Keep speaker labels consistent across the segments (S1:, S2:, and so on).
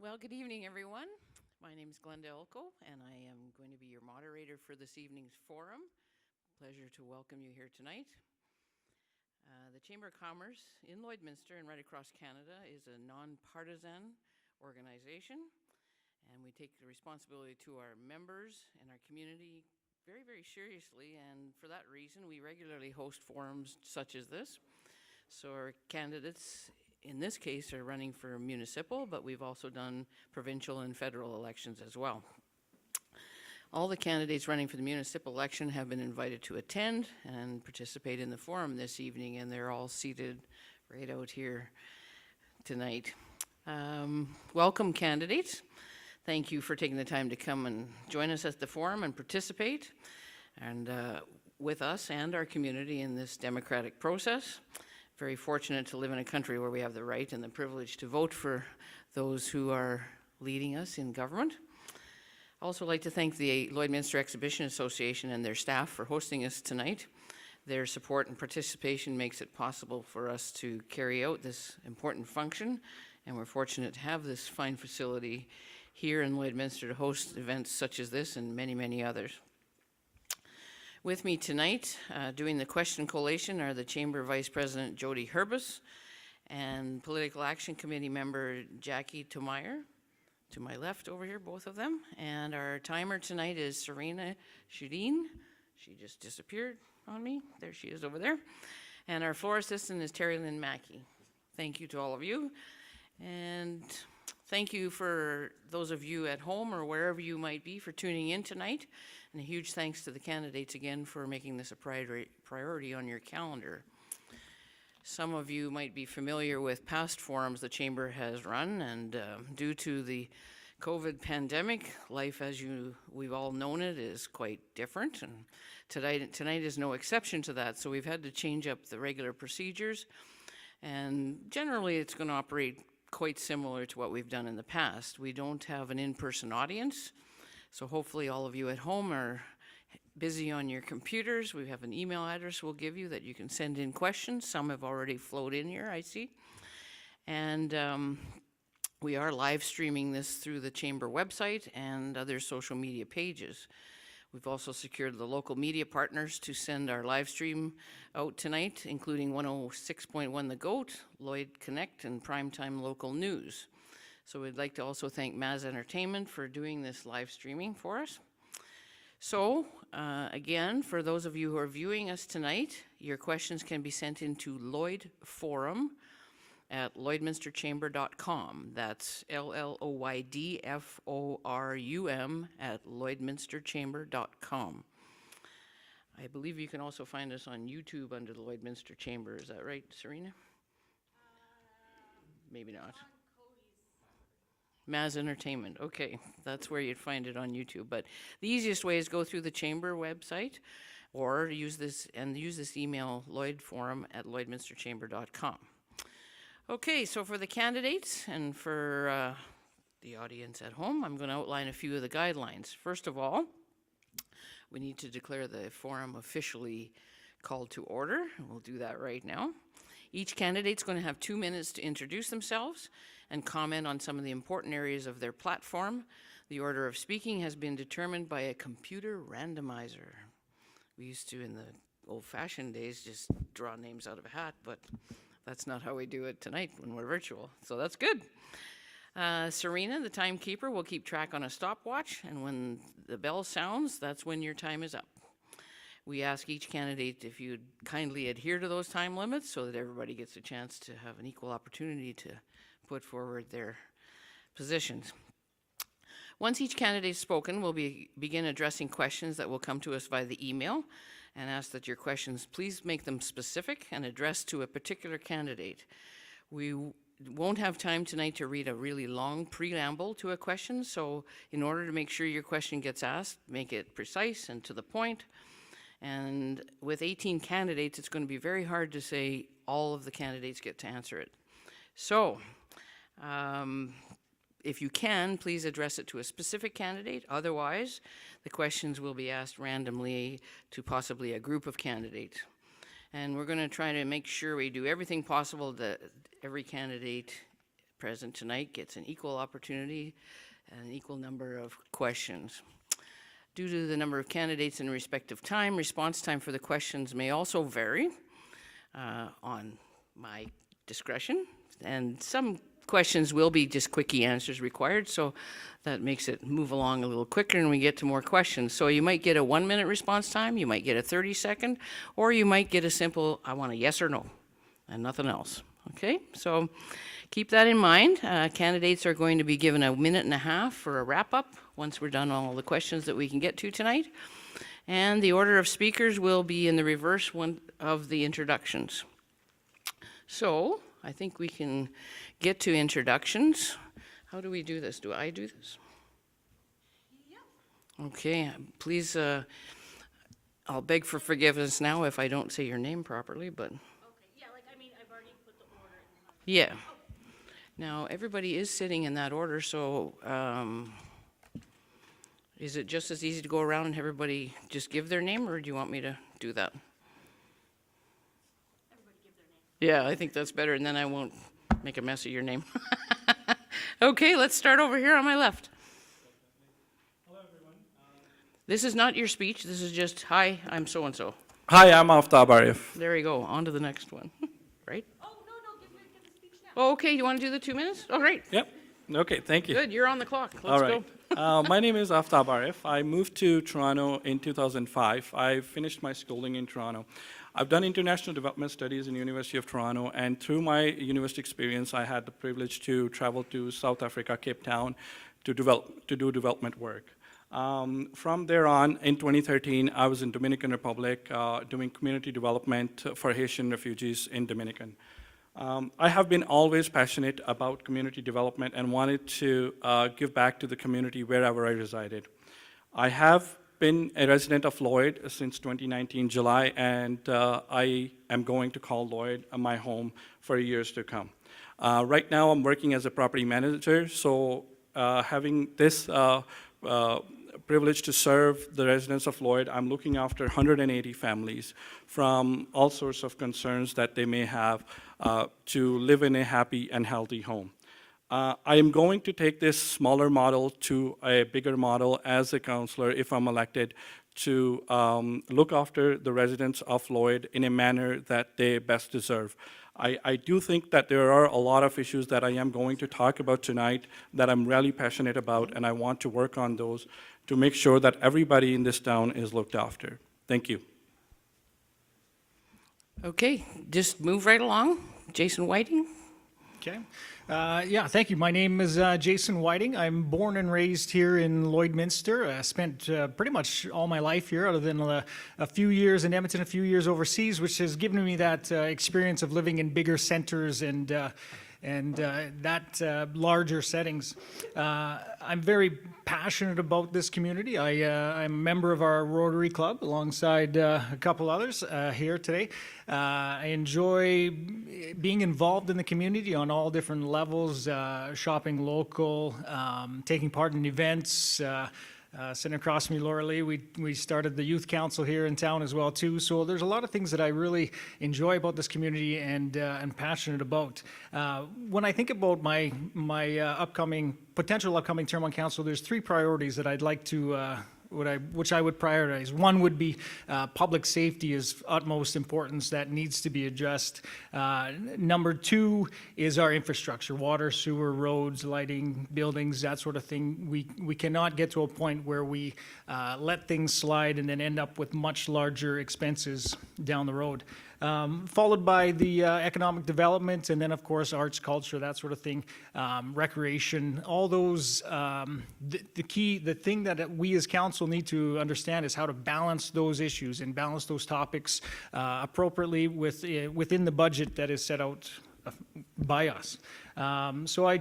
S1: Well, good evening, everyone. My name is Glenda Elko, and I am going to be your moderator for this evening's forum. Pleasure to welcome you here tonight. The Chamber of Commerce in Lloydminster and right across Canada is a non-partisan organization, and we take the responsibility to our members and our community very, very seriously, and for that reason, we regularly host forums such as this. So our candidates in this case are running for municipal, but we've also done provincial and federal elections as well. All the candidates running for the municipal election have been invited to attend and participate in the forum this evening, and they're all seated right out here tonight. Welcome, candidates. Thank you for taking the time to come and join us at the forum and participate and with us and our community in this democratic process. Very fortunate to live in a country where we have the right and the privilege to vote for those who are leading us in government. I also like to thank the Lloydminster Exhibition Association and their staff for hosting us tonight. Their support and participation makes it possible for us to carry out this important function, and we're fortunate to have this fine facility here in Lloydminster to host events such as this and many, many others. With me tonight, doing the question collation are the Chamber Vice President Jody Herbis and Political Action Committee member Jackie Tomeyer, to my left over here, both of them. And our timer tonight is Serena Shudeen. She just disappeared on me. There she is over there. And our floor assistant is Terry Lynn Mackey. Thank you to all of you. And thank you for those of you at home or wherever you might be for tuning in tonight. And a huge thanks to the candidates again for making this a priority on your calendar. Some of you might be familiar with past forums the Chamber has run, and due to the COVID pandemic, life as we've all known it is quite different, and tonight is no exception to that, so we've had to change up the regular procedures, and generally it's going to operate quite similar to what we've done in the past. We don't have an in-person audience, so hopefully all of you at home are busy on your computers. We have an email address we'll give you that you can send in questions. Some have already flowed in here, I see. And we are live streaming this through the Chamber website and other social media pages. We've also secured the local media partners to send our live stream out tonight, including 106.1 The Goat, Lloyd Connect, and Primetime Local News. So we'd like to also thank Maz Entertainment for doing this live streaming for us. So, again, for those of you who are viewing us tonight, your questions can be sent into lloydforum at lloydminsterchamber.com. That's LLOYDFORUM at lloydminsterchamber.com. I believe you can also find us on YouTube under the Lloydminster Chamber. Is that right, Serena? Maybe not. Maz Entertainment, okay, that's where you'd find it on YouTube. But the easiest way is go through the Chamber website or use this email, lloydforum at lloydminsterchamber.com. Okay, so for the candidates and for the audience at home, I'm going to outline a few of the guidelines. First of all, we need to declare the forum officially called to order. We'll do that right now. Each candidate's going to have 2 minutes to introduce themselves and comment on some of the important areas of their platform. The order of speaking has been determined by a computer randomizer. We used to, in the old-fashioned days, just draw names out of a hat, but that's not how we do it tonight when we're virtual, so that's good. Serena, the timekeeper, will keep track on a stopwatch, and when the bell sounds, that's when your time is up. We ask each candidate if you'd kindly adhere to those time limits so that everybody gets a chance to have an equal opportunity to put forward their positions. Once each candidate is spoken, we'll begin addressing questions that will come to us via the email and ask that your questions, please make them specific and addressed to a particular candidate. We won't have time tonight to read a really long preamble to a question, so in order to make sure your question gets asked, make it precise and to the point. And with 18 candidates, it's going to be very hard to say all of the candidates get to answer it. So, if you can, please address it to a specific candidate. Otherwise, the questions will be asked randomly to possibly a group of candidates. And we're going to try to make sure we do everything possible that every candidate present tonight gets an equal opportunity and an equal number of questions. Due to the number of candidates and respective time, response time for the questions may also vary on my discretion, and some questions will be just quickie answers required, so that makes it move along a little quicker and we get to more questions. So you might get a 1-minute response time, you might get a 30-second, or you might get a simple, I want a yes or no, and nothing else. Okay, so keep that in mind. Candidates are going to be given a 1.5 minutes for a wrap-up once we're done all the questions that we can get to tonight. And the order of speakers will be in the reverse one of the introductions. So I think we can get to introductions. How do we do this? Do I do this? Yeah. Okay, please, I'll beg for forgiveness now if I don't say your name properly, but. Okay, yeah, like, I mean, I've already put the order in. Yeah. Now, everybody is sitting in that order, so is it just as easy to go around and everybody just give their name, or do you want me to do that? Everybody give their name. Yeah, I think that's better, and then I won't make a mess of your name. Okay, let's start over here on my left.
S2: Hello, everyone.
S1: This is not your speech. This is just, hi, I'm so-and-so.
S2: Hi, I'm Aftab Arif.
S1: There you go. On to the next one. Right?
S3: Oh, no, give the speech now.
S1: Oh, okay, you want to do the 2 minutes? Oh, great.
S2: Yep. Okay, thank you.
S1: Good, you're on the clock. Let's
S2: All right.
S1: go.
S2: My name is Aftab Arif. I moved to Toronto in 2005. I finished my schooling in Toronto. I've done international development studies in the University of Toronto, and through my university experience, I had the privilege to travel to South Africa, Cape Town, to do development work. From there on, in 2013, I was in Dominican Republic doing community development for Haitian refugees in Dominican. I have been always passionate about community development and wanted to give back to the community wherever I resided. I have been a resident of Lloyd since 2019 July, and I am going to call Lloyd my home for years to come. Right now, I'm working as a property manager, so having this privilege to serve the residents of Lloyd, I'm looking after 180 families from all sorts of concerns that they may have to live in a happy and healthy home. I am going to take this smaller model to a bigger model as a councillor if I'm elected to look after the residents of Lloyd in a manner that they best deserve. I do think that there are a lot of issues that I am going to talk about tonight that I'm really passionate about, and I want to work on those to make sure that everybody in this town is looked after. Thank you.
S1: Okay, just move right along. Jason Whiting.
S4: Okay. Yeah, thank you. My name is Jason Whiting. I'm born and raised here in Lloydminster. I spent pretty much all my life here, other than a few years in Edmonton, a few years overseas, which has given me that experience of living in bigger centers and larger settings. I'm very passionate about this community. I'm a member of our Rotary Club alongside a couple others here today. I enjoy being involved in the community on all different levels, shopping local, taking part in events. Sitting across from me, Laura Lee, we started the youth council here in town as well too. So there's a lot of things that I really enjoy about this community and passionate about. When I think about my potential upcoming term on council, there's 3 priorities that I'd like to which I would prioritize. One would be public safety is utmost importance that needs to be addressed. Number 2 is our infrastructure, water, sewer, roads, lighting, buildings, that sort of thing. We cannot get to a point where we let things slide and then end up with much larger expenses down the road. Followed by the economic development, and then of course arts, culture, that sort of thing, recreation, all those. The thing that we as council need to understand is how to balance those issues and balance those topics appropriately within the budget that is set out by us. So I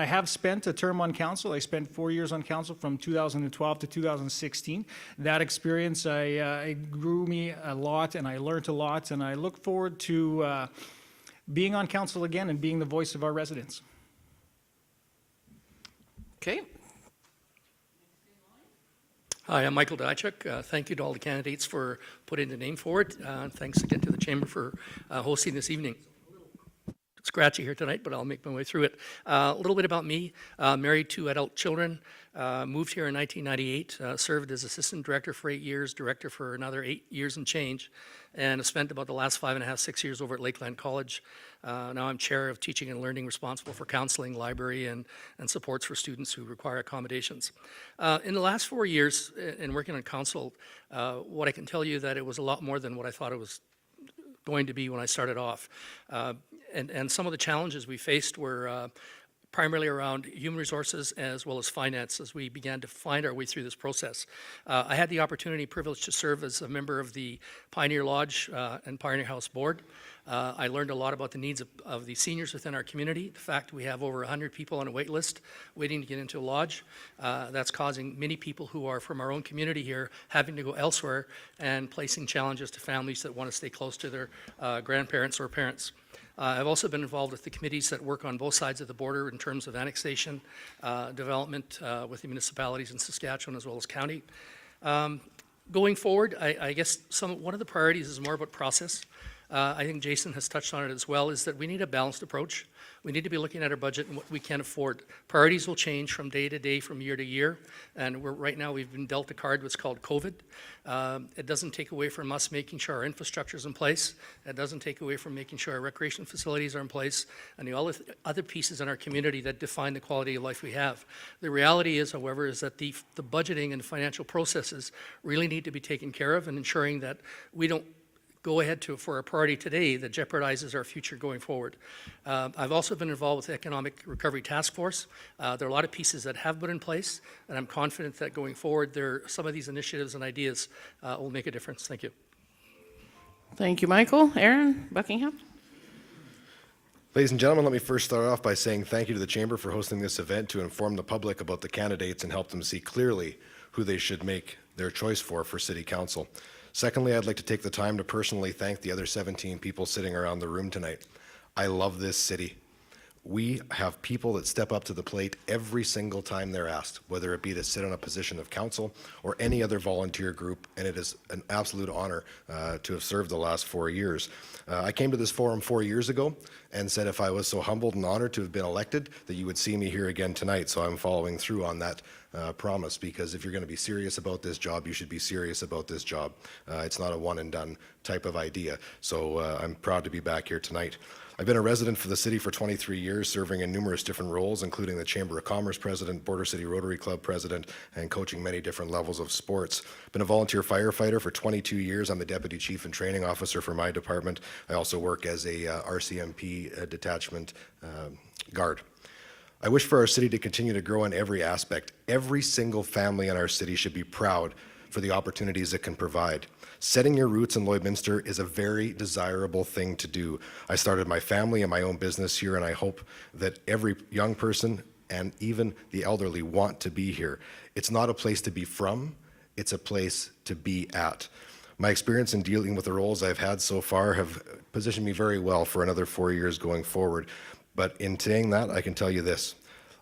S4: have spent a term on council. I spent 4 years on council from 2012 to 2016. That experience it grew me a lot, and I learned a lot, and I look forward to being on council again and being the voice of our residents.
S1: Okay.
S5: Hi, I'm Michael Dychuk. Thank you to all the candidates for putting the name forward. Thanks again to the Chamber for hosting this evening. scratchy here tonight, but I'll make my way through it. A little bit about me. Married, 2 adult children. Moved here in 1998. Served as assistant director for 8 years, director for another 8 years and change, and spent about the last 5.5, 6 years over at Lakeland College. Now I'm chair of teaching and learning, responsible for counseling, library, and supports for students who require accommodations. In the last 4 years in working on council, what I can tell you that it was a lot more than what I thought it was going to be when I started off. And some of the challenges we faced were primarily around human resources as well as finance as we began to find our way through this process. I had the opportunity, privilege to serve as a member of the Pioneer Lodge and Pioneer House Board. I learned a lot about the needs of the seniors within our community. The fact we have over 100 people on a wait list waiting to get into a lodge, that's causing many people who are from our own community here having to go elsewhere and placing challenges to families that want to stay close to their grandparents or parents. I've also been involved with the committees that work on both sides of the border in terms of annexation, development with the municipalities in Saskatchewan as well as county. Going forward, I guess one of the priorities is more about process. I think Jason has touched on it as well, is that we need a balanced approach. We need to be looking at our budget and what we can afford. Priorities will change from day to day, from year to year, and right now we've been dealt a card what's called COVID. It doesn't take away from us making sure our infrastructure is in place. It doesn't take away from making sure our recreation facilities are in place and the other pieces in our community that define the quality of life we have. The reality is, however, is that the budgeting and financial processes really need to be taken care of and ensuring that we don't go ahead for a priority today that jeopardizes our future going forward. I've also been involved with the Economic Recovery Task Force. There are a lot of pieces that have been in place, and I'm confident that going forward, some of these initiatives and ideas will make a difference. Thank you.
S1: Thank you, Michael. Aaron Buckingham?
S6: Ladies and gentlemen, let me first start off by saying thank you to the Chamber for hosting this event to inform the public about the candidates and help them see clearly who they should make their choice for City Council. Secondly, I'd like to take the time to personally thank the other 17 people sitting around the room tonight. I love this city. We have people that step up to the plate every single time they're asked, whether it be to sit on a position of council or any other volunteer group, and it is an absolute honor to have served the last 4 years. I came to this forum 4 years ago and said if I was so humbled and honored to have been elected, that you would see me here again tonight, so I'm following through on that promise, because if you're going to be serious about this job, you should be serious about this job. It's not a one and done type of idea, so I'm proud to be back here tonight. I've been a resident for the city for 23 years, serving in numerous different roles, including the Chamber of Commerce president, Border City Rotary Club president, and coaching many different levels of sports. Been a volunteer firefighter for 22 years. I'm the deputy chief and training officer for my department. I also work as a RCMP detachment guard. I wish for our city to continue to grow in every aspect. Every single family in our city should be proud for the opportunities it can provide. Setting your roots in Lloydminster is a very desirable thing to do. I started my family and my own business here, and I hope that every young person and even the elderly want to be here. It's not a place to be from, it's a place to be at. My experience in dealing with the roles I've had so far have positioned me very well for another 4 years going forward. But in saying that, I can tell you this: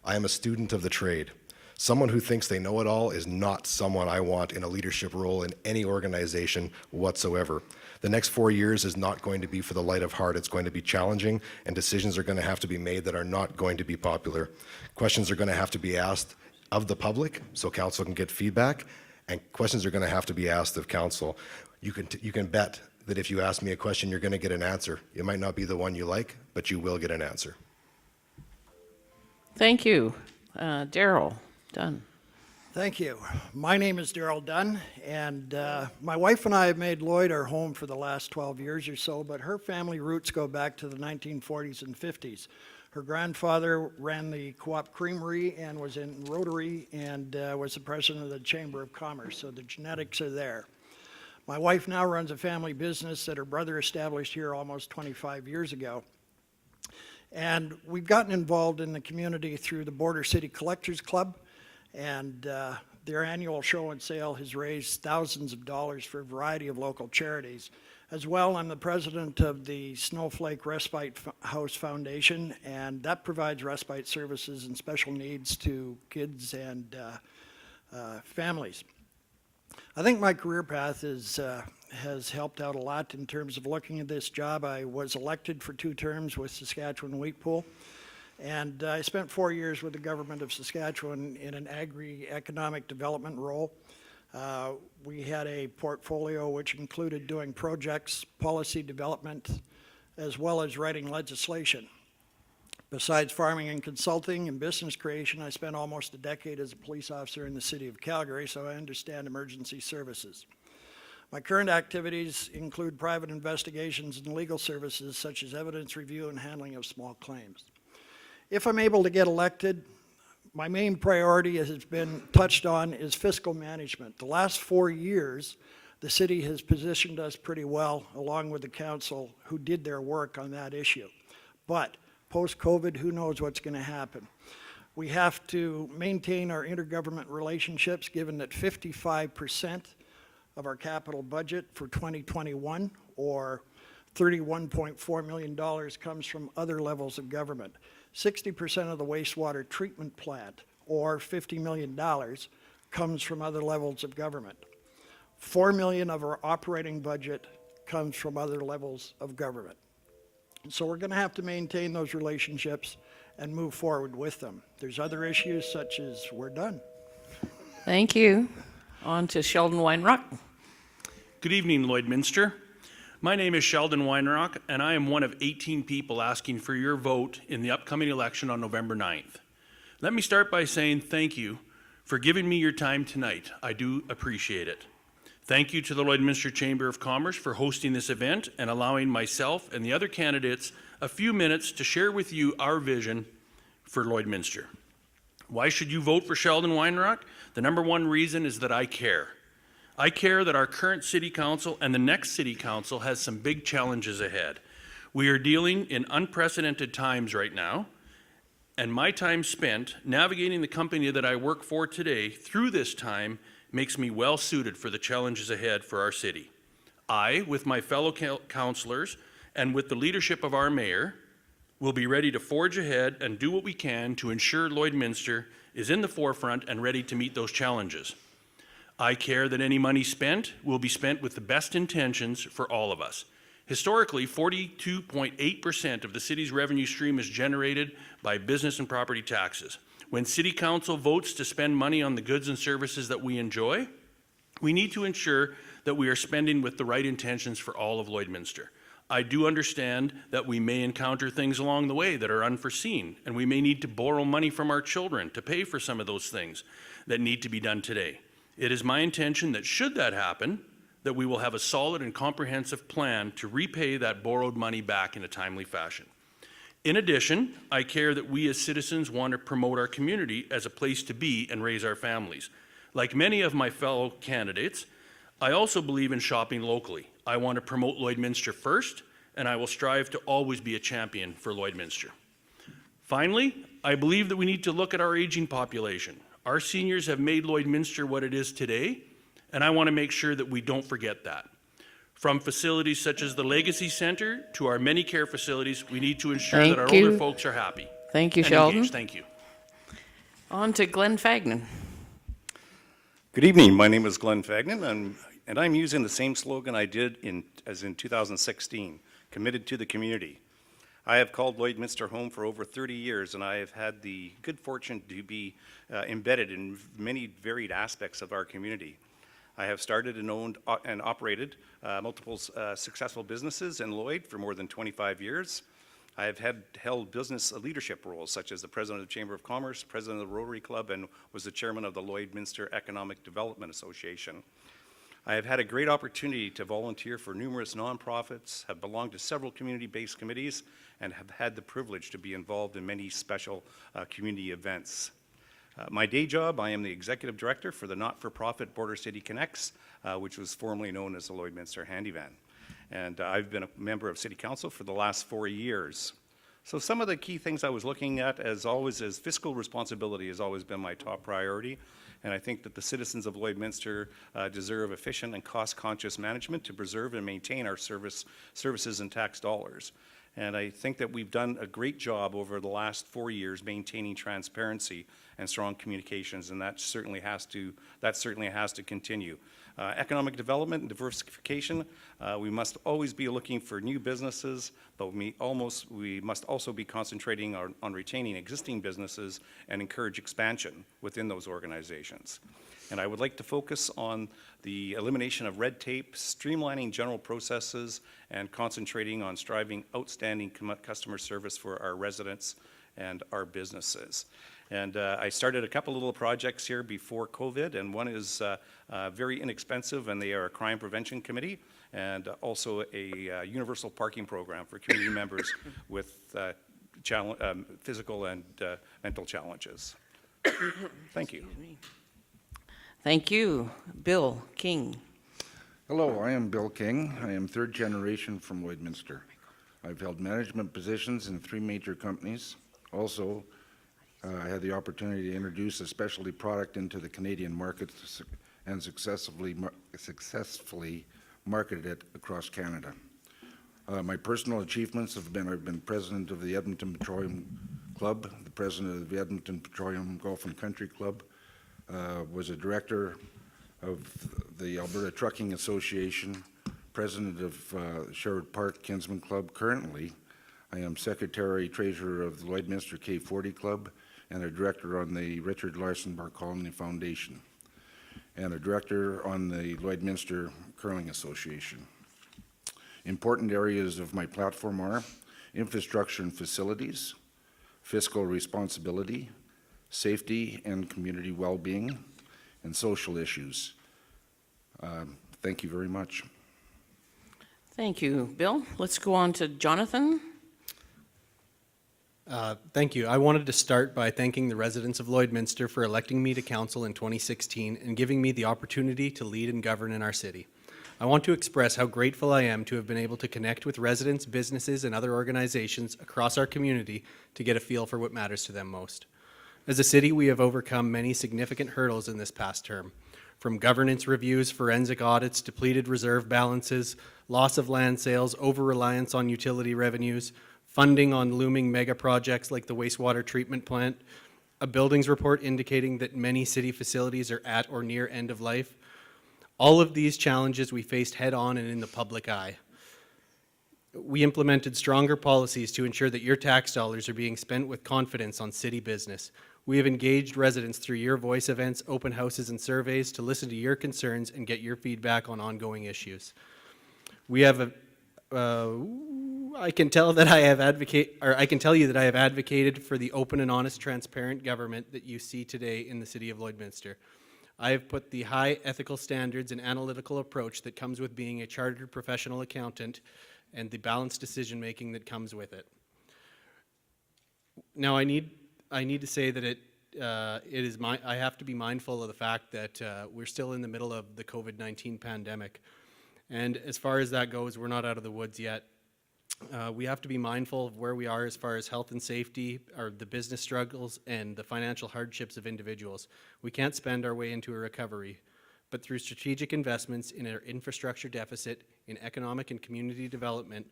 S6: I am a student of the trade. Someone who thinks they know it all is not someone I want in a leadership role in any organization whatsoever. The next 4 years is not going to be for the light of heart. It's going to be challenging, and decisions are going to have to be made that are not going to be popular. Questions are going to have to be asked of the public so council can get feedback, and questions are going to have to be asked of council. You can bet that if you ask me a question, you're going to get an answer. It might not be the one you like, but you will get an answer.
S1: Thank you. Daryl Dunn.
S7: Thank you. My name is Daryl Dunn, and my wife and I have made Lloyd our home for the last 12 years or so, but her family roots go back to the 1940s and 50s. Her grandfather ran the Co-op Creamery and was in Rotary and was the president of the Chamber of Commerce, so the genetics are there. My wife now runs a family business that her brother established here almost 25 years ago. And we've gotten involved in the community through the Border City Collectors Club, and their annual show and sale has raised thousands of dollars for a variety of local charities. As well, I'm the president of the Snowflake Respite House Foundation, and that provides respite services and special needs to kids and families. I think my career path is has helped out a lot in terms of looking at this job. I was elected for 2 terms with Saskatchewan Wheat Pool, and I spent 4 years with the government of Saskatchewan in an agri-economic development role. We had a portfolio which included doing projects, policy development, as well as writing legislation. Besides farming and consulting and business creation, I spent almost a decade as a police officer in the city of Calgary, so I understand emergency services. My current activities include private investigations and legal services such as evidence review and handling of small claims. If I'm able to get elected, my main priority, as has been touched on, is fiscal management. The last 4 years, the city has positioned us pretty well, along with the council who did their work on that issue. But post-COVID, who knows what's going to happen? We have to maintain our intergovernment relationships, given that 55% of our capital budget for 2021, or $31.4 million, comes from other levels of government. 60% of the wastewater treatment plant, or $50 million, comes from other levels of government. $4 million of our operating budget comes from other levels of government. So we're going to have to maintain those relationships and move forward with them. There's other issues such as we're done.
S1: Thank you. On to Sheldon Weinrecht.
S8: Good evening, Lloydminster. My name is Sheldon Weinrecht, and I am one of 18 people asking for your vote in the upcoming election on November 9th. Let me start by saying thank you for giving me your time tonight. I do appreciate it. Thank you to the Lloydminster Chamber of Commerce for hosting this event and allowing myself and the other candidates a few minutes to share with you our vision for Lloydminster. Why should you vote for Sheldon Weinrock? The number one reason is that I care. I care that our current city council and the next city council has some big challenges ahead. We are dealing in unprecedented times right now, and my time spent navigating the company that I work for today through this time makes me well suited for the challenges ahead for our city. I, with my fellow councillors and with the leadership of our mayor, will be ready to forge ahead and do what we can to ensure Lloydminster is in the forefront and ready to meet those challenges. I care that any money spent will be spent with the best intentions for all of us. Historically, 42.8% of the city's revenue stream is generated by business and property taxes. When City Council votes to spend money on the goods and services that we enjoy, we need to ensure that we are spending with the right intentions for all of Lloydminster. I do understand that we may encounter things along the way that are unforeseen, and we may need to borrow money from our children to pay for some of those things that need to be done today. It is my intention that should that happen, that we will have a solid and comprehensive plan to repay that borrowed money back in a timely fashion. In addition, I care that we as citizens want to promote our community as a place to be and raise our families. Like many of my fellow candidates, I also believe in shopping locally. I want to promote Lloydminster first, and I will strive to always be a champion for Lloydminster. Finally, I believe that we need to look at our aging population. Our seniors have made Lloydminster what it is today, and I want to make sure that we don't forget that. From facilities such as the Legacy Center to our many care facilities, we need to ensure that our older folks are happy.
S1: Thank you,
S8: and
S1: Sheldon.
S8: engaged. Thank you.
S1: On to Glenn Fegnan.
S9: Good evening. My name is Glenn Fegnan, and I'm using the same slogan I did as in 2016, committed to the community. I have called Lloydminster home for over 30 years, and I have had the good fortune to be embedded in many varied aspects of our community. I have started and owned and operated multiple successful businesses in Lloyd for more than 25 years. I have held business leadership roles, such as the president of the Chamber of Commerce, president of the Rotary Club, and was the chairman of the Lloydminster Economic Development Association. I have had a great opportunity to volunteer for numerous nonprofits, have belonged to several community-based committees, and have had the privilege to be involved in many special community events. My day job, I am the executive director for the not-for-profit Border City Connects, which was formerly known as the Lloydminster Handyvan. And I've been a member of City Council for the last 4 years. So some of the key things I was looking at, as always, is fiscal responsibility has always been my top priority. And I think that the citizens of Lloydminster deserve efficient and cost-conscious management to preserve and maintain our services and tax dollars. And I think that we've done a great job over the last 4 years maintaining transparency and strong communications, and that certainly has to continue. Economic development and diversification, we must always be looking for new businesses, but we must also be concentrating on retaining existing businesses and encourage expansion within those organizations. And I would like to focus on the elimination of red tape, streamlining general processes, and concentrating on striving outstanding customer service for our residents and our businesses. And I started a couple little projects here before COVID, and one is very inexpensive, and they are a crime prevention committee, and also a universal parking program for community members with physical and mental challenges. Thank you.
S1: Thank you. Bill King.
S10: Hello, I am Bill King. I am third generation from Lloydminster. I've held management positions in 3 major companies. Also, I had the opportunity to introduce a specialty product into the Canadian market and successfully marketed it across Canada. My personal achievements have been, I've been president of the Edmonton Petroleum Club, the president of the Edmonton Petroleum Golf and Country Club, was a director of the Alberta Trucking Association, president of Sherwood Park Kinsman Club. Currently, I am secretary-treasurer of the Lloydminster K40 Club and a director on the Richard Larson Bartholomew Foundation and a director on the Lloydminster Curling Association. Important areas of my platform are infrastructure and facilities, fiscal responsibility, safety and community well-being, and social issues. Thank you very much.
S1: Thank you, Bill. Let's go on to Jonathan.
S11: Thank you. I wanted to start by thanking the residents of Lloydminster for electing me to council in 2016 and giving me the opportunity to lead and govern in our city. I want to express how grateful I am to have been able to connect with residents, businesses, and other organizations across our community to get a feel for what matters to them most. As a city, we have overcome many significant hurdles in this past term, from governance reviews, forensic audits, depleted reserve balances, loss of land sales, over-reliance on utility revenues, funding on looming mega projects like the wastewater treatment plant, a buildings report indicating that many city facilities are at or near end of life. All of these challenges we faced head on and in the public eye. We implemented stronger policies to ensure that your tax dollars are being spent with confidence on city business. We have engaged residents through your voice events, open houses, and surveys to listen to your concerns and get your feedback on ongoing issues. We have I can tell you that I have advocated for the open and honest, transparent government that you see today in the city of Lloydminster. I have put the high ethical standards and analytical approach that comes with being a chartered professional accountant and the balanced decision-making that comes with it. Now, I need to say that I have to be mindful of the fact that we're still in the middle of the COVID-19 pandemic. And as far as that goes, we're not out of the woods yet. We have to be mindful of where we are as far as health and safety, or the business struggles, and the financial hardships of individuals. We can't spend our way into a recovery, but through strategic investments in our infrastructure deficit, in economic and community development,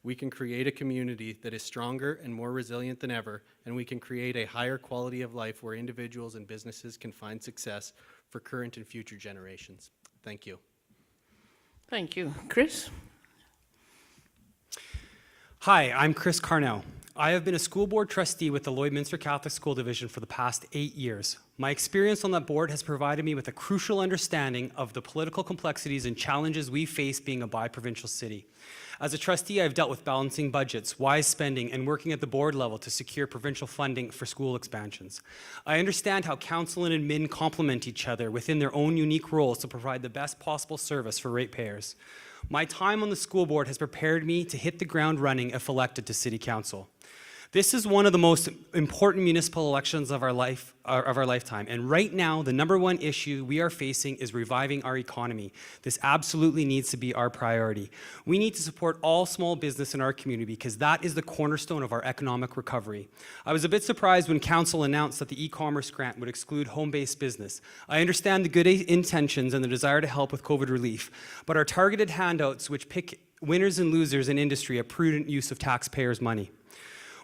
S11: we can create a community that is stronger and more resilient than ever, and we can create a higher quality of life where individuals and businesses can find success for current and future generations. Thank you.
S1: Thank you. Chris?
S12: Hi, I'm Chris Carnell. I have been a school board trustee with the Lloydminster Catholic School Division for the past 8 years. My experience on that board has provided me with a crucial understanding of the political complexities and challenges we face being a bi-provincial city. As a trustee, I've dealt with balancing budgets, wise spending, and working at the board level to secure provincial funding for school expansions. I understand how council and admin complement each other within their own unique roles to provide the best possible service for ratepayers. My time on the school board has prepared me to hit the ground running if elected to city council. This is one of the most important municipal elections of our lifetime, and right now the #1 issue we are facing is reviving our economy. This absolutely needs to be our priority. We need to support all small business in our community because that is the cornerstone of our economic recovery. I was a bit surprised when council announced that the e-commerce grant would exclude home-based business. I understand the good intentions and the desire to help with COVID relief, but our targeted handouts which pick winners and losers in industry a prudent use of taxpayers' money.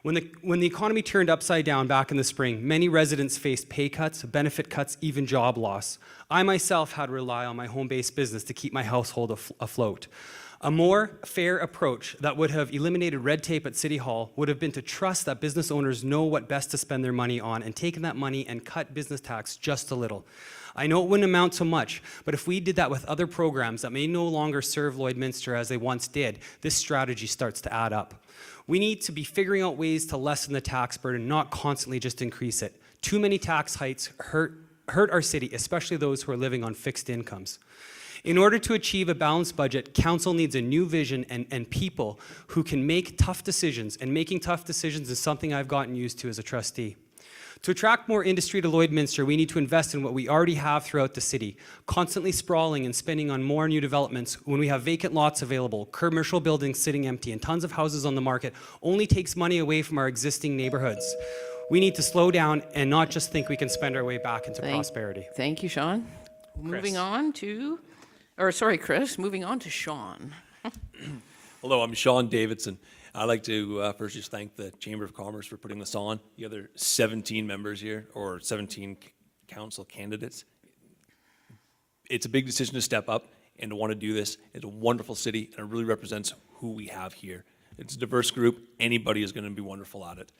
S12: When the economy turned upside down back in the spring, many residents faced pay cuts, benefit cuts, even job loss. I myself had to rely on my home-based business to keep my household afloat. A more fair approach that would have eliminated red tape at City Hall would have been to trust that business owners know what best to spend their money on and taken that money and cut business tax just a little. I know it wouldn't amount to much, but if we did that with other programs that may no longer serve Lloydminster as they once did, this strategy starts to add up. We need to be figuring out ways to lessen the tax burden, not constantly just increase it. Too many tax hikes hurt our city, especially those who are living on fixed incomes. In order to achieve a balanced budget, council needs a new vision and people who can make tough decisions, and making tough decisions is something I've gotten used to as a trustee. To attract more industry to Lloydminster, we need to invest in what we already have throughout the city, constantly sprawling and spending on more new developments when we have vacant lots available, commercial buildings sitting empty, and tons of houses on the market only takes money away from our existing neighborhoods. We need to slow down and not just think we can spend our way back into prosperity.
S1: Thank you, Sean. Moving on to, Chris, moving on to Sean.
S13: Hello, I'm Sean Davidson. I'd like to first just thank the Chamber of Commerce for putting this on. The other 17 members here, or 17 council candidates. It's a big decision to step up and to want to do this. It's a wonderful city, and it really represents who we have here. It's a diverse group. Anybody is going to be wonderful at it.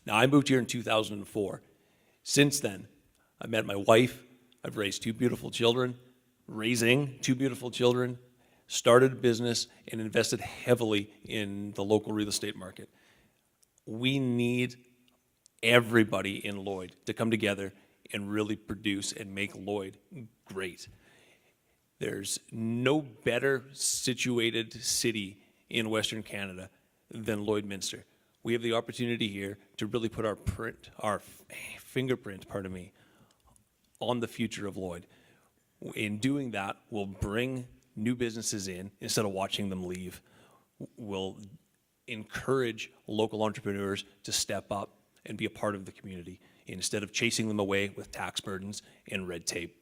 S13: Now, I moved here in 2004. Since then, I met my wife. I've raised 2 beautiful children, raising 2 beautiful children, started a business, and invested heavily in the local real estate market. We need everybody in Lloyd to come together and really produce and make Lloyd great. There's no better situated city in Western Canada than Lloydminster. We have the opportunity here to really put our fingerprint, on the future of Lloyd. In doing that, we'll bring new businesses in instead of watching them leave. We'll encourage local entrepreneurs to step up and be a part of the community instead of chasing them away with tax burdens and red tape.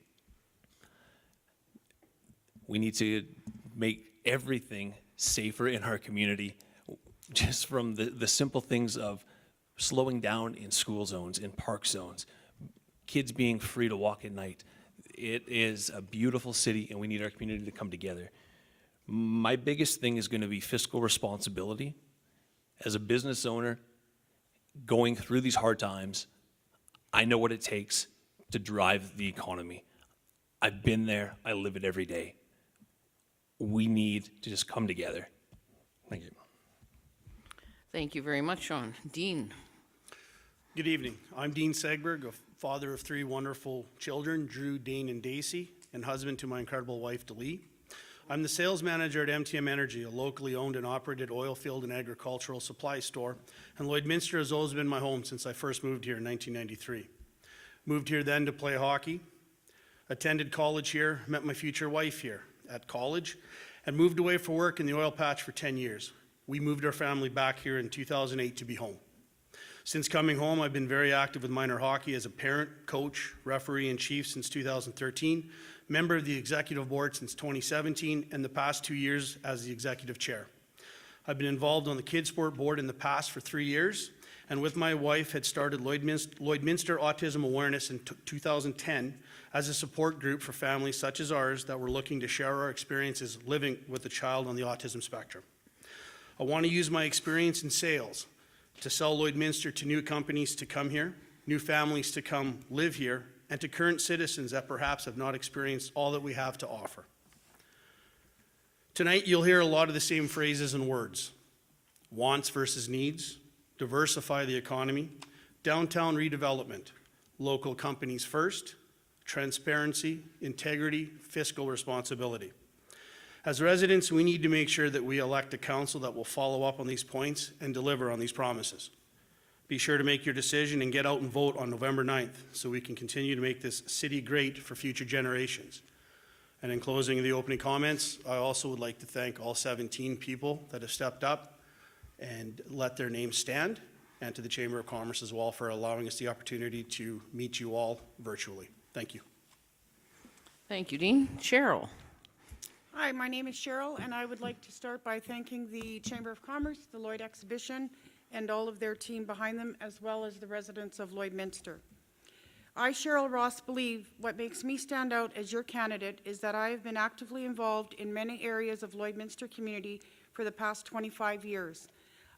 S13: We need to make everything safer in our community, just from the simple things of slowing down in school zones, in park zones, kids being free to walk at night. It is a beautiful city, and we need our community to come together. My biggest thing is going to be fiscal responsibility. As a business owner, going through these hard times, I know what it takes to drive the economy. I've been there. I live it every day. We need to just come together. Thank you.
S1: Thank you very much, Sean. Dean.
S14: Good evening. I'm Dean Segberg, a father of 3 wonderful children, Drew, Dane, and Daisy, and husband to my incredible wife, Lee. I'm the sales manager at MTM Energy, a locally owned and operated oil field and agricultural supply store, and Lloydminster has always been my home since I first moved here in 1993. Moved here then to play hockey, attended college here, met my future wife here at college, and moved away for work in the oil patch for 10 years. We moved our family back here in 2008 to be home. Since coming home, I've been very active with minor hockey as a parent, coach, referee, and chief since 2013, member of the executive board since 2017, and the past 2 years as the executive chair. I've been involved on the kids sport board in the past for 3 years, and with my wife had started Lloydminster Autism Awareness in 2010 as a support group for families such as ours that were looking to share our experiences living with a child on the autism spectrum. I want to use my experience in sales to sell Lloydminster to new companies to come here, new families to come live here, and to current citizens that perhaps have not experienced all that we have to offer. Tonight, you'll hear a lot of the same phrases and words: wants versus needs, diversify the economy, downtown redevelopment, local companies first, transparency, integrity, fiscal responsibility. As residents, we need to make sure that we elect a council that will follow up on these points and deliver on these promises. Be sure to make your decision and get out and vote on November 9th so we can continue to make this city great for future generations. And in closing the opening comments, I also would like to thank all 17 people that have stepped up and let their names stand, and to the Chamber of Commerce as well for allowing us the opportunity to meet you all virtually. Thank you.
S1: Thank you, Dean. Cheryl.
S3: Hi, my name is Cheryl, and I would like to start by thanking the Chamber of Commerce, the Lloyd Exhibition, and all of their team behind them, as well as the residents of Lloydminster. I, Cheryl Ross, believe what makes me stand out as your candidate is that I have been actively involved in many areas of Lloydminster community for the past 25 years.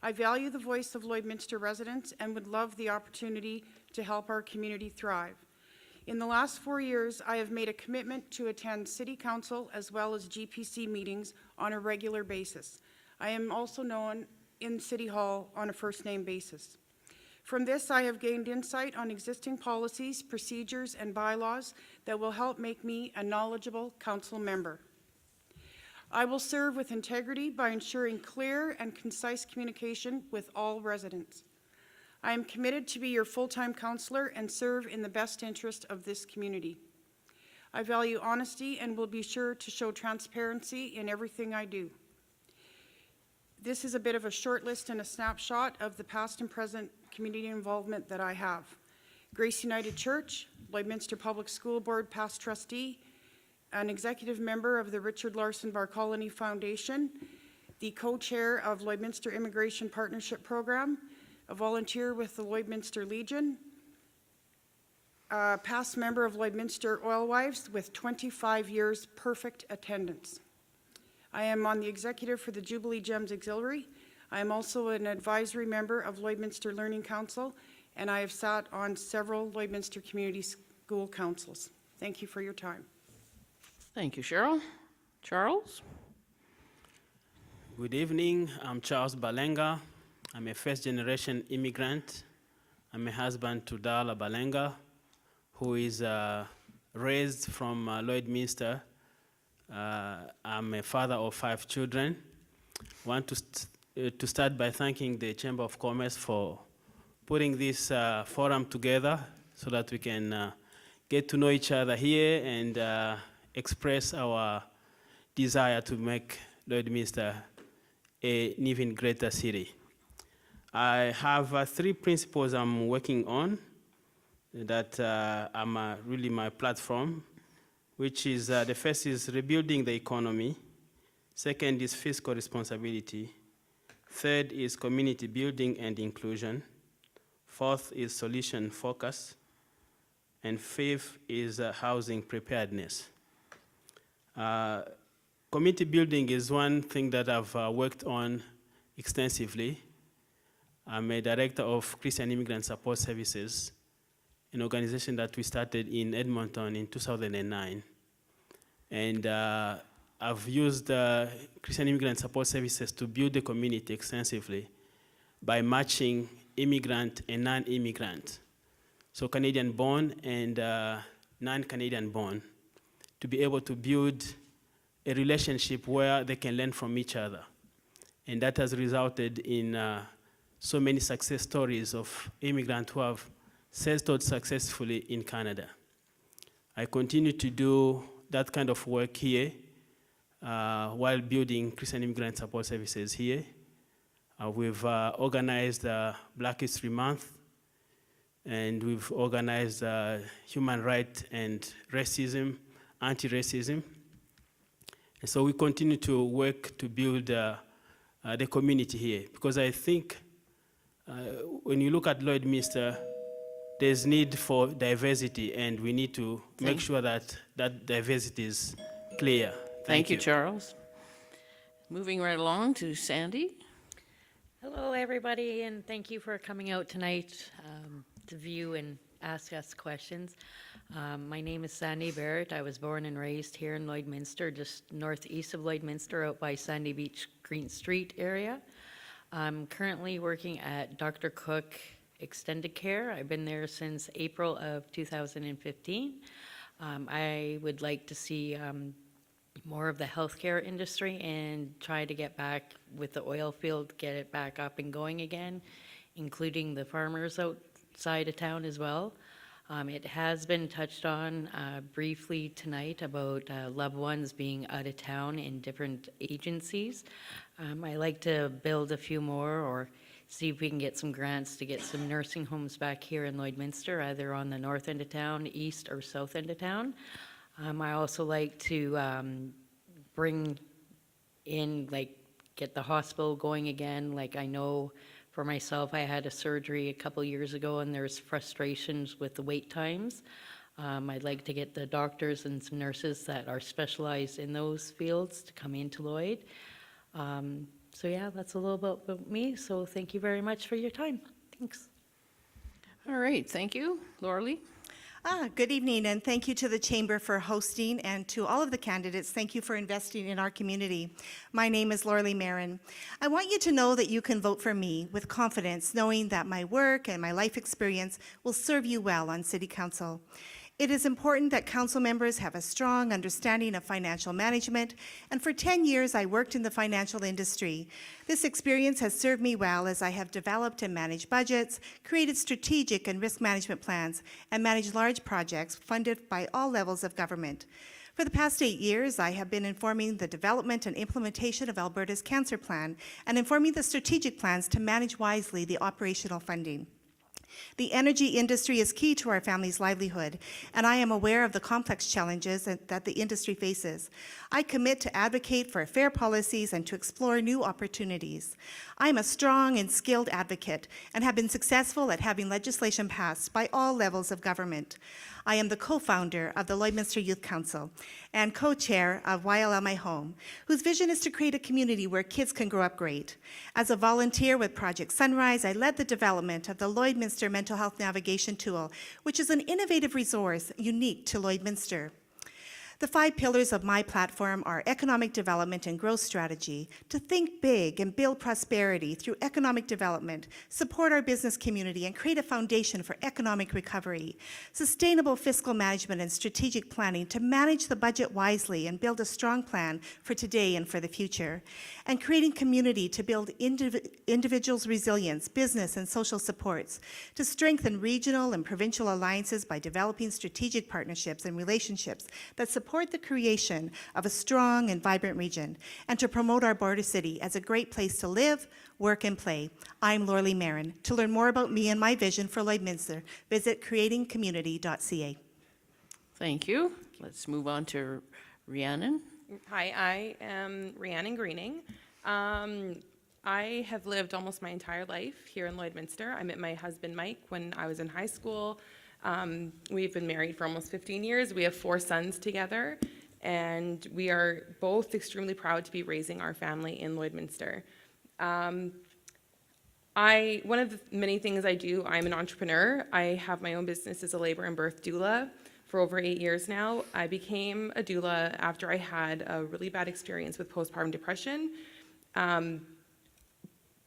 S3: I value the voice of Lloydminster residents and would love the opportunity to help our community thrive. In the last 4 years, I have made a commitment to attend City Council as well as GPC meetings on a regular basis. I am also known in City Hall on a first-name basis. From this, I have gained insight on existing policies, procedures, and bylaws that will help make me a knowledgeable council member. I will serve with integrity by ensuring clear and concise communication with all residents. I am committed to be your full-time councillor and serve in the best interest of this community. I value honesty and will be sure to show transparency in everything I do. This is a bit of a short list and a snapshot of the past and present community involvement that I have. Grace United Church, Lloydminster Public School Board past trustee, an executive member of the Richard Larson Bar Colony Foundation, the co-chair of Lloydminster Immigration Partnership Program, a volunteer with the Lloydminster Legion, a past member of Lloydminster Oil Wives with 25 years perfect attendance. I am on the executive for the Jubilee Gems Auxiliary. I am also an advisory member of Lloydminster Learning Council, and I have sat on several Lloydminster Community School Councils. Thank you for your time.
S1: Thank you, Cheryl. Charles?
S15: Good evening. I'm Charles Balenga. I'm a first-generation immigrant. I'm a husband to Daryl Balenga, who is raised from Lloydminster. I'm a father of 5 children. I want to start by thanking the Chamber of Commerce for putting this forum together so that we can get to know each other here and express our desire to make Lloydminster an even greater city. I have 3 principles I'm working on that are really my platform, which is the first is rebuilding the economy, second is fiscal responsibility, third is community building and inclusion, fourth is solution focus, and fifth is housing preparedness. Community building is one thing that I've worked on extensively. I'm a director of Christian Immigrant Support Services, an organization that we started in Edmonton in 2009. And I've used Christian Immigrant Support Services to build the community extensively by matching immigrant and non-immigrant, so Canadian-born and non-Canadian-born, to be able to build a relationship where they can learn from each other. And that has resulted in so many success stories of immigrants who have settled successfully in Canada. I continue to do that kind of work here while building Christian Immigrant Support Services here. We've organized Black History Month, and we've organized human rights and racism, anti-racism. And so we continue to work to build the community here, because I think when you look at Lloydminster, there's need for diversity, and we need to make sure that that diversity is clear.
S1: Thank you, Charles. Moving right along to Sandy.
S16: Hello, everybody, and thank you for coming out tonight to view and ask us questions. My name is Sandy Barrett. I was born and raised here in Lloydminster, just northeast of Lloydminster, out by Sandy Beach Green Street area. I'm currently working at Dr. Cook Extended Care. I've been there since April of 2015. I would like to see more of the healthcare industry and try to get back with the oil field, get it back up and going again, including the farmers outside of town as well. It has been touched on briefly tonight about loved ones being out of town in different agencies. I like to build a few more, or see if we can get some grants to get some nursing homes back here in Lloydminster, either on the north end of town, east or south end of town. I also like to bring in, like, get the hospital going again. Like, I know for myself, I had a surgery a couple years ago, and there's frustrations with the wait times. I'd like to get the doctors and some nurses that are specialized in those fields to come into Lloyd. So yeah, that's a little bit about me. So thank you very much for your time. Thanks.
S1: All right, thank you. Laura Lee?
S17: Good evening, and thank you to the Chamber for hosting, and to all of the candidates, thank you for investing in our community. My name is Lee Maron. I want you to know that you can vote for me with confidence, knowing that my work and my life experience will serve you well on City Council. It is important that council members have a strong understanding of financial management, and for 10 years I worked in the financial industry. This experience has served me well as I have developed and managed budgets, created strategic and risk management plans, and managed large projects funded by all levels of government. For the past 8 years, I have been informing the development and implementation of Alberta's Cancer Plan and informing the strategic plans to manage wisely the operational funding. The energy industry is key to our family's livelihood, and I am aware of the complex challenges that the industry faces. I commit to advocate for fair policies and to explore new opportunities. I am a strong and skilled advocate and have been successful at having legislation passed by all levels of government. I am the co-founder of the Lloydminster Youth Council and co-chair of YLL My Home, whose vision is to create a community where kids can grow up great. As a volunteer with Project Sunrise, I led the development of the Lloydminster Mental Health Navigation Tool, which is an innovative resource unique to Lloydminster. The 5 pillars of my platform are economic development and growth strategy, to think big and build prosperity through economic development, support our business community, and create a foundation for economic recovery, sustainable fiscal management and strategic planning to manage the budget wisely and build a strong plan for today and for the future, and creating community to build individuals' resilience, business, and social supports, to strengthen regional and provincial alliances by developing strategic partnerships and relationships that support the creation of a strong and vibrant region, and to promote our border city as a great place to live, work, and play. I'm Lee Maron. To learn more about me and my vision for Lloydminster, visit creatingcommunity.ca.
S1: Thank you. Let's move on to Rhiannon.
S18: Hi, I am Rhiannon Greening. I have lived almost my entire life here in Lloydminster. I met my husband Mike when I was in high school. We've been married for almost 15 years. We have 4 sons together, and we are both extremely proud to be raising our family in Lloydminster. One of the many things I do, I'm an entrepreneur. I have my own business as a labor and birth doula for over 8 years now. I became a doula after I had a really bad experience with postpartum depression.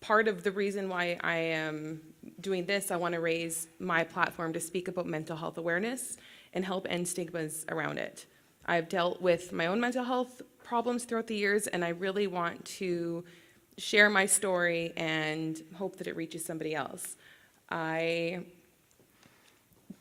S18: Part of the reason why I am doing this, I want to raise my platform to speak about mental health awareness and help end stigmas around it. I've dealt with my own mental health problems throughout the years, and I really want to share my story and hope that it reaches somebody else.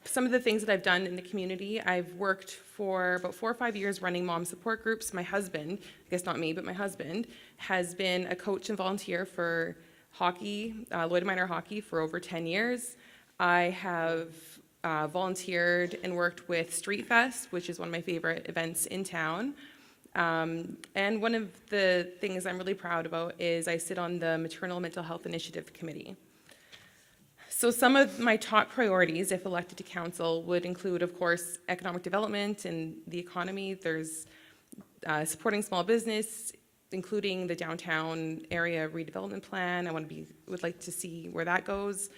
S18: Some of the things that I've done in the community, I've worked for about 4 or 5 years running mom support groups. My husband, I guess not me, but my husband, has been a coach and volunteer for hockey, Lloyd Minor hockey, for over 10 years. I have volunteered and worked with Street Fest, which is one of my favorite events in town. And one of the things I'm really proud about is I sit on the Maternal Mental Health Initiative Committee. So some of my top priorities, if elected to council, would include, of course, economic development and the economy. There's supporting small business, including the downtown area redevelopment plan. Would like to see where that goes.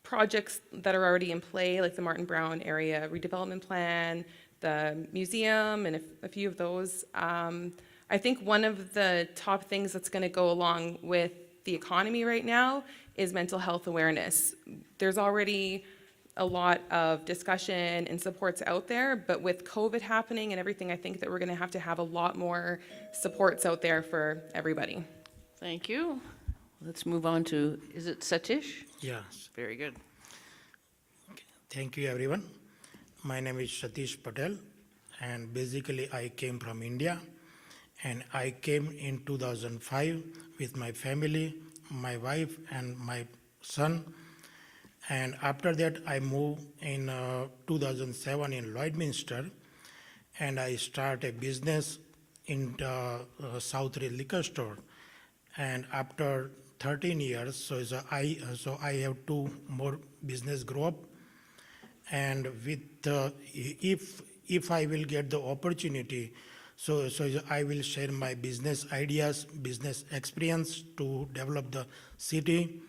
S18: Projects that are already in play, like the Martin Brown area redevelopment plan, the museum, and a few of those. I think one of the top things that's going to go along with the economy right now is mental health awareness. There's already a lot of discussion and supports out there, but with COVID happening and everything, I think that we're going to have a lot more supports out there for everybody.
S1: Thank you. Let's move on to, is it Satish?
S19: Yes.
S1: Very good.
S19: Thank you, everyone. My name is Satish Patel, and basically I came from India, and I came in 2005 with my family, my wife, and my son. And after that, I moved in 2007 in Lloydminster, and I start a business in the Southridge liquor store. And after 13 years, so I have two more business grow up. And with if I will get the opportunity, so I will share my business ideas, business experience to develop the city.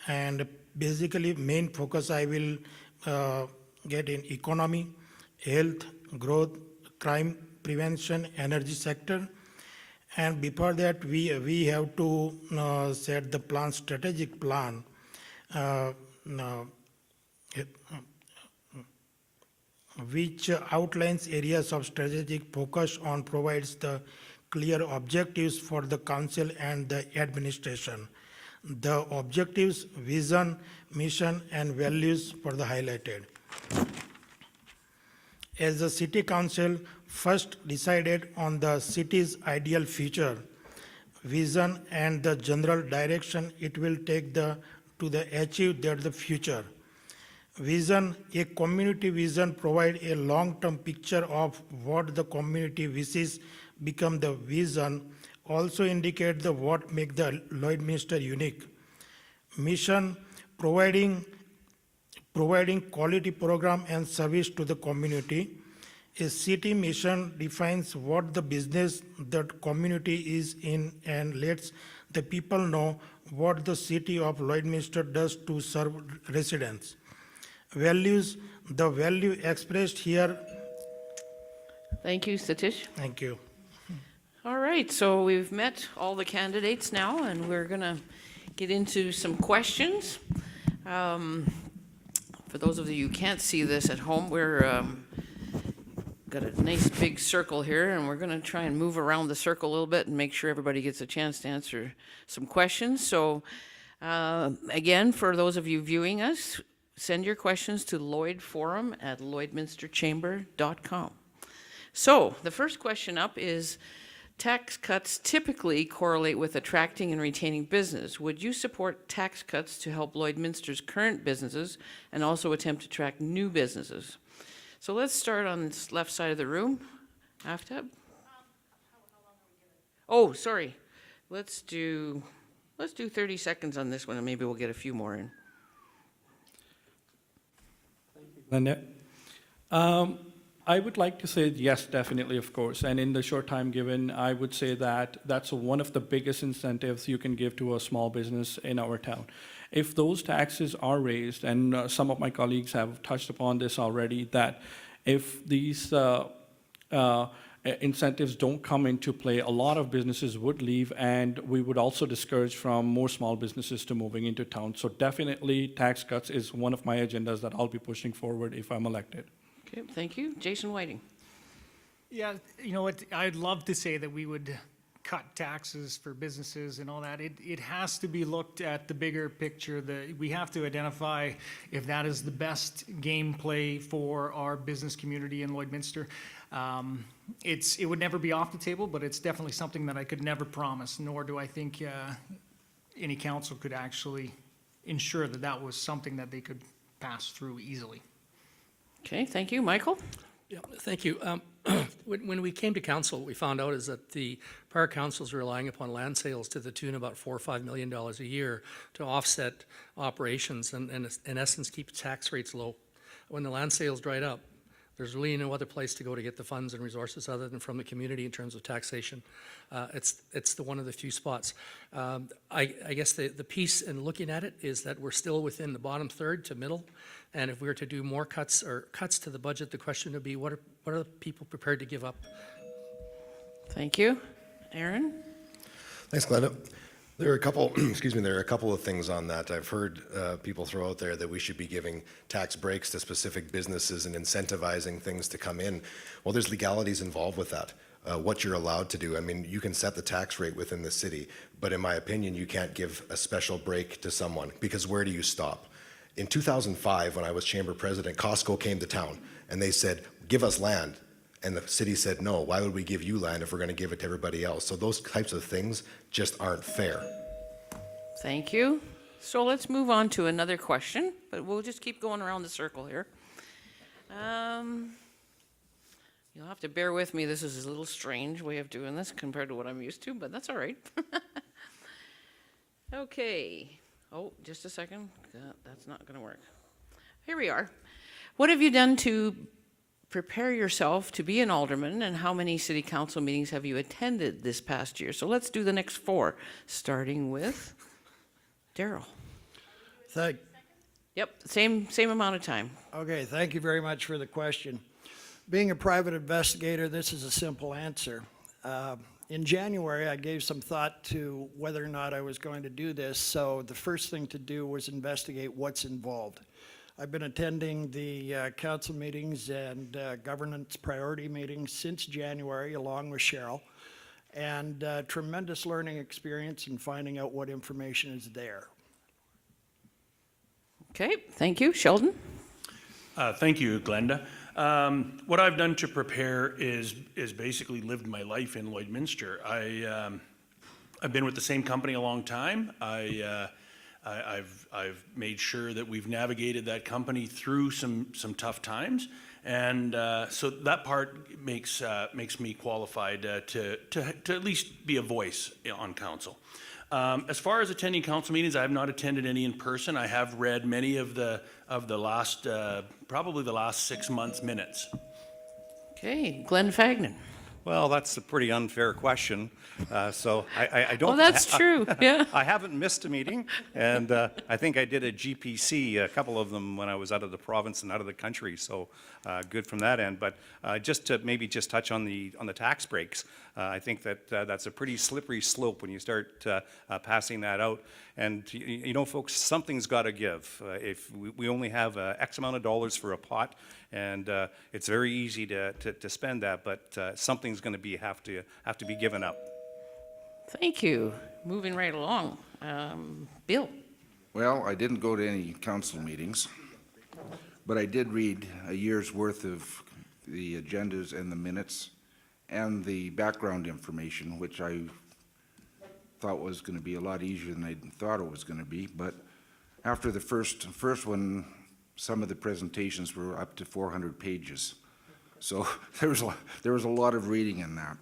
S19: And basically main focus I will get in economy, health, growth, crime prevention, energy sector. And before that, we have to set the plan, strategic plan, which outlines areas of strategic focus on, provides the clear objectives for the council and the administration. The objectives, vision, mission, and values for the highlighted. As the city council first decided on the city's ideal future, vision, and the general direction it will take to achieve the future. Vision, a community vision provides a long-term picture of what the community wishes become the vision, also indicate what make the Lloydminster unique. Mission, providing quality program and service to the community. A city mission defines what the business that community is in and lets the people know what the city of Lloydminster does to serve residents. Values, the value expressed here.
S1: Thank you, Satish.
S19: Thank you.
S1: All right, so we've met all the candidates now, and we're going to get into some questions. For those of you who can't see this at home, we're got a nice big circle here, and we're going to try and move around the circle a little bit and make sure everybody gets a chance to answer some questions. So again, for those of you viewing us, send your questions to lloydforum@lloydminsterchamber.com. So the first question up is, tax cuts typically correlate with attracting and retaining business. Would you support tax cuts to help Lloydminster's current businesses and also attempt to attract new businesses? So let's start on this left side of the room. Aftab? Oh, sorry. Let's do 30 seconds on this one, and maybe we'll get a few more in.
S2: Linda? I would like to say yes, definitely, of course. And in the short time given, I would say that that's one of the biggest incentives you can give to a small business in our town. If those taxes are raised, and some of my colleagues have touched upon this already, that if these incentives don't come into play, a lot of businesses would leave, and we would also discourage from more small businesses to moving into town. So definitely tax cuts is one of my agendas that I'll be pushing forward if I'm elected.
S1: Okay, thank you. Jason Whiting.
S4: Yeah, you know what, I'd love to say that we would cut taxes for businesses and all that. It has to be looked at the bigger picture. We have to identify if that is the best gameplay for our business community in Lloydminster. It would never be off the table, but it's definitely something that I could never promise, nor do I think any council could actually ensure that that was something that they could pass through easily.
S1: Okay, thank you. Michael?
S5: Yeah, thank you. When we came to council, what we found out is that the prior councils were relying upon land sales to the tune of about $4 or $5 million a year to offset operations and in essence keep tax rates low. When the land sales dried up, there's really no other place to go to get the funds and resources other than from the community in terms of taxation. It's one of the few spots. I guess the piece in looking at it is that we're still within the bottom third to middle, and if we were to do more cuts or cuts to the budget, the question would be, what are the people prepared to give up?
S1: Thank you. Aaron?
S6: Thanks, Glenda. There are a couple, there are a couple of things on that. I've heard people throw out there that we should be giving tax breaks to specific businesses and incentivizing things to come in. Well, there's legalities involved with that. What you're allowed to do. I mean, you can set the tax rate within the city, but in my opinion, you can't give a special break to someone, because where do you stop? In 2005, when I was chamber president, Costco came to town and they said, give us land. And the city said, no, why would we give you land if we're going to give it to everybody else? So those types of things just aren't fair.
S1: Thank you. So let's move on to another question, but we'll just keep going around the circle here. You'll have to bear with me. This is a little strange way of doing this compared to what I'm used to, but that's all right. Okay. Oh, just a second. That's not going to work. Here we are. What have you done to prepare yourself to be an alderman, and how many city council meetings have you attended this past year? So let's do the next 4, starting with Daryl. Yep, same amount of time.
S7: Okay, thank you very much for the question. Being a private investigator, this is a simple answer. In January, I gave some thought to whether or not I was going to do this, so the first thing to do was investigate what's involved. I've been attending the council meetings and governance priority meetings since January, along with Cheryl, and tremendous learning experience in finding out what information is there.
S1: Okay, thank you. Sheldon?
S8: Thank you, Glenda. What I've done to prepare is basically lived my life in Lloydminster. I've been with the same company a long time. I've made sure that we've navigated that company through some tough times, and so that part makes me qualified to at least be a voice on council. As far as attending council meetings, I have not attended any in person. I have read many of the last, probably the last 6 months' minutes.
S1: Okay, Glenn Fegnan.
S9: Well, that's a pretty unfair question. So I don't.
S1: Oh, that's true. Yeah.
S9: I haven't missed a meeting, and I think I did a GPC, a couple of them when I was out of the province and out of the country. So good from that end. But just to maybe just touch on the tax breaks, I think that that's a pretty slippery slope when you start passing that out. And you know, folks, something's got to give. If we only have X amount of dollars for a pot, and it's very easy to spend that, but something's going to have to be given up.
S1: Thank you. Moving right along. Bill?
S10: Well, I didn't go to any council meetings, but I did read a year's worth of the agendas and the minutes and the background information, which I thought was going to be a lot easier than I thought it was going to be. But after the first one, some of the presentations were up to 400 pages. So there was a lot of reading in that.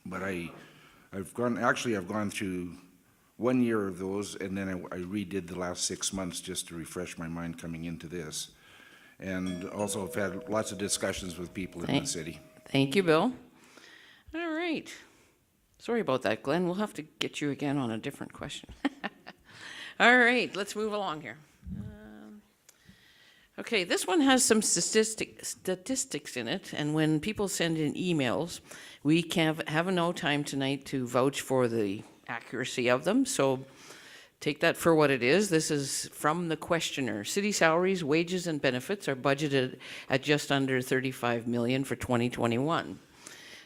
S10: But I've gone through 1 year of those, and then I redid the last 6 months just to refresh my mind coming into this. And also I've had lots of discussions with people in the city.
S1: Thank you, Bill. All right. Sorry about that, Glenn. We'll have to get you again on a different question. All right, let's move along here. Okay, this one has some statistics in it, and when people send in emails, we can have no time tonight to vouch for the accuracy of them, so take that for what it is. This is from the questioner. City salaries, wages, and benefits are budgeted at just under $35 million for 2021.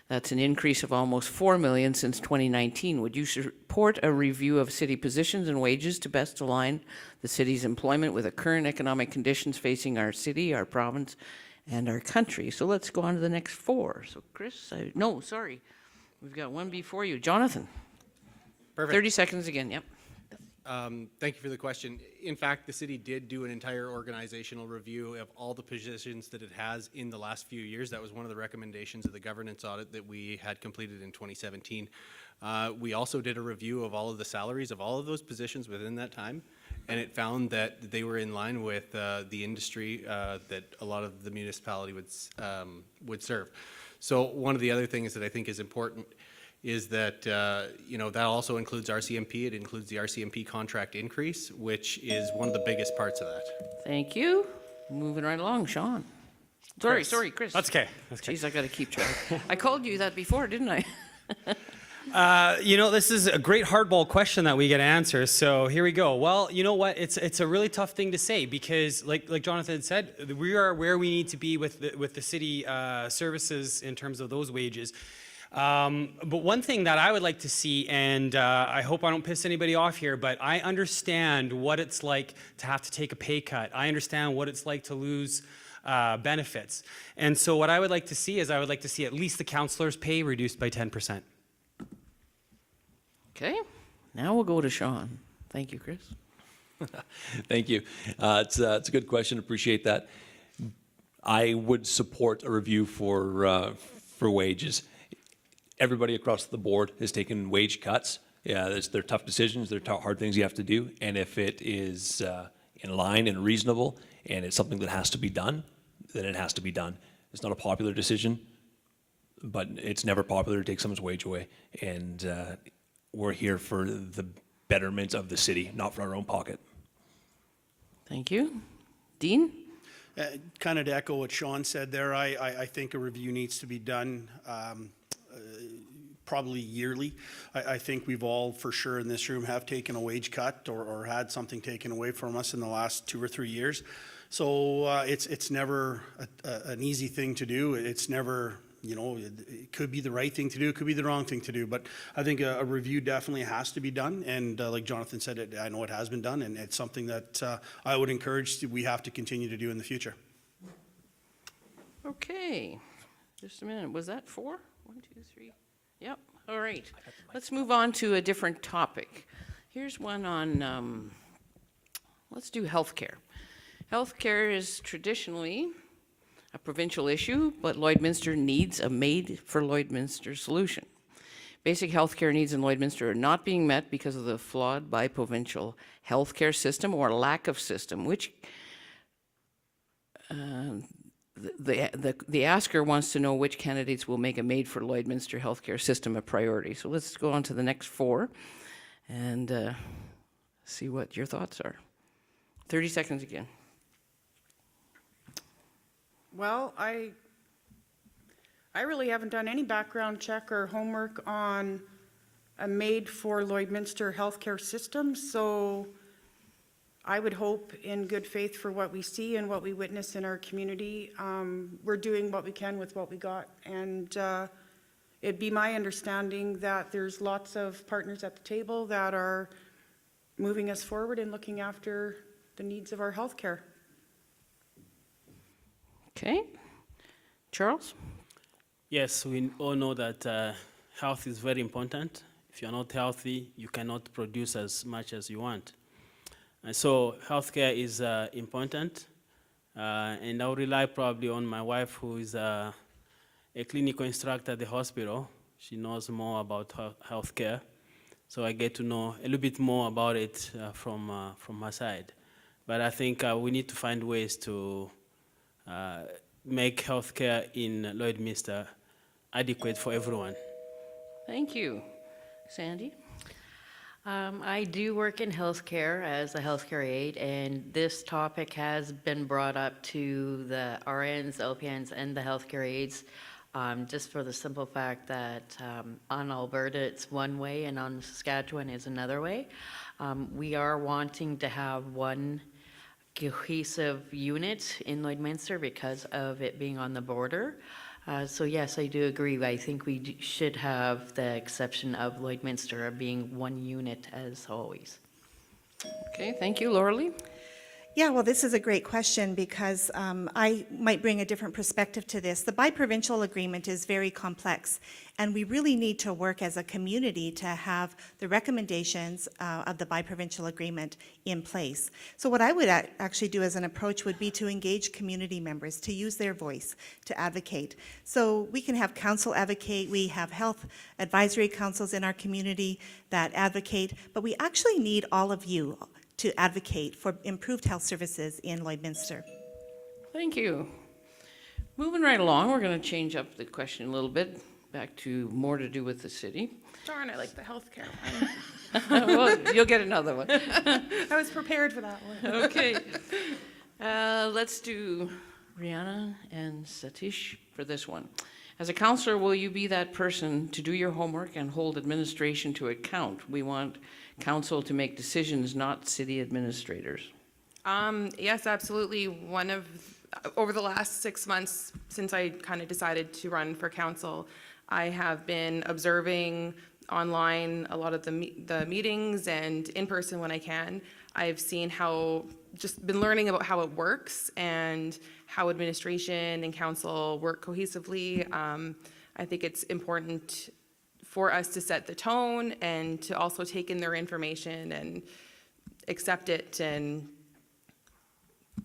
S1: That's an increase of almost $4 million since 2019. Would you support a review of city positions and wages to best align the city's employment with the current economic conditions facing our city, our province, and our country? So let's go on to the next 4. So Chris, no, sorry. We've got one before you. Jonathan.
S11: Perfect.
S1: 30 seconds again, yep.
S11: Thank you for the question. In fact, the city did do an entire organizational review of all the positions that it has in the last few years. That was one of the recommendations of the governance audit that we had completed in 2017. We also did a review of all of the salaries of all of those positions within that time, and it found that they were in line with the industry that a lot of the municipality would serve. So one of the other things that I think is important is that, that also includes RCMP. It includes the RCMP contract increase, which is one of the biggest parts of that.
S1: Thank you. Moving right along, Sean. Sorry, Chris.
S12: That's okay.
S1: Jeez, I got to keep track. I called you that before, didn't I?
S12: This is a great hardball question that we get to answer. So here we go. Well, you know what? It's a really tough thing to say because, like Jonathan said, we are where we need to be with the city services in terms of those wages. But one thing that I would like to see, and I hope I don't piss anybody off here, but I understand what it's like to have to take a pay cut. I understand what it's like to lose benefits. And so what I would like to see is I would like to see at least the councillor's pay reduced by 10%.
S1: Okay, now we'll go to Sean. Thank you, Chris.
S13: Thank you. It's a good question. Appreciate that. I would support a review for wages. Everybody across the board has taken wage cuts. Yeah, they're tough decisions, they're hard things you have to do, and if it is in line and reasonable, and it's something that has to be done, then it has to be done. It's not a popular decision, but it's never popular to take someone's wage away, and we're here for the betterment of the city, not for our own pocket.
S1: Thank you. Dean?
S14: Kind of to echo what Sean said there, I think a review needs to be done probably yearly. I think we've all, for sure in this room, have taken a wage cut or had something taken away from us in the last 2 or 3 years. So it's never an easy thing to do. It's never, you know, it could be the right thing to do, it could be the wrong thing to do, but I think a review definitely has to be done, and like Jonathan said, I know it has been done, and it's something that I would encourage we have to continue to do in the future.
S1: Okay, just a minute. Was that 4? 1, 2, 3. Yep. All right. Let's move on to a different topic. Here's one on, let's do healthcare. Healthcare is traditionally a provincial issue, but Lloydminster needs a made-for-Lloydminster solution. Basic healthcare needs in Lloydminster are not being met because of the flawed bi-provincial healthcare system or lack of system, which the asker wants to know which candidates will make a made-for-Lloydminster healthcare system a priority. So let's go on to the next 4 and see what your thoughts are. 30 seconds again.
S3: Well, I really haven't done any background check or homework on a made-for-Lloydminster healthcare system, so I would hope in good faith for what we see and what we witness in our community, we're doing what we can with what we got. And it'd be my understanding that there's lots of partners at the table that are moving us forward and looking after the needs of our healthcare.
S1: Okay. Charles?
S15: Yes, we all know that health is very important. If you're not healthy, you cannot produce as much as you want. And so healthcare is important, and I'll rely probably on my wife, who is a clinical instructor at the hospital. She knows more about healthcare, so I get to know a little bit more about it from her side. But I think we need to find ways to make healthcare in Lloydminster adequate for everyone.
S1: Thank you. Sandy?
S16: I do work in healthcare as a healthcare aide, and this topic has been brought up to the RNs, LPNs, and the healthcare aides, just for the simple fact that on Alberta it's one way and on Saskatchewan is another way. We are wanting to have one cohesive unit in Lloydminster because of it being on the border. So yes, I do agree. I think we should have the exception of Lloydminster being one unit as always.
S1: Okay, thank you. Laura Lee?
S17: Yeah, well, this is a great question because I might bring a different perspective to this. The bi-provincial agreement is very complex, and we really need to work as a community to have the recommendations of the bi-provincial agreement in place. So what I would actually do as an approach would be to engage community members, to use their voice, to advocate. So we can have council advocate, we have health advisory councils in our community that advocate, but we actually need all of you to advocate for improved health services in Lloydminster.
S1: Thank you. Moving right along, we're going to change up the question a little bit, back to more to do with the city.
S18: Darn, I like the healthcare one.
S1: Well, you'll get another one.
S18: I was prepared for that one.
S1: Okay. Let's do Rihanna and Satish for this one. As a councillor, will you be that person to do your homework and hold administration to account? We want council to make decisions, not city administrators.
S18: Yes, absolutely. Over the last 6 months since I kind of decided to run for council, I have been observing online a lot of the meetings and in person when I can. I've seen just been learning about how it works and how administration and council work cohesively. I think it's important for us to set the tone and to also take in their information and accept it, and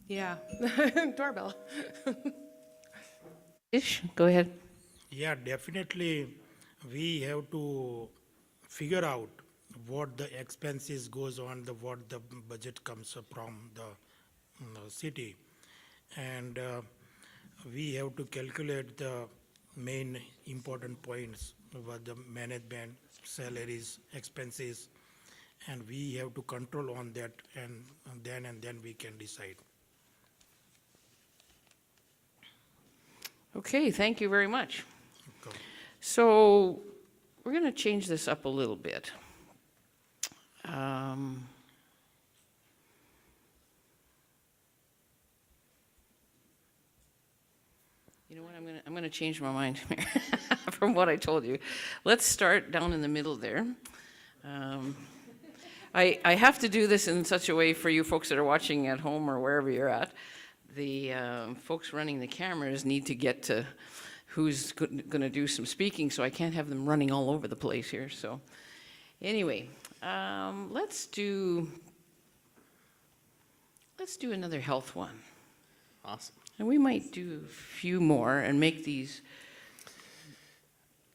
S18: yeah, doorbell.
S1: Go ahead.
S19: Yeah, definitely. We have to figure out what the expenses goes on, what the budget comes from the city, and we have to calculate the main important points about the management, salaries, expenses, and we have to control on that, and then we can decide.
S1: Okay, thank you very much. So we're going to change this up a little bit. You know what, I'm going to change my mind from what I told you. Let's start down in the middle there. I have to do this in such a way for you folks that are watching at home or wherever you're at. The folks running the cameras need to get to who's going to do some speaking, so I can't have them running all over the place here. So anyway, let's do another health one.
S11: Awesome.
S1: And we might do a few more and make these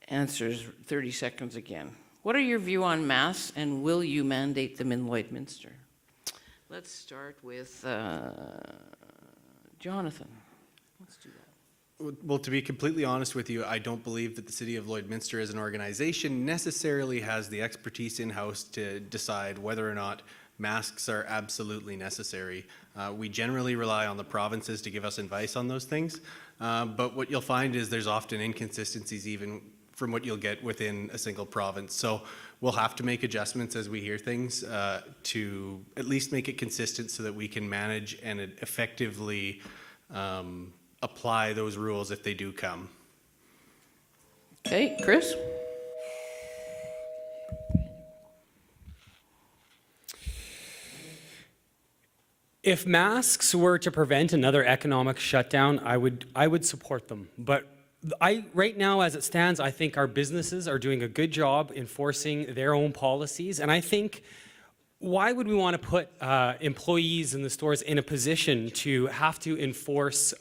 S1: answers 30 seconds again. What are your view on masks, and will you mandate them in Lloydminster? Let's start with Jonathan. Let's do that.
S11: Well, to be completely honest with you, I don't believe that the City of Lloydminster as an organization necessarily has the expertise in-house to decide whether or not masks are absolutely necessary. We generally rely on the provinces to give us advice on those things, but what you'll find is there's often inconsistencies even from what you'll get within a single province. So we'll have to make adjustments as we hear things to at least make it consistent so that we can manage and effectively apply those rules if they do come.
S1: Okay, Chris?
S12: If masks were to prevent another economic shutdown, I would support them. But right now, as it stands, I think our businesses are doing a good job enforcing their own policies. And I think, why would we want to put employees in the stores in a position to have to enforce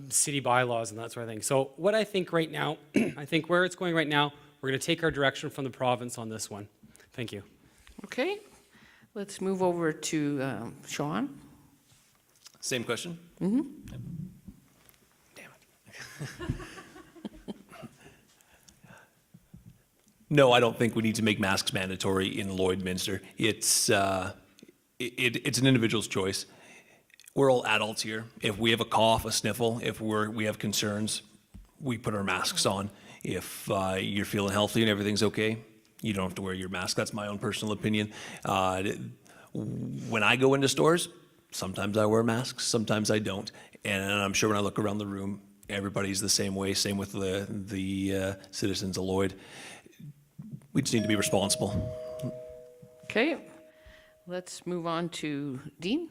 S12: city bylaws and that sort of thing? So what I think right now, I think where it's going right now, we're going to take our direction from the province on this one. Thank you.
S1: Okay, let's move over to Sean.
S13: Same question?
S1: Mm-hmm.
S13: Damn it. No, I don't think we need to make masks mandatory in Lloydminster. It's an individual's choice. We're all adults here. If we have a cough, a sniffle, if we have concerns, we put our masks on. If you're feeling healthy and everything's okay, you don't have to wear your mask. That's my own personal opinion. When I go into stores, sometimes I wear masks, sometimes I don't. And I'm sure when I look around the room, everybody's the same way, same with the citizens of Lloyd. We just need to be responsible.
S1: Okay, let's move on to Dean.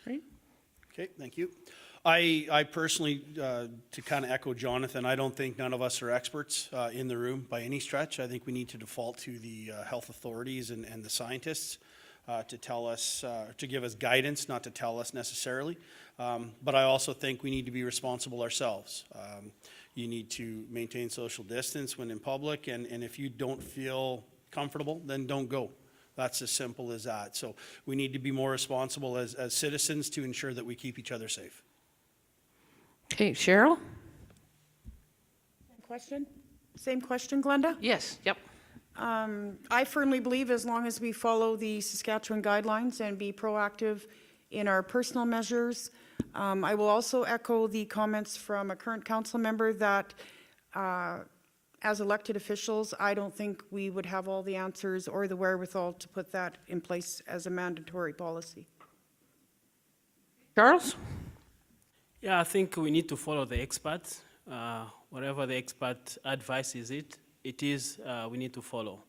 S1: Right?
S14: Okay, thank you. I personally, to kind of echo Jonathan, I don't think none of us are experts in the room by any stretch. I think we need to default to the health authorities and the scientists to tell us, to give us guidance, not to tell us necessarily. But I also think we need to be responsible ourselves. You need to maintain social distance when in public, and if you don't feel comfortable, then don't go. That's as simple as that. So we need to be more responsible as citizens to ensure that we keep each other safe.
S1: Okay, Cheryl?
S3: Same question, Glenda?
S1: Yes, yep.
S3: I firmly believe as long as we follow the Saskatchewan guidelines and be proactive in our personal measures. I will also echo the comments from a current council member that as elected officials, I don't think we would have all the answers or the wherewithal to put that in place as a mandatory policy.
S1: Charles?
S15: Yeah, I think we need to follow the experts. Whatever the expert advice is, we need to follow.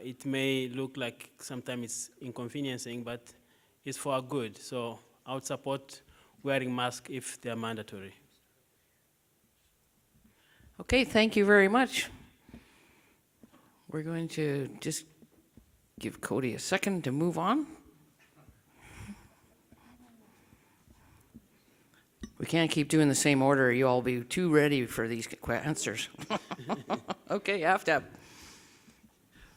S15: It may look like sometimes it's inconveniencing, but it's for our good. So I would support wearing masks if they're mandatory.
S1: Okay, thank you very much. We're going to just give Cody a second to move on. We can't keep doing the same order. You all be too ready for these answers. Okay, you have to have.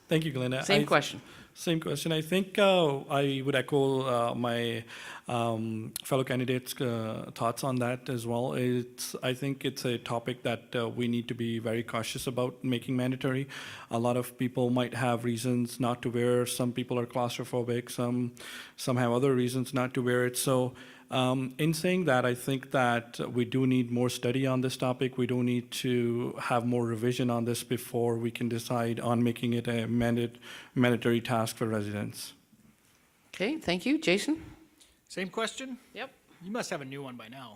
S2: Thank you, Glenda.
S1: Same question.
S2: Same question. I think I would echo my fellow candidates' thoughts on that as well. I think it's a topic that we need to be very cautious about making mandatory. A lot of people might have reasons not to wear. Some people are claustrophobic. Some have other reasons not to wear it. So in saying that, I think that we do need more study on this topic. We do need to have more revision on this before we can decide on making it a mandatory task for residents.
S1: Okay, thank you. Jason?
S4: Same question?
S1: Yep.
S4: You must have a new one by now.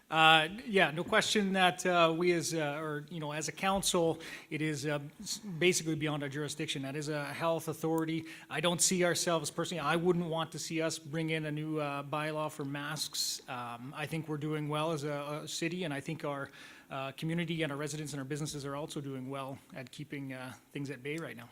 S4: Yeah, no question that we as, as a council, it is basically beyond our jurisdiction. That is a health authority. I don't see ourselves personally, I wouldn't want to see us bring in a new bylaw for masks. I think we're doing well as a city, and I think our community and our residents and our businesses are also doing well at keeping things at bay right now.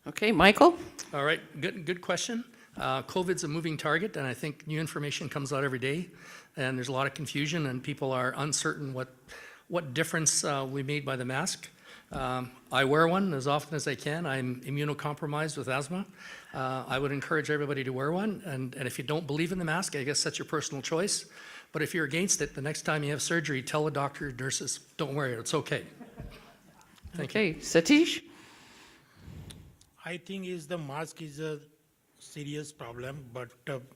S1: Okay, Michael?
S5: All right, good question. COVID's a moving target, and I think new information comes out every day, and there's a lot of confusion, and people are uncertain what difference we made by the mask. I wear one as often as I can. I'm immunocompromised with asthma. I would encourage everybody to wear one, and if you don't believe in the mask, I guess that's your personal choice. But if you're against it, the next time you have surgery, tell the doctor or nurses, don't wear it, it's okay. Thank you.
S1: Satish?
S19: I think the mask is a serious problem, but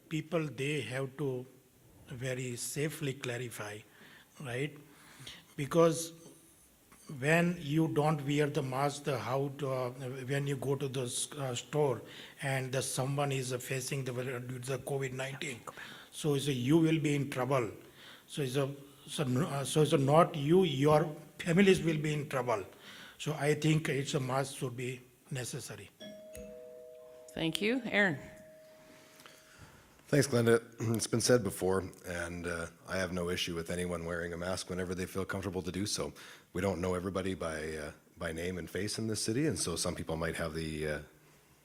S19: people, they have to very safely clarify, right? Because when you don't wear the mask, when you go to the store and someone is facing the COVID-19, so you will be in trouble. So not you, your families will be in trouble. So I think a mask should be necessary.
S1: Thank you. Aaron?
S6: Thanks, Glenda. It's been said before, and I have no issue with anyone wearing a mask whenever they feel comfortable to do so. We don't know everybody by name and face in this city, and so some people might have the,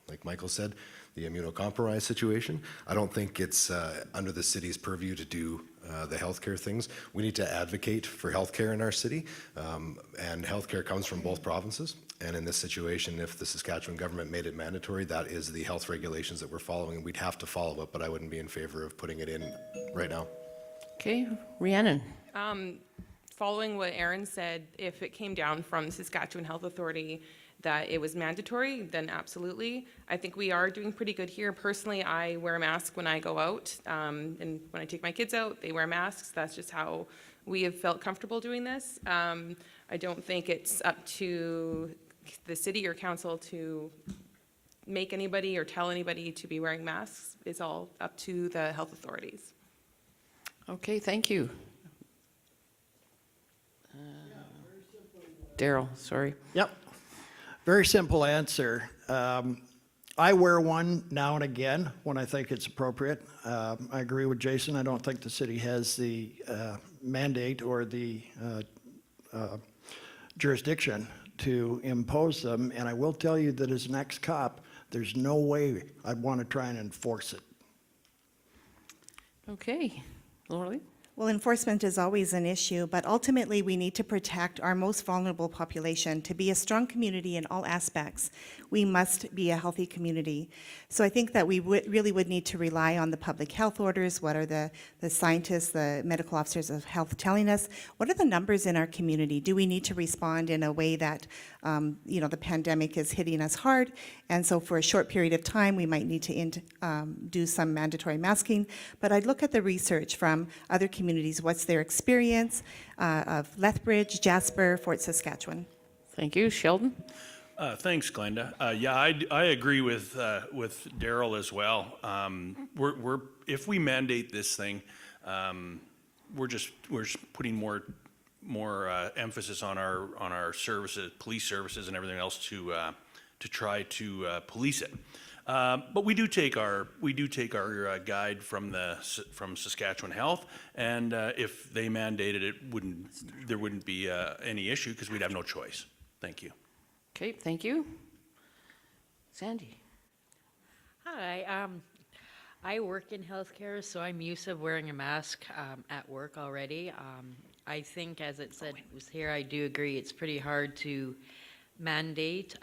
S6: like Michael said, the immunocompromised situation. I don't think it's under the city's purview to do the healthcare things. We need to advocate for healthcare in our city, and healthcare comes from both provinces. And in this situation, if the Saskatchewan government made it mandatory, that is the health regulations that we're following. We'd have to follow it, but I wouldn't be in favor of putting it in right now.
S1: Okay, Rhiannon?
S18: Following what Aaron said, if it came down from the Saskatchewan Health Authority that it was mandatory, then absolutely. I think we are doing pretty good here. Personally, I wear a mask when I go out, and when I take my kids out, they wear masks. That's just how we have felt comfortable doing this. I don't think it's up to the city or council to make anybody or tell anybody to be wearing masks. It's all up to the health authorities.
S1: Okay, thank you. Daryl, sorry.
S7: Yep. Very simple answer. I wear one now and again when I think it's appropriate. I agree with Jason. I don't think the city has the mandate or the jurisdiction to impose them. And I will tell you that as an ex-cop, there's no way I'd want to try and enforce it.
S1: Okay. Laurie?
S17: Well, enforcement is always an issue, but ultimately we need to protect our most vulnerable population. To be a strong community in all aspects, we must be a healthy community. So I think that we really would need to rely on the public health orders. What are the scientists, the medical officers of health telling us? What are the numbers in our community? Do we need to respond in a way that, the pandemic is hitting us hard? And so for a short period of time, we might need to do some mandatory masking. But I'd look at the research from other communities. What's their experience of Lethbridge, Jasper, Fort Saskatchewan?
S1: Thank you. Sheldon?
S8: Thanks, Glenda. Yeah, I agree with Daryl as well. If we mandate this thing, we're just putting more emphasis on our services, police services, and everything else to try to police it. But we do take our guide from Saskatchewan Health, and if they mandated it, there wouldn't be any issue because we'd have no choice. Thank you.
S1: Okay, thank you. Sandy?
S16: Hi. I work in healthcare, so I'm used to wearing a mask at work already. I think, as it said was here, I do agree it's pretty hard to mandate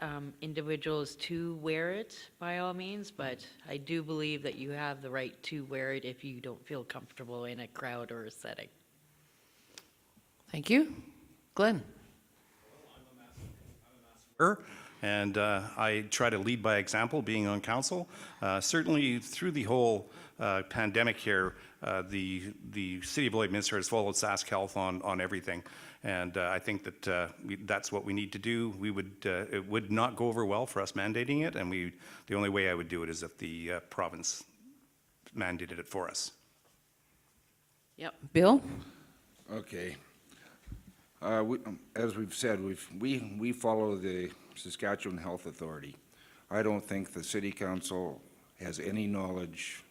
S16: individuals to wear it by all means, but I do believe that you have the right to wear it if you don't feel comfortable in a crowd or a setting.
S1: Thank you. Glenn?
S9: And I try to lead by example, being on council. Certainly through the whole pandemic here, the City of Lloydminster has followed Sask Health on everything. And I think that that's what we need to do. It would not go over well for us mandating it, and the only way I would do it is if the province mandated it for us.
S1: Yep. Bill?
S10: Okay. As we've said, we follow the Saskatchewan Health Authority. I don't think the City Council has any knowledge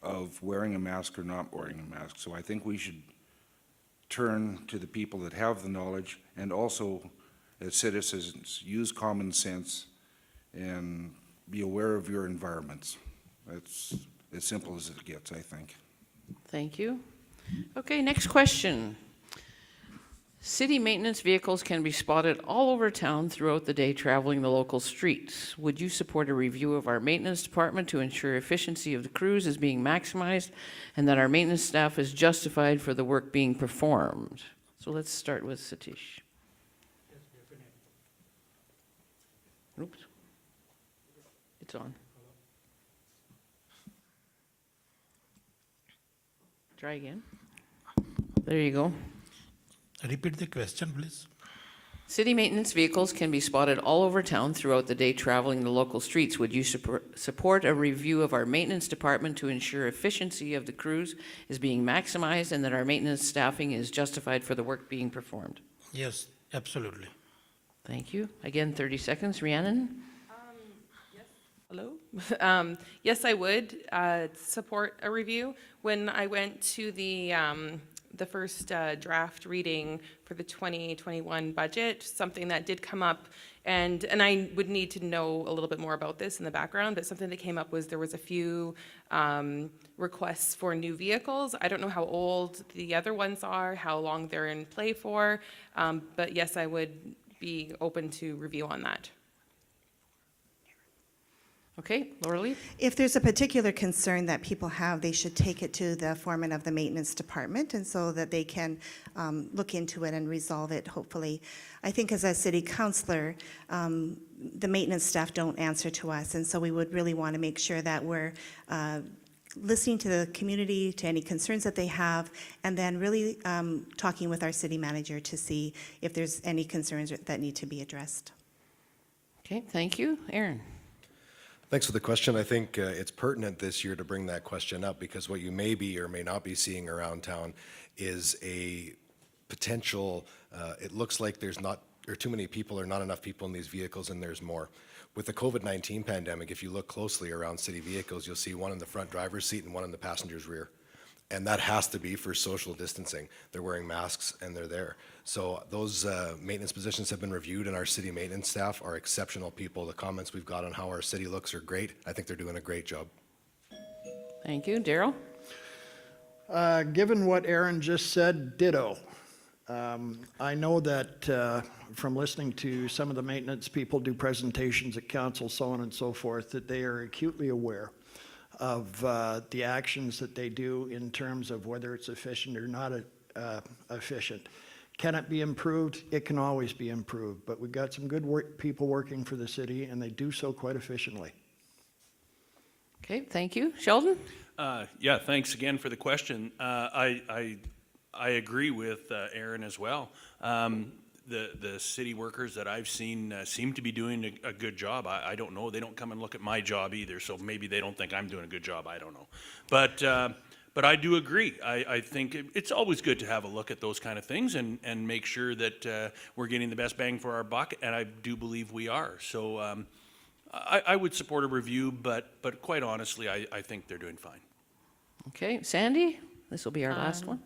S10: of wearing a mask or not wearing a mask. So I think we should turn to the people that have the knowledge, and also as citizens use common sense and be aware of your environments. That's as simple as it gets, I think.
S1: Thank you. Okay, next question. City maintenance vehicles can be spotted all over town throughout the day traveling the local streets. Would you support a review of our maintenance department to ensure efficiency of the crews is being maximized and that our maintenance staff is justified for the work being performed? So let's start with Satish. Oops. It's on. Try again. There you go.
S19: Repeat the question, please.
S1: City maintenance vehicles can be spotted all over town throughout the day traveling the local streets. Would you support a review of our maintenance department to ensure efficiency of the crews is being maximized and that our maintenance staffing is justified for the work being performed?
S19: Yes, absolutely.
S1: Thank you. Again, 30 seconds. Rhiannon?
S18: Yes. Hello? Yes, I would support a review. When I went to the first draft reading for the 2021 budget, something that did come up, and I would need to know a little bit more about this in the background, but something that came up was there was a few requests for new vehicles. I don't know how old the other ones are, how long they're in play for, but yes, I would be open to review on that.
S1: Okay, Laura Lee?
S17: If there's a particular concern that people have, they should take it to the foreman of the maintenance department, and so that they can look into it and resolve it, hopefully. I think as a city councillor, the maintenance staff don't answer to us, and so we would really want to make sure that we're listening to the community, to any concerns that they have, and then really talking with our city manager to see if there's any concerns that need to be addressed.
S1: Okay, thank you. Aaron?
S6: Thanks for the question. I think it's pertinent this year to bring that question up, because what you may be or may not be seeing around town is a potential, it looks like there's not, or too many people or not enough people in these vehicles, and there's more. With the COVID-19 pandemic, if you look closely around city vehicles, you'll see one in the front driver's seat and one in the passenger's rear. And that has to be for social distancing. They're wearing masks and they're there. So those maintenance positions have been reviewed, and our city maintenance staff are exceptional people. The comments we've got on how our city looks are great. I think they're doing a great job.
S1: Thank you. Daryl?
S7: Given what Aaron just said, ditto. I know that from listening to some of the maintenance people do presentations at council, so on and so forth, that they are acutely aware of the actions that they do in terms of whether it's efficient or not efficient. Can it be improved? It can always be improved, but we've got some good people working for the city, and they do so quite efficiently.
S1: Okay, thank you. Sheldon?
S8: Yeah, thanks again for the question. I agree with Aaron as well. The city workers that I've seen seem to be doing a good job. I don't know. They don't come and look at my job either, so maybe they don't think I'm doing a good job. I don't know. But I do agree. I think it's always good to have a look at those kind of things and make sure that we're getting the best bang for our buck, and I do believe we are. So I would support a review, but quite honestly, I think they're doing fine. Okay,
S1: Sandy? This will be our last one.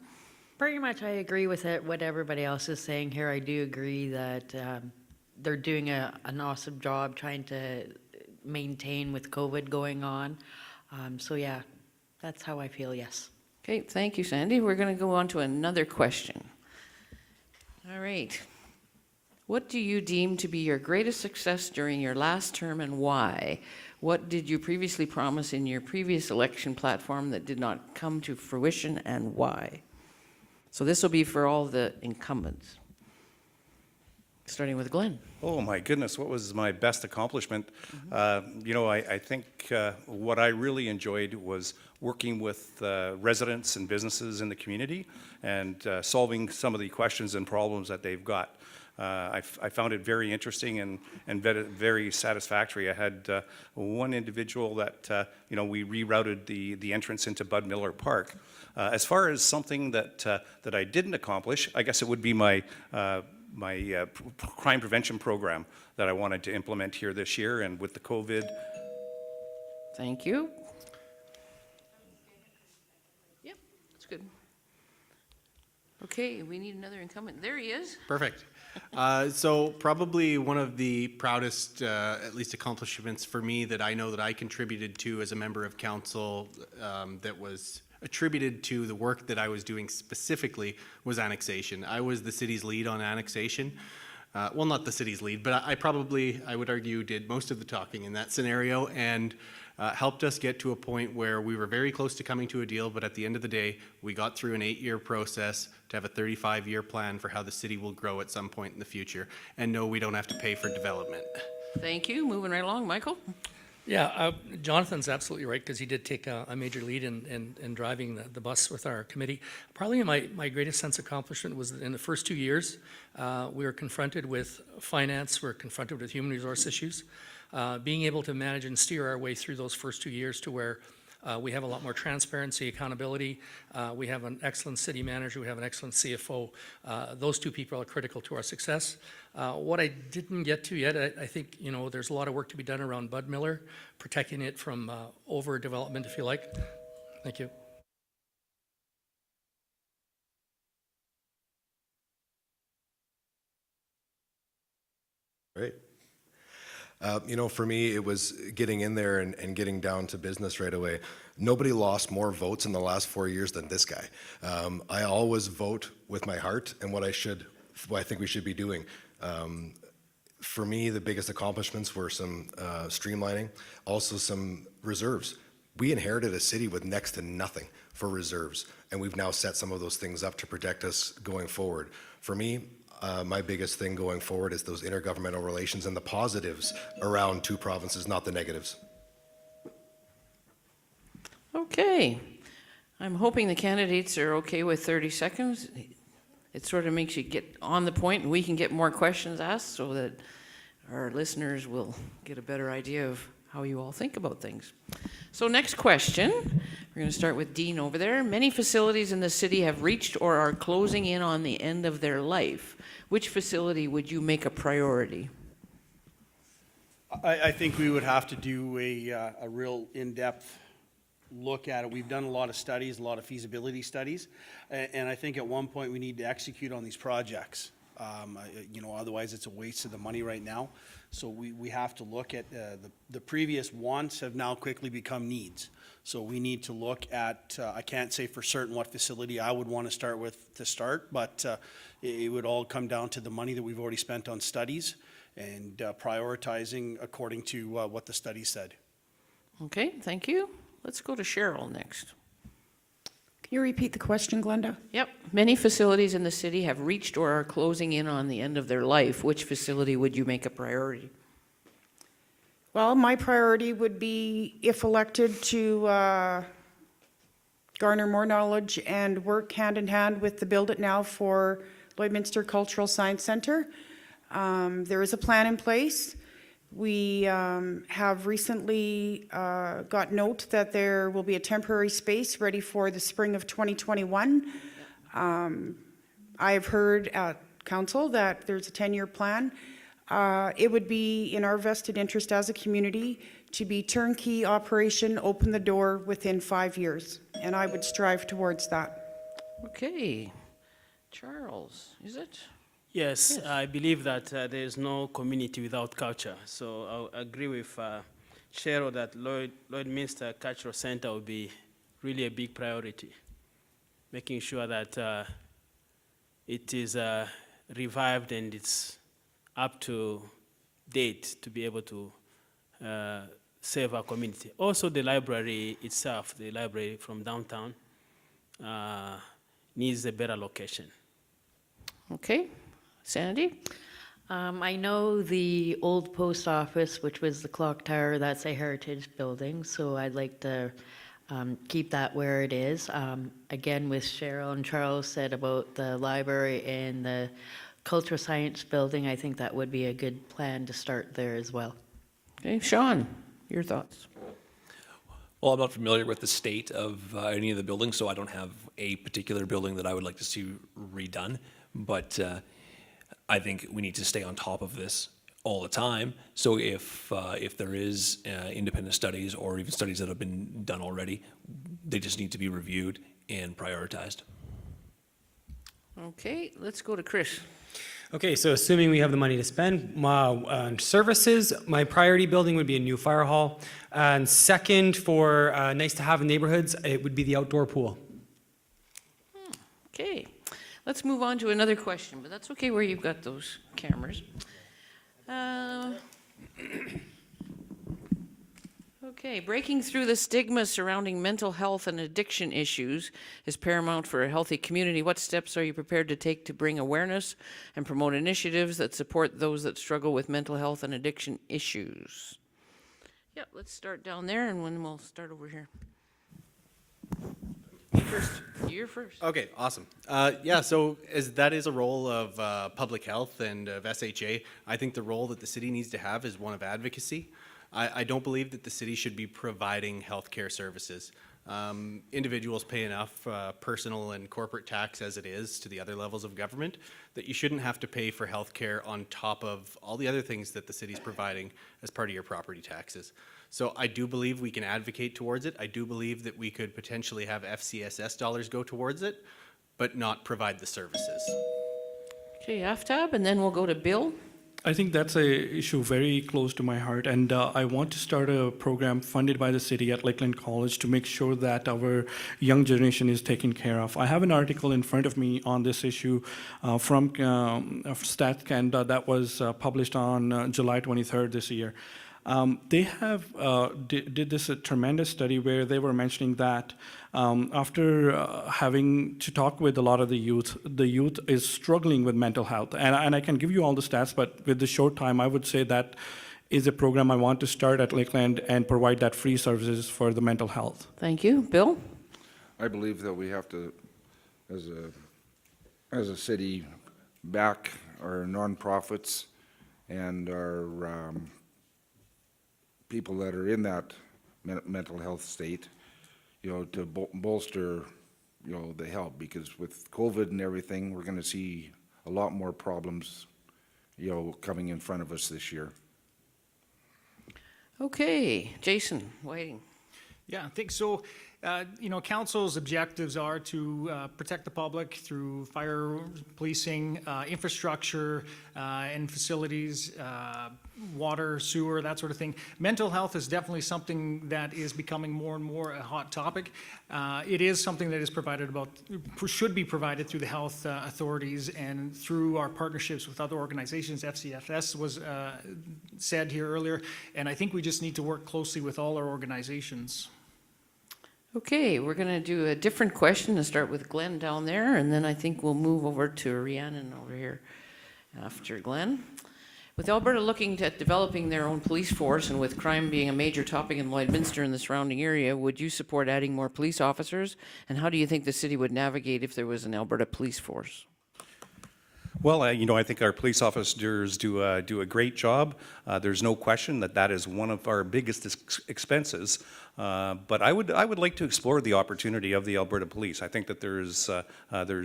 S16: Pretty much I agree with it, what everybody else is saying here. I do agree that they're doing an awesome job trying to maintain with COVID going on. So yeah, that's how I feel, yes.
S1: Okay, thank you, Sandy. We're going to go on to another question. All right. What do you deem to be your greatest success during your last term and why? What did you previously promise in your previous election platform that did not come to fruition and why? So this will be for all the incumbents. Starting with Glenn.
S9: Oh my goodness, what was my best accomplishment? You know, I think what I really enjoyed was working with residents and businesses in the community and solving some of the questions and problems that they've got. I found it very interesting and very satisfactory. I had one individual that, you know, we rerouted the entrance into Bud Miller Park. As far as something that I didn't accomplish, I guess it would be my crime prevention program that I wanted to implement here this year, and with the COVID.
S1: Thank you. Yep, that's good. Okay, we need another incumbent. There he is.
S11: Perfect. So probably one of the proudest, at least accomplishments for me that I know that I contributed to as a member of council that was attributed to the work that I was doing specifically was annexation. I was the city's lead on annexation. Well, not the city's lead, but I would argue, did most of the talking in that scenario and helped us get to a point where we were very close to coming to a deal, but at the end of the day, we got through an 8-year process to have a 35-year plan for how the city will grow at some point in the future. And no, we don't have to pay for development.
S1: Thank you. Moving right along, Michael.
S5: Yeah, Jonathan's absolutely right, because he did take a major lead in driving the bus with our committee. Probably my greatest sense of accomplishment was that in the first 2 years, we were confronted with finance, we were confronted with human resource issues. Being able to manage and steer our way through those first 2 years to where we have a lot more transparency, accountability. We have an excellent city manager. We have an excellent CFO. Those two people are critical to our success. What I didn't get to yet, I think, you know, there's a lot of work to be done around Bud Miller, protecting it from overdevelopment, if you like. Thank you.
S6: Great. You know, for me, it was getting in there and getting down to business right away. Nobody lost more votes in the last 4 years than this guy. I always vote with my heart and what I think we should be doing. For me, the biggest accomplishments were some streamlining, also some reserves. We inherited a city with next to nothing for reserves, and we've now set some of those things up to protect us going forward. For me, my biggest thing going forward is those intergovernmental relations and the positives around two provinces, not the negatives.
S1: Okay. I'm hoping the candidates are okay with 30 seconds. It sort of makes you get on the point and we can get more questions asked so that our listeners will get a better idea of how you all think about things. So next question, we're going to start with Dean over there. Many facilities in the city have reached or are closing in on the end of their life. Which facility would you make a priority?
S14: I think we would have to do a real in-depth look at it. We've done a lot of studies, a lot of feasibility studies, and I think at one point we need to execute on these projects. You know, otherwise it's a waste of the money right now. So we have to look at the previous wants have now quickly become needs. So we need to look at, I can't say for certain what facility I would want to start with to start, but it would all come down to the money that we've already spent on studies and prioritizing according to what the study said.
S1: Okay, thank you. Let's go to Cheryl next.
S3: Can you repeat the question, Glenda?
S1: Yep. Many facilities in the city have reached or are closing in on the end of their life. Which facility would you make a priority?
S3: Well, my priority would be, if elected, to garner more knowledge and work hand in hand with the Build It Now for Lloydminster Cultural Science Centre. There is a plan in place. We have recently got note that there will be a temporary space ready for the spring of 2021. I've heard at council that there's a 10-year plan. It would be in our vested interest as a community to be turnkey operation, open the door within 5 years, and I would strive towards that.
S1: Okay. Charles, is it?
S15: Yes, I believe that there is no community without culture. So I agree with Cheryl, that Lloydminster Cultural Center will be really a big priority, making sure that it is revived and it's up to date to be able to serve our community. Also, the library itself, the library from downtown, needs a better location.
S1: Okay, Sandy?
S16: I know the old post office, which was the clock tower, that's a heritage building, so I'd like to keep that where it is. Again, with Cheryl and Charles said about the library and the cultural science building, I think that would be a good plan to start there as well.
S1: Okay, Sean, your thoughts?
S13: Well, I'm not familiar with the state of any of the buildings, so I don't have a particular building that I would like to see redone. But I think we need to stay on top of this all the time. So if there is independent studies or even studies that have been done already, they just need to be reviewed and prioritized.
S1: Okay, let's go to Chris.
S12: Okay, so assuming we have the money to spend on services, my priority building would be a new fire hall. And second, for nice to have in neighborhoods, it would be the outdoor pool.
S1: Okay, let's move on to another question, but that's okay where you've got those cameras. Okay, breaking through the stigma surrounding mental health and addiction issues is paramount for a healthy community. What steps are you prepared to take to bring awareness and promote initiatives that support those that struggle with mental health and addiction issues? Yeah, let's start down there and then we'll start over here. You're first.
S11: Okay, awesome. Yeah, so as that is a role of public health and of SHA, I think the role that the city needs to have is one of advocacy. I don't believe that the city should be providing healthcare services. Individuals pay enough personal and corporate tax as it is to the other levels of government that you shouldn't have to pay for healthcare on top of all the other things that the city's providing as part of your property taxes. So I do believe we can advocate towards it. I do believe that we could potentially have FCSS dollars go towards it, but not provide the services.
S1: Okay, Aftab, and then we'll go to Bill.
S2: I think that's a issue very close to my heart, and I want to start a program funded by the city at Lakeland College to make sure that our young generation is taken care of. I have an article in front of me on this issue from Stats Canada that was published on July 23rd this year. They have did this tremendous study where they were mentioning that after having to talk with a lot of the youth is struggling with mental health. And I can give you all the stats, but with the short time, I would say that is a program I want to start at Lakeland and provide that free services for the mental health.
S1: Thank you. Bill?
S10: I believe that we have to, as a city, back our nonprofits and our people that are in that mental health state, to bolster, the help, because with COVID and everything, we're going to see a lot more problems, coming in front of us this year.
S1: Okay, Jason Whiting.
S4: Yeah, I think so. Council's objectives are to protect the public through fire, policing, infrastructure, and facilities, water, sewer, that sort of thing. Mental health is definitely something that is becoming more and more a hot topic. It is something that is should be provided through the health authorities and through our partnerships with other organizations. FCFS was said here earlier, and I think we just need to work closely with all our organizations.
S1: Okay, we're going to do a different question and start with Glenn down there, and then I think we'll move over to Rhiannon over here after Glenn. With Alberta looking at developing their own police force and with crime being a major topic in Lloydminster and the surrounding area, would you support adding more police officers? And how do you think the city would navigate if there was an Alberta police force?
S9: Well, I think our police officers do a great job. There's no question that is one of our biggest expenses. But I would like to explore the opportunity of the Alberta Police. I think that there's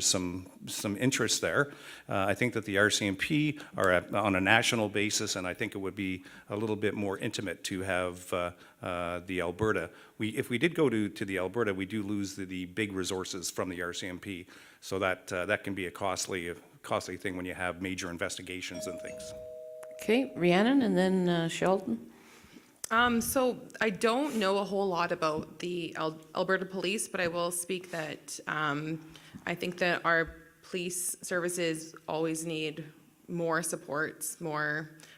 S9: some interest there. I think that the RCMP are on a national basis, and I think it would be a little bit more intimate to have the Alberta. If we did go to the Alberta, we do lose the big resources from the RCMP, so that can be a costly thing when you have major investigations and things.
S1: Okay, Rhiannon, and then Sheldon.
S18: So I don't know a whole lot about the Alberta Police, but I will speak that I think that our police services always need more supports,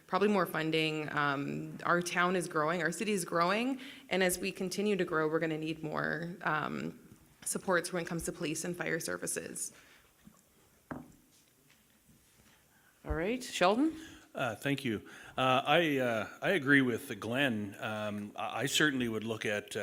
S18: probably more funding. Our town is growing, our city is growing, and as we continue to grow, we're going to need more supports when it comes to police and fire services.
S1: All right, Sheldon?
S8: Thank you. I agree with Glenn. I certainly would look at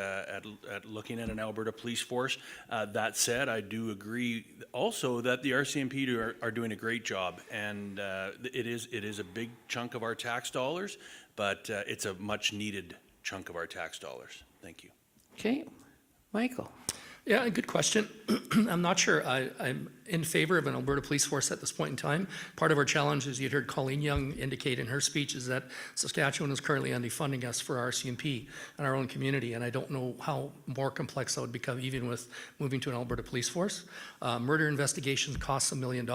S8: looking at an Alberta police force. That said, I do agree also that the RCMP are doing a great job, and it is a big chunk of our tax dollars, but it's a much needed chunk of our tax dollars. Thank you.
S1: Okay, Michael.
S5: Yeah, good question. I'm not sure. I'm in favor of an Alberta police force at this point in time. Part of our challenge, as you heard Colleen Young indicate in her speech, is that Saskatchewan is currently underfunding us for RCMP and our own community, and I don't know how more complex that would become even with moving to an Alberta police force. Murder investigations cost $1 million.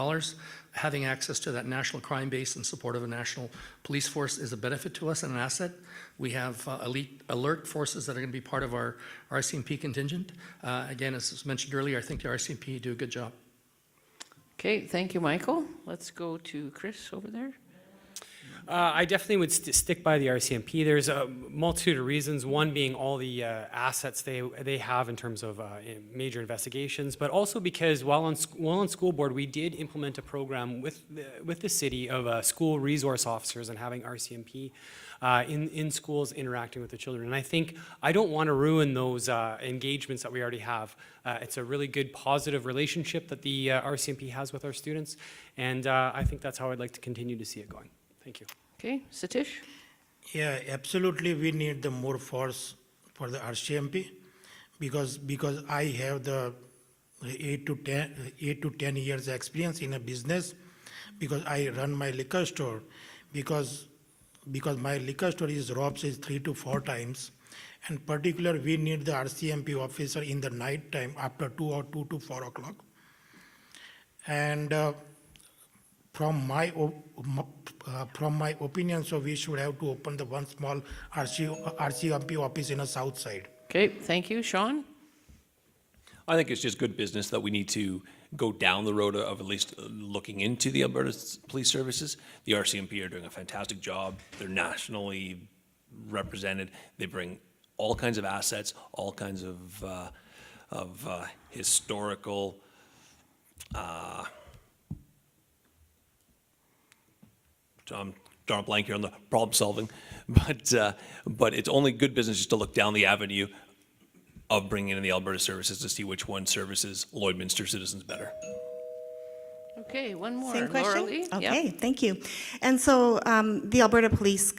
S5: Having access to that national crime base in support of a national police force is a benefit to us and an asset. We have elite alert forces that are going to be part of our RCMP contingent. Again, as was mentioned earlier, I think the RCMP do a good job.
S1: Okay, thank you, Michael. Let's go to Chris over there.
S12: I definitely would stick by the RCMP. There's a multitude of reasons, one being all the assets they have in terms of major investigations, but also because while on school board, we did implement a program with the city of school resource officers and having RCMP in schools interacting with the children. And I think I don't want to ruin those engagements that we already have. It's a really good positive relationship that the RCMP has with our students, and I think that's how I'd like to continue to see it going. Thank you.
S1: Okay, Satish?
S19: Yeah, absolutely. We need the more force for the RCMP because I have the 8 to 10 years experience in a business, because I run my liquor store, because my liquor store is robbed 3 to 4 times, and particular we need the RCMP officer in the night time after 2 to 4 o'clock. And from my opinion, so we should have to open the one small RCMP office in a south side.
S1: Okay, thank you. Sean?
S13: I think it's just good business that we need to go down the road of at least looking into the Alberta Police Services. The RCMP are doing a fantastic job. They're nationally represented. They bring all kinds of assets, all kinds of historical I'm drawing a blank here on the problem solving, but it's only good business just to look down the avenue of bringing in the Alberta services to see which one services Lloydminster citizens better.
S1: Okay, one more.
S17: Same question?
S1: Laura-Lee?
S17: Okay,
S1: Yep.
S17: thank you. And so the Alberta Police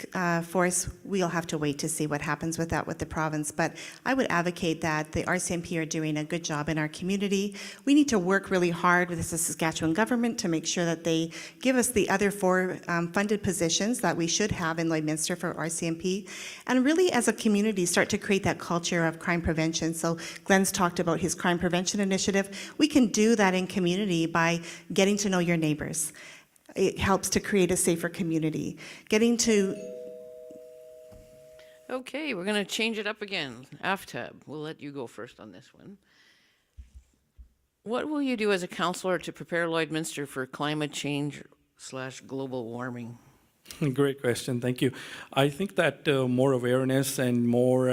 S17: Force, we'll have to wait to see what happens with that with the province, but I would advocate that the RCMP are doing a good job in our community. We need to work really hard with the Saskatchewan government to make sure that they give us the other 4 funded positions that we should have in Lloydminster for RCMP, and really as a community start to create that culture of crime prevention. So Glenn's talked about his crime prevention initiative. We can do that in community by getting to know your neighbors. It helps to create a safer community.
S1: Okay, we're going to change it up again. AFTAB, we'll let you go first on this one. What will you do as a councillor to prepare Lloydminster for climate change / global warming?
S2: Great question, thank you. I think that more awareness and more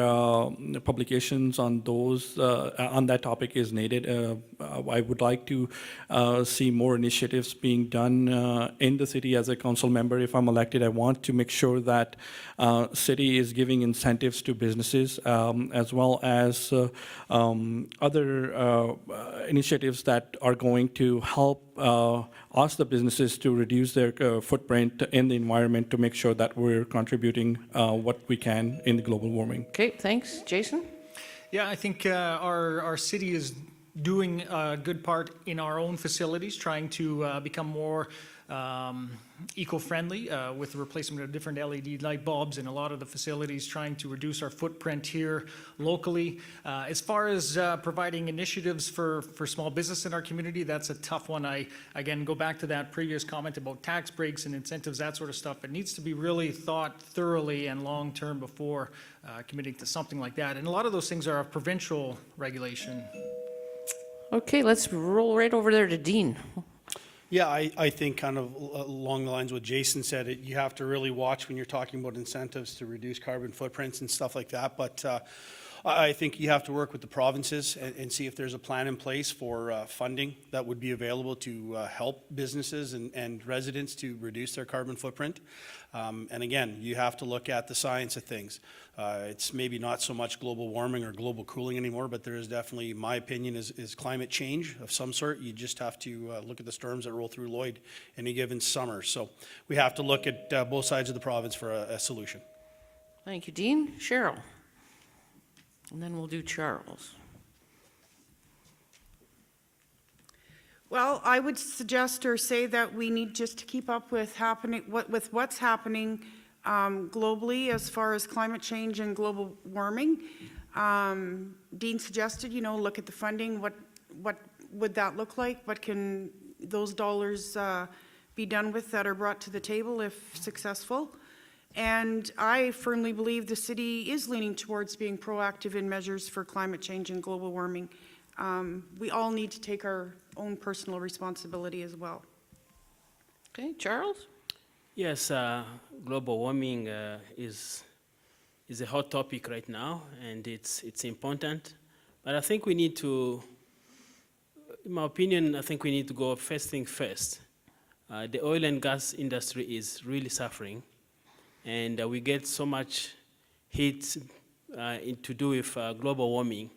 S2: publications on those on that topic is needed. I would like to see more initiatives being done in the city. As a council member, if I'm elected, I want to make sure that city is giving incentives to businesses as well as other initiatives that are going to help ask the businesses to reduce their footprint in the environment to make sure that we're contributing what we can in the global warming.
S1: Okay, thanks. Jason?
S4: Yeah, I think our city is doing a good part in our own facilities, trying to become more eco-friendly with the replacement of different LED light bulbs in a lot of the facilities, trying to reduce our footprint here locally. As far as providing initiatives for small business in our community, that's a tough one. I, again, go back to that previous comment about tax breaks and incentives, that sort of stuff. It needs to be really thought thoroughly and long-term before committing to something like that. And a lot of those things are of provincial regulation.
S1: Okay, let's roll right over there to Dean.
S14: Yeah, I think kind of along the lines what Jason said, you have to really watch when you're talking about incentives to reduce carbon footprints and stuff like that. But I think you have to work with the provinces and see if there's a plan in place for funding that would be available to help businesses and residents to reduce their carbon footprint. And again, you have to look at the science of things. It's maybe not so much global warming or global cooling anymore, but there is definitely, my opinion, is climate change of some sort. You just have to look at the storms that roll through Lloyd any given summer. So we have to look at both sides of the province for a solution.
S1: Thank you, Dean. Cheryl. And then we'll do Charles.
S3: Well, I would suggest or say that we need just to keep up with what's happening globally as far as climate change and global warming. Dean suggested, look at the funding. What would that look like? What can those dollars be done with that are brought to the table if successful? And I firmly believe the city is leaning towards being proactive in measures for climate change and global warming. We all need to take our own personal responsibility as well.
S1: Okay, Charles?
S15: Yes, global warming is a hot topic right now, and it's important. But I think we need to, in my opinion, I think we need to go first thing first. The oil and gas industry is really suffering, and we get so much heat to do with global warming.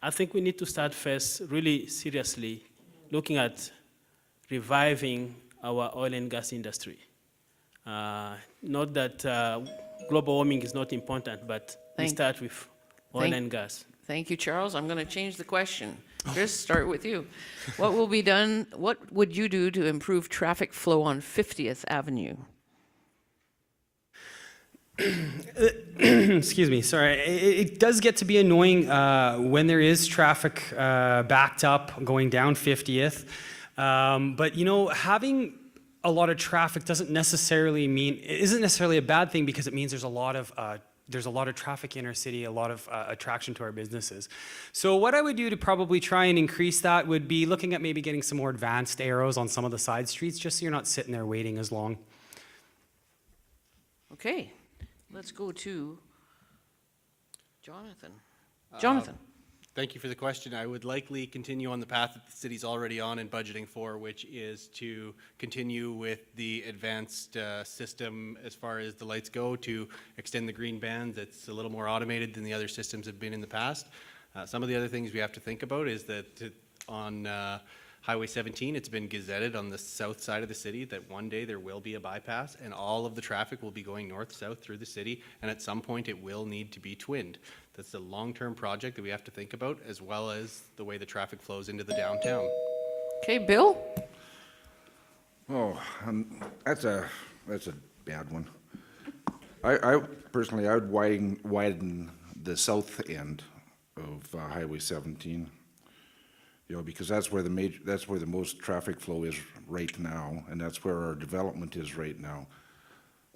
S15: I think we need to start first really seriously looking at reviving our oil and gas industry. Not that global warming is not important, but we start with oil and gas.
S1: Thank you, Charles. I'm going to change the question. Chris, start with you. What will be done, what would you do to improve traffic flow on 50th Avenue?
S12: Excuse me, sorry. It does get to be annoying when there is traffic backed up going down 50th. But having a lot of traffic isn't necessarily a bad thing, because it means there's a lot of traffic in our city, a lot of attraction to our businesses. So what I would do to probably try and increase that would be looking at maybe getting some more advanced arrows on some of the side streets, just so you're not sitting there waiting as long.
S1: Okay, let's go to Jonathan. Jonathan.
S11: Thank you for the question. I would likely continue on the path that the city's already on and budgeting for, which is to continue with the advanced system as far as the lights go, to extend the green band that's a little more automated than the other systems have been in the past. Some of the other things we have to think about is that on Highway 17, it's been gazetted on the south side of the city that one day there will be a bypass and all of the traffic will be going north-south through the city, and at some point it will need to be twinned. That's a long-term project that we have to think about, as well as the way the traffic flows into the downtown.
S1: Okay, Bill?
S10: Oh, that's a bad one. I personally, I would widen the south end of Highway 17. Because that's where the most traffic flow is right now, and that's where our development is right now.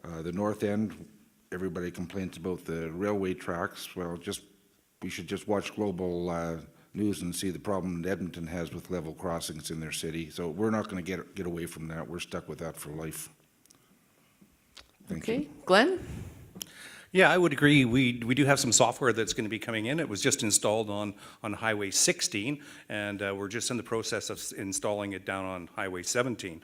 S10: The north end, everybody complains about the railway tracks. Well, we should just watch global news and see the problem that Edmonton has with level crossings in their city. So we're not going to get away from that. We're stuck with that for life. Thank you.
S1: Glenn?
S9: Yeah, I would agree. We do have some software that's going to be coming in. It was just installed on Highway 16, and we're just in the process of installing it down on Highway 17.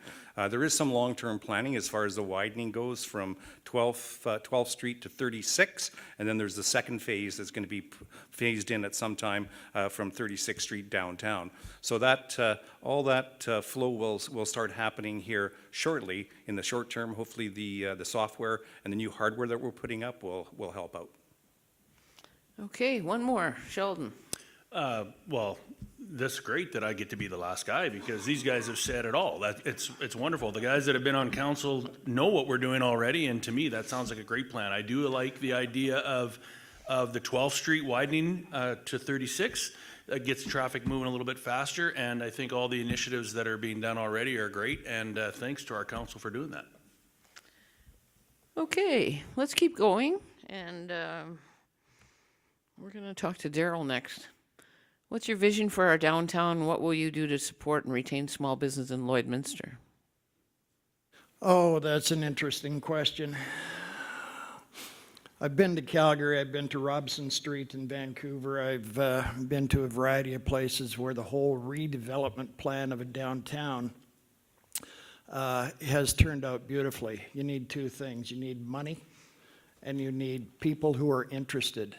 S9: There is some long-term planning as far as the widening goes from 12th Street to 36, and then there's the second phase that's going to be phased in at some time from 36th Street downtown. So that all that flow will start happening here shortly. In the short term, hopefully the software and the new hardware that we're putting up will help out.
S1: Okay, one more. Sheldon.
S14: Well,
S8: that's great that I get to be the last guy because these guys have said it all. It's wonderful. The guys that have been on council know what we're doing already, and to me, that sounds like a great plan. I do like the idea of the 12th Street widening to 36. That gets traffic moving a little bit faster, and I think all the initiatives that are being done already are great, and thanks to our council for doing that.
S1: Okay, let's keep going, and we're going to talk to Daryl next. What's your vision for our downtown? What will you do to support and retain small business in Lloydminster?
S7: Oh, that's an interesting question. I've been to Calgary, I've been to Robson Street in Vancouver, I've been to a variety of places where the whole redevelopment plan of a downtown has turned out beautifully. You need two things. You need money and you need people who are interested.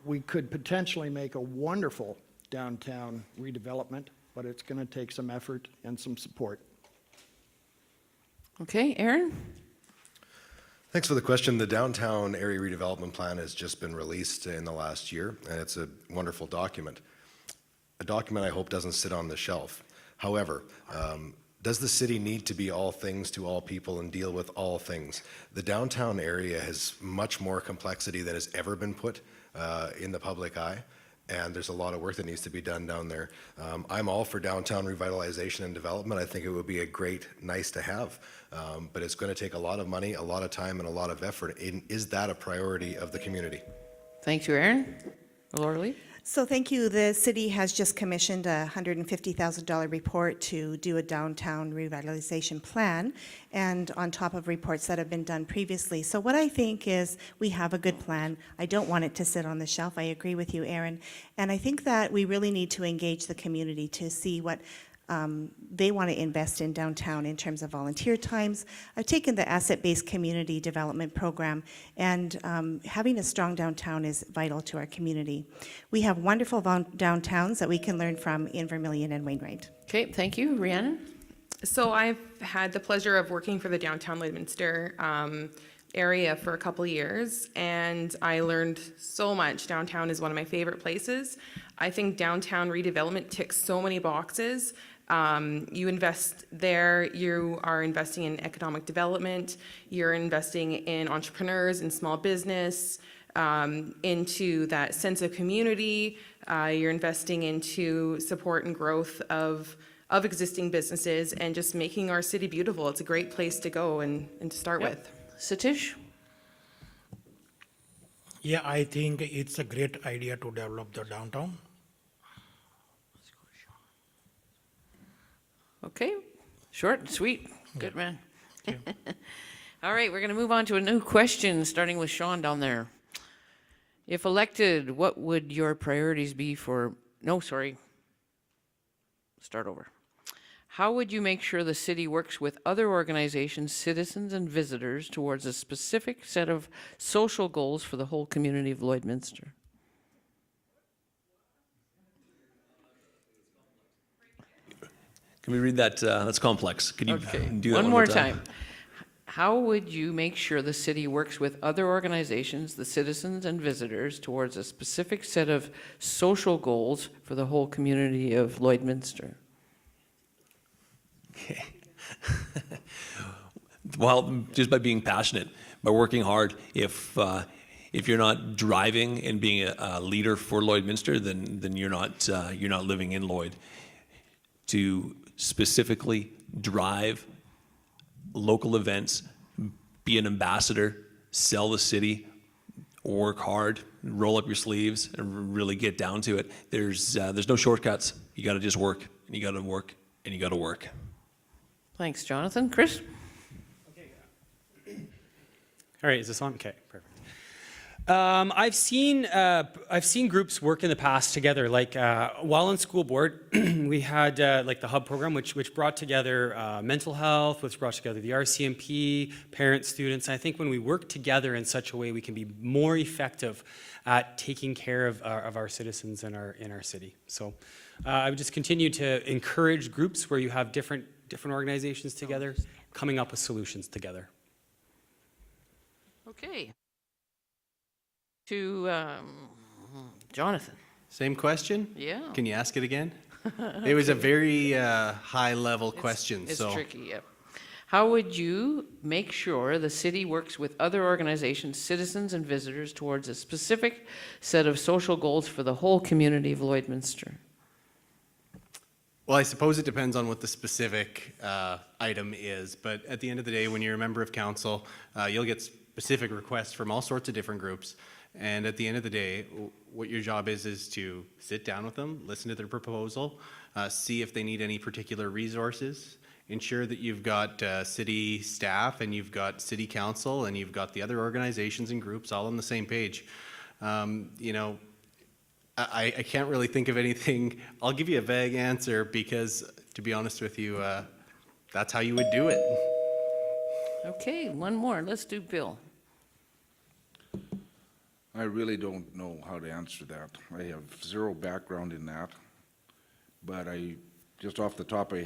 S7: We could potentially make a wonderful downtown redevelopment, but it's going to take some effort and some support.
S1: Okay, Aaron?
S6: Thanks for the question. The downtown area redevelopment plan has just been released in the last year, and it's a wonderful document. A document I hope doesn't sit on the shelf. However, does the city need to be all things to all people and deal with all things? The downtown area has much more complexity than has ever been put in the public eye, and there's a lot of work that needs to be done down there. I'm all for downtown revitalization and development. I think it would be a great, nice to have, but it's going to take a lot of money, a lot of time, and a lot of effort. And is that a priority of the community?
S1: Thank you, Aaron. Laura Lee?
S17: So thank you. The city has just commissioned a $150,000 report to do a downtown revitalization plan, and on top of reports that have been done previously. So what I think is we have a good plan. I don't want it to sit on the shelf. I agree with you, Aaron. And I think that we really need to engage the community to see what they want to invest in downtown in terms of volunteer times. I've taken the asset-based community development program, and having a strong downtown is vital to our community. We have wonderful downtowns that we can learn from in Vermilion and Wainwright.
S1: Okay, thank you. Rhiannon?
S18: So I've had the pleasure of working for the downtown Lloydminster area for a couple of years, and I learned so much. Downtown is one of my favorite places. I think downtown redevelopment ticks so many boxes. You invest there, you are investing in economic development, you're investing in entrepreneurs and small business, into that sense of community, you're investing into support and growth of existing businesses and just making our city beautiful. It's a great place to go and to start with.
S1: Satish?
S19: Yeah, I think it's a great idea to develop the downtown.
S1: Okay, short and sweet. Good man. All right, we're going to move on to a new question, starting with Sean down there. If elected, what would your priorities be for... No, sorry. Start over. How would you make sure the city works with other organizations, citizens, and visitors towards a specific set of social goals for the whole community of Lloydminster?
S13: Can we read that? That's complex. Could you do that
S1: one more time? How would you make sure the city works with other organizations, the citizens and visitors towards a specific set of social goals for the whole community of Lloydminster?
S13: Okay. Well, just by being passionate, by working hard. If you're not driving and being a leader for Lloydminster, then you're not living in Lloyd. To specifically drive local events, be an ambassador, sell the city, work hard, roll up your sleeves, and really get down to it. There's no shortcuts. You got to just work, and you got to work, and you got to work.
S1: Thanks, Jonathan. Chris?
S12: All right, is this on? Okay, perfect. I've seen groups work in the past together. Like while on school board, we had like the Hub program, which brought together mental health, which brought together the RCMP, parents, students. And I think when we work together in such a way, we can be more effective at taking care of our citizens in our city. So I would just continue to encourage groups where you have different organizations together, coming up with solutions together.
S1: Okay. To Jonathan.
S11: Same question?
S1: Yeah.
S11: Can you ask it again? It was a very high-level question,
S1: It's
S11: so.
S1: tricky, yep. How would you make sure the city works with other organizations, citizens, and visitors towards a specific set of social goals for the whole community of Lloydminster?
S11: Well, I suppose it depends on what the specific item is, but at the end of the day, when you're a member of council, you'll get specific requests from all sorts of different groups. And at the end of the day, what your job is to sit down with them, listen to their proposal, see if they need any particular resources, ensure that you've got city staff and you've got city council and you've got the other organizations and groups all on the same page. You know, I can't really think of anything. I'll give you a vague answer because, to be honest with you, that's how you would do it.
S1: Okay, one more. Let's do Bill.
S10: I really don't know how to answer that. I have zero background in that. But just off the top of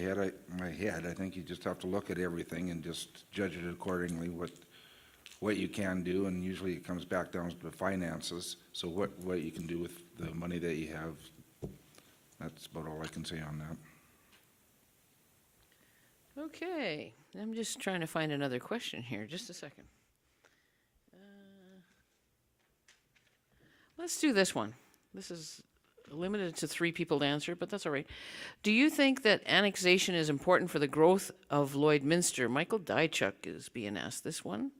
S10: my head, I think you just have to look at everything and just judge it accordingly, what you can do, and usually it comes back down to the finances. So what you can do with the money that you have, that's about all I can say on that.
S1: Okay, I'm just trying to find another question here. Just a second. Let's do this one. This is limited to 3 people to answer, but that's all right. Do you think that annexation is important for the growth of Lloydminster? Michael Dychuk is being asked this one.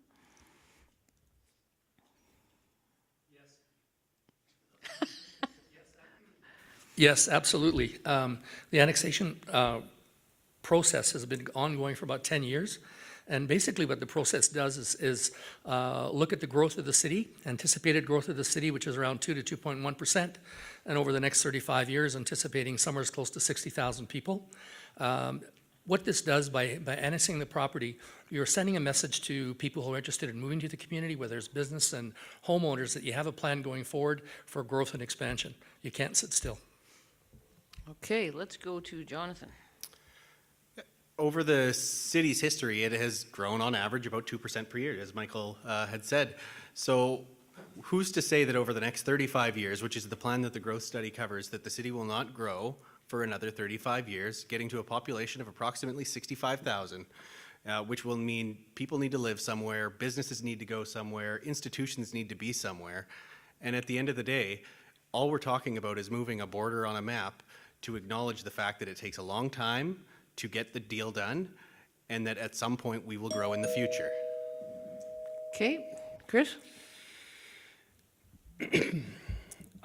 S5: Yes, absolutely. The annexation process has been ongoing for about 10 years. And basically what the process does is look at the growth of the city, anticipated growth of the city, which is around 2 to 2.1%. And over the next 35 years, anticipating somewhere close to 60,000 people. What this does by annexing the property, you're sending a message to people who are interested in moving to the community, whether it's business and homeowners, that you have a plan going forward for growth and expansion. You can't sit still.
S1: Okay, let's go to Jonathan.
S11: Over the city's history, it has grown on average about 2% per year, as Michael had said. So who's to say that over the next 35 years, which is the plan that the growth study covers, that the city will not grow for another 35 years, getting to a population of approximately 65,000, which will mean people need to live somewhere, businesses need to go somewhere, institutions need to be somewhere. And at the end of the day, all we're talking about is moving a border on a map to acknowledge the fact that it takes a long time to get the deal done, and that at some point we will grow in the future.
S1: Okay, Chris?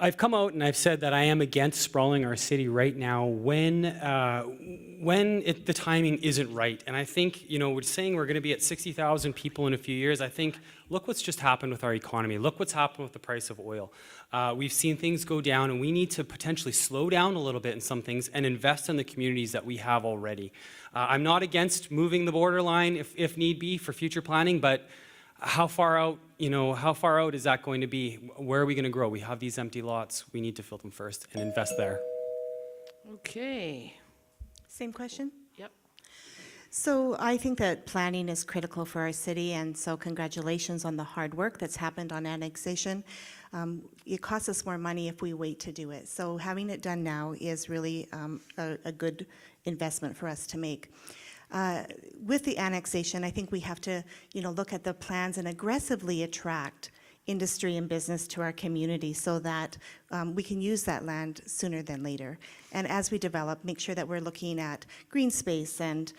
S12: I've come out and I've said that I am against sprawling our city right now when the timing isn't right. And I think, you know, we're saying we're going to be at 60,000 people in a few years. I think, look what's just happened with our economy. Look what's happened with the price of oil. We've seen things go down, and we need to potentially slow down a little bit in some things and invest in the communities that we have already. I'm not against moving the borderline if need be for future planning, but how far out, you know, how far out is that going to be? Where are we going to grow? We have these empty lots. We need to fill them first and invest there.
S1: Okay.
S17: Same question?
S1: Yep.
S17: So I think that planning is critical for our city, and so congratulations on the hard work that's happened on annexation. It costs us more money if we wait to do it. So having it done now is really a good investment for us to make. With the annexation, I think we have to, you know, look at the plans and aggressively attract industry and business to our community so that we can use that land sooner than later. And as we develop, make sure that we're looking at green space and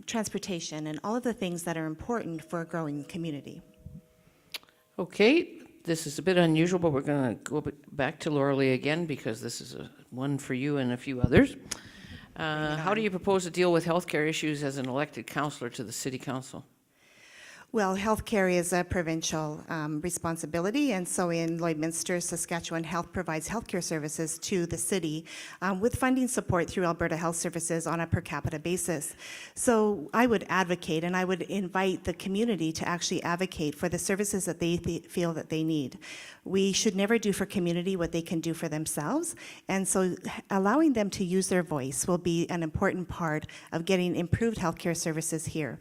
S17: transportation and all of the things that are important for a growing community.
S1: Okay, this is a bit unusual, but we're going to go back to Laurelie again because this is one for you and a few others. How do you propose to deal with healthcare issues as an elected councillor to the city council?
S17: Well, healthcare is a provincial responsibility, and so in Lloydminster, Saskatchewan Health provides healthcare services to the city with funding support through Alberta Health Services on a per capita basis. So I would advocate, and I would invite the community to actually advocate for the services that they feel that they need. We should never do for community what they can do for themselves, and so allowing them to use their voice will be an important part of getting improved healthcare services here.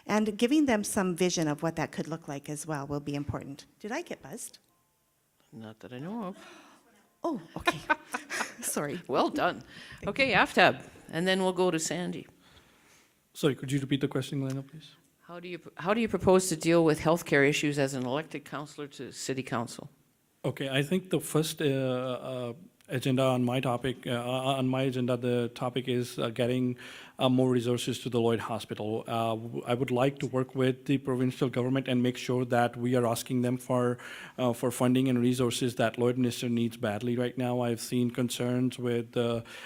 S17: And giving them some vision of what that could look like as well will be important. Did I get buzzed?
S1: Not that I know of.
S17: Oh, okay. Sorry.
S1: Well done. Okay, AFTAB, and then we'll go to Sandy.
S2: Sorry, could you repeat the question, Glenda, please?
S1: How do you propose to deal with healthcare issues as an elected councillor to city council?
S2: Okay, I think the first agenda on my topic, on my agenda, the topic is getting more resources to the Lloyd Hospital. I would like to work with the provincial government and make sure that we are asking them for funding and resources that Lloydminster needs badly right now. I've seen concerns with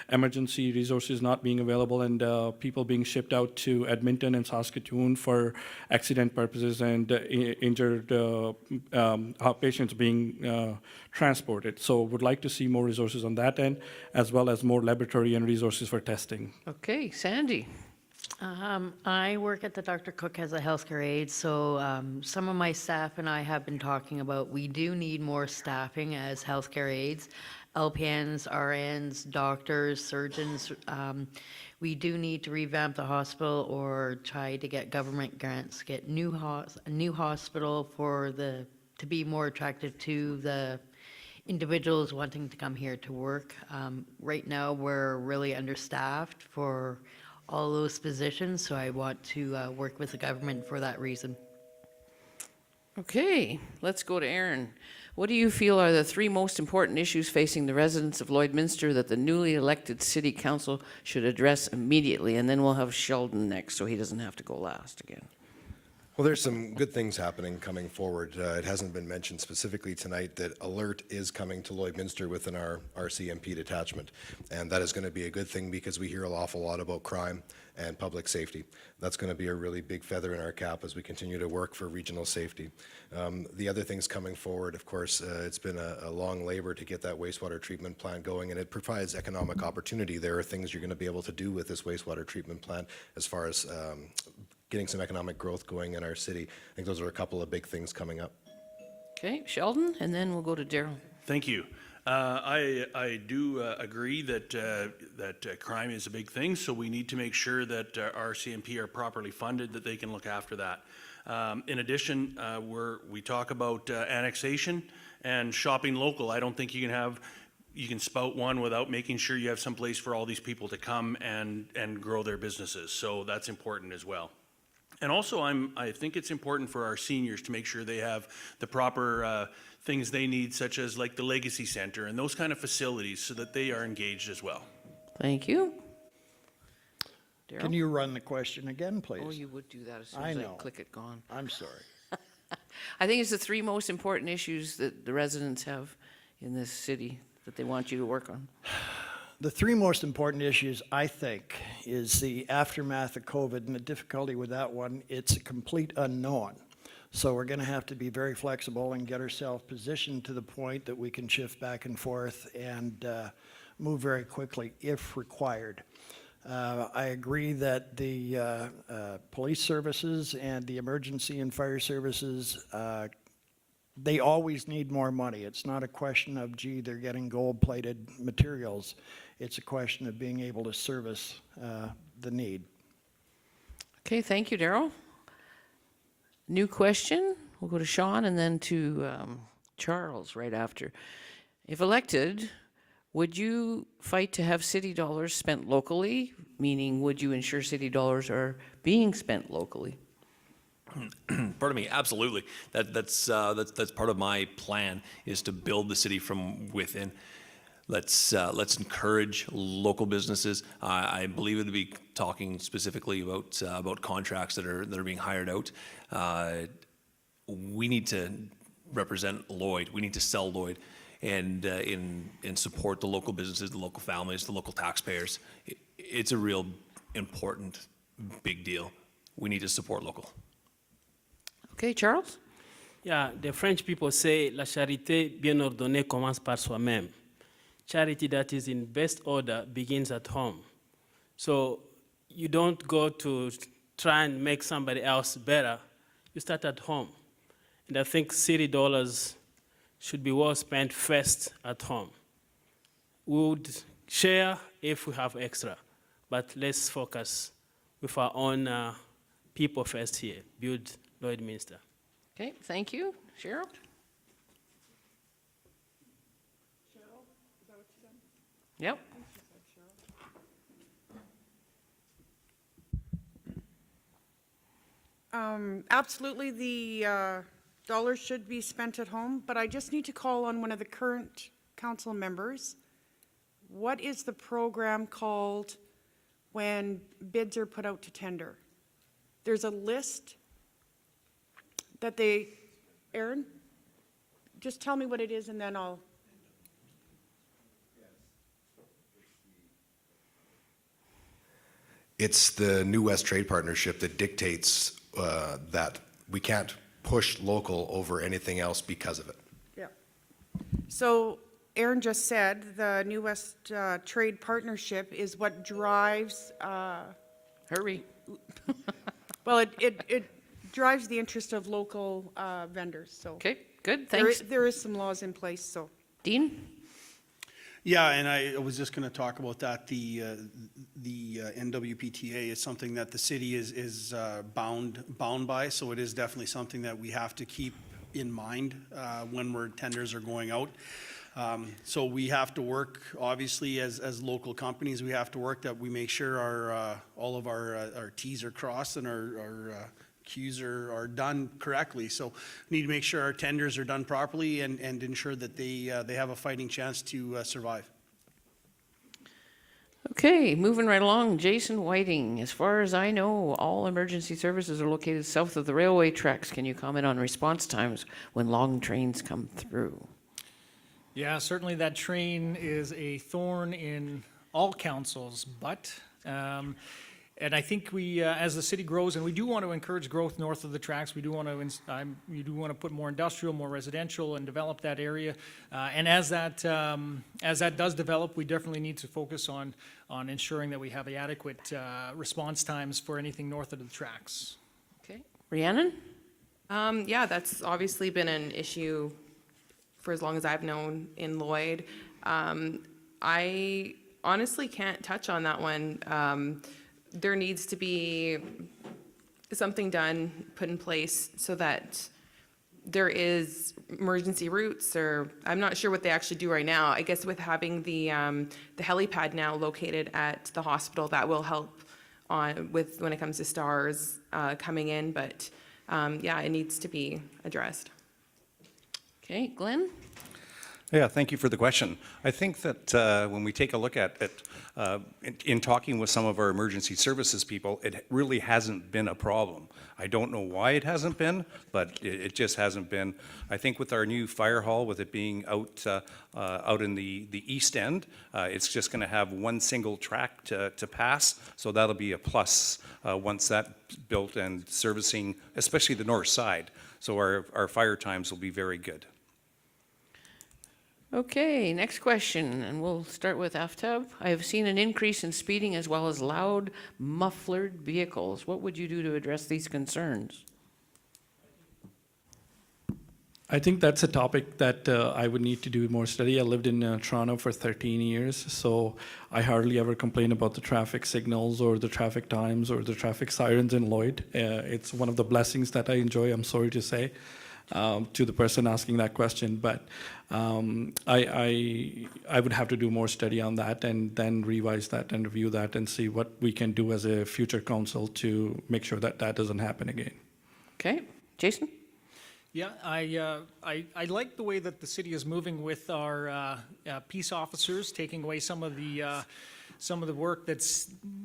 S2: emergency resources not being available and people being shipped out to Edmonton and Saskatoon for accident purposes and injured patients being transported. So would like to see more resources on that end, as well as more laboratory and resources for testing.
S1: Okay, Sandy.
S16: I work at the Dr. Cook as a healthcare aide, so some of my staff and I have been talking about we do need more staffing as healthcare aides, LPNs, RNs, doctors, surgeons. We do need to revamp the hospital or try to get government grants, get a new hospital to be more attractive to the individuals wanting to come here to work. Right now, we're really understaffed for all those positions, so I want to work with the government for that reason.
S1: Okay, let's go to Aaron. What do you feel are the 3 most important issues facing the residents of Lloydminster that the newly elected city council should address immediately? And then we'll have Sheldon next, so he doesn't have to go last again.
S6: Well, there's some good things happening coming forward. It hasn't been mentioned specifically tonight that Alert is coming to Lloydminster within our CMP detachment. And that is going to be a good thing because we hear an awful lot about crime and public safety. That's going to be a really big feather in our cap as we continue to work for regional safety. The other things coming forward, of course, it's been a long labor to get that wastewater treatment plant going, and it provides economic opportunity. There are things you're going to be able to do with this wastewater treatment plant as far as getting some economic growth going in our city. I think those are a couple of big things coming up.
S1: Okay, Sheldon, and then we'll go to Daryl.
S8: Thank you. I do agree that crime is a big thing, so we need to make sure that our CMP are properly funded, that they can look after that. In addition, we talk about annexation and shopping local. I don't think you can spout one without making sure you have some place for all these people to come and grow their businesses. So that's important as well. And also, I think it's important for our seniors to make sure they have the proper things they need, such as like the Legacy Center and those kind of facilities, so that they are engaged as well.
S1: Thank you. Daryl?
S7: Can you run the question again, please?
S1: Oh, you would do that as soon as I click it gone.
S7: I'm sorry.
S1: I think it's the 3 most important issues that the residents have in this city that they want you to work on.
S7: The 3 most important issues, I think, is the aftermath of COVID and the difficulty with that one. It's a complete unknown. So we're going to have to be very flexible and get ourselves positioned to the point that we can shift back and forth and move very quickly if required. I agree that the police services and the emergency and fire services, they always need more money. It's not a question of, gee, they're getting gold-plated materials. It's a question of being able to service the need.
S1: Okay, thank you, Daryl. New question. We'll go to Sean and then to Charles right after. If elected, would you fight to have city dollars spent locally? Meaning, would you ensure city dollars are being spent locally?
S13: Pardon me, absolutely. That's part of my plan, is to build the city from within. Let's encourage local businesses. I believe it to be talking specifically about contracts that are being hired out. We need to represent Lloyd. We need to sell Lloyd, and support the local businesses, the local families, the local taxpayers. It's a real important, big deal. We need to support local.
S1: Okay, Charles?
S15: Yeah, the French people say, la charité bien ordonnée commence par soi-même. Charity that is in best order begins at home. So you don't go to try and make somebody else better. You start at home. And I think city dollars should be well spent first at home. We would share if we have extra, but let's focus with our own people first here, build Lloydminster.
S1: Okay, thank you. Cheryl? Yep.
S3: Absolutely, the dollars should be spent at home, but I just need to call on one of the current council members. What is the program called when bids are put out to tender? There's a list that they, Aaron, just tell me what it is and then I'll.
S6: It's the New West Trade Partnership that dictates that we can't push local over anything else because of it.
S3: Yeah. So Aaron just said the New West Trade Partnership is what drives.
S1: Hurry.
S3: Well, it drives the interest of local vendors. So
S1: Okay, good, thanks.
S3: there is some laws in place. So
S1: Dean?
S14: Yeah, and I was just going to talk about that. The NWPTA is something that the city is bound by, so it is definitely something that we have to keep in mind when tenders are going out. So we have to work, obviously, as local companies, we have to work that we make sure all of our T's are crossed and our Q's are done correctly. So we need to make sure our tenders are done properly and ensure that they have a fighting chance to survive.
S1: Okay, moving right along, Jason Whiting. As far as I know, all emergency services are located south of the railway tracks. Can you comment on response times when long trains come through?
S4: Yeah, certainly that train is a thorn in all councils, but, and I think we, as the city grows, and we do want to encourage growth north of the tracks, we do want to put more industrial, more residential, and develop that area. And as that does develop, we definitely need to focus on ensuring that we have the adequate response times for anything north of the tracks.
S1: Okay, Rhiannon?
S18: Yeah, that's obviously been an issue for as long as I've known in Lloyd. I honestly can't touch on that one. There needs to be something done, put in place so that there is emergency routes, or I'm not sure what they actually do right now. I guess with having the helipad now located at the hospital, that will help when it comes to stars coming in, but yeah, it needs to be addressed.
S1: Okay, Glenn?
S9: Yeah, thank you for the question. I think that when we take a look at it, in talking with some of our emergency services people, it really hasn't been a problem. I don't know why it hasn't been, but it just hasn't been. I think with our new fire hall, with it being out in the east end, it's just going to have one single track to pass, so that'll be a plus once that's built and servicing, especially the north side. So our fire times will be very good.
S1: Okay, next question, and we'll start with Aftab. I have seen an increase in speeding as well as loud, mufflered vehicles. What would you do to address these concerns?
S2: I think that's a topic that I would need to do more study. I lived in Toronto for 13 years, so I hardly ever complain about the traffic signals or the traffic times or the traffic sirens in Lloyd. It's one of the blessings that I enjoy, I'm sorry to say, to the person asking that question. But I would have to do more study on that and then revise that and review that and see what we can do as a future council to make sure that that doesn't happen again.
S1: Okay, Jason?
S4: Yeah, I like the way that the city is moving with our peace officers, taking away some of the work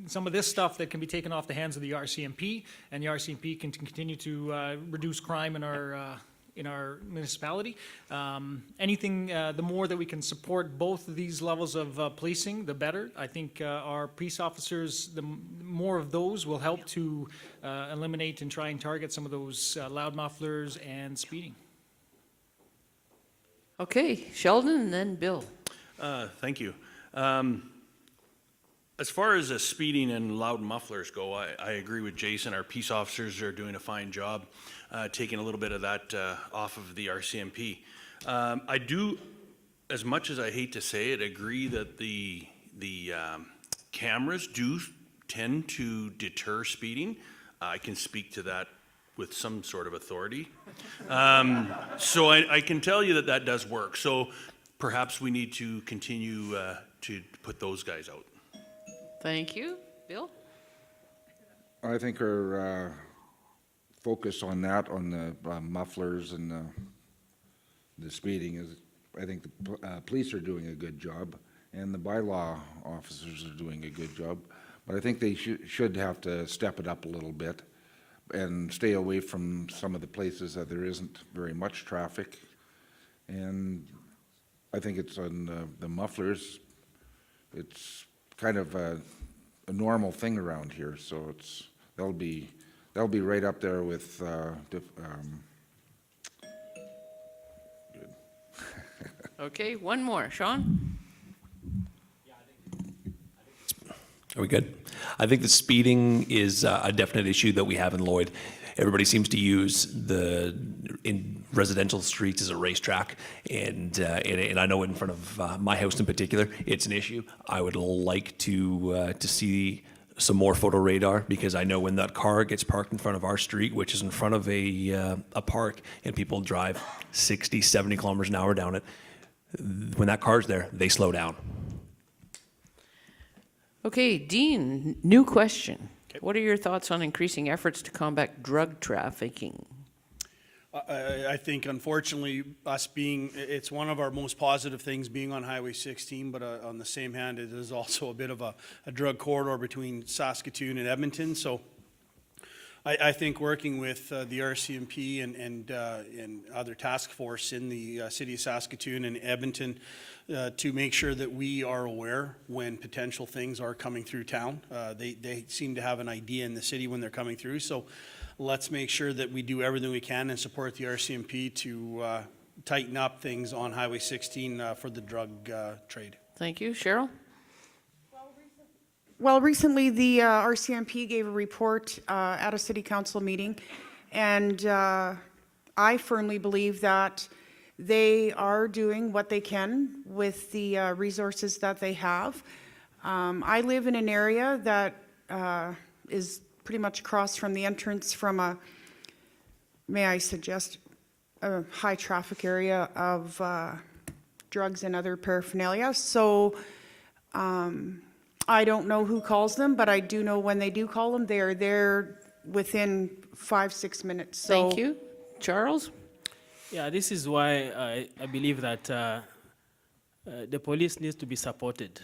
S4: some of this stuff that can be taken off the hands of the RCMP, and the RCMP can continue to reduce crime in our municipality. Anything, the more that we can support both of these levels of policing, the better. I think our peace officers, the more of those will help to eliminate and try and target some of those loud mufflers and speeding.
S1: Okay, Sheldon and then Bill.
S8: Thank you. As far as the speeding and loud mufflers go, I agree with Jason. Our peace officers are doing a fine job taking a little bit of that off of the RCMP. I do, as much as I hate to say it, agree that the cameras do tend to deter speeding. I can speak to that with some sort of authority. So I can tell you that that does work. So perhaps we need to continue to put those guys out.
S1: Thank you. Bill?
S10: I think our focus on that, on the mufflers and the speeding is, I think the police are doing a good job and the bylaw officers are doing a good job. But I think they should have to step it up a little bit and stay away from some of the places that there isn't very much traffic. And I think it's on the mufflers. It's kind of a normal thing around here, so that'll be right up there with
S1: Okay, one more. Sean?
S13: Are we good? I think the speeding is a definite issue that we have in Lloyd. Everybody seems to use in residential streets as a racetrack, and I know in front of my house in particular, it's an issue. I would like to see some more photo radar, because I know when that car gets parked in front of our street, which is in front of a park, and people drive 60, 70 kilometers an hour down it, when that car's there, they slow down.
S1: Okay, Dean, new question. What are your thoughts on increasing efforts to combat drug trafficking?
S14: I think, unfortunately, it's one of our most positive things being on Highway 16, but on the same hand, it is also a bit of a drug corridor between Saskatoon and Edmonton. So I think working with the RCMP and other task force in the city of Saskatoon and Edmonton to make sure that we are aware when potential things are coming through town. They seem to have an idea in the city when they're coming through. So let's make sure that we do everything we can and support the RCMP to tighten up things on Highway 16 for the drug trade.
S1: Thank you. Cheryl?
S3: Well, recently the RCMP gave a report at a city council meeting, and I firmly believe that they are doing what they can with the resources that they have. I live in an area that is pretty much across from the entrance from may I suggest, a high traffic area of drugs and other paraphernalia. So I don't know who calls them, but I do know when they do call them, they are there within 5-6 minutes. So,
S1: thank you. Charles?
S15: Yeah, this is why I believe that the police needs to be supported.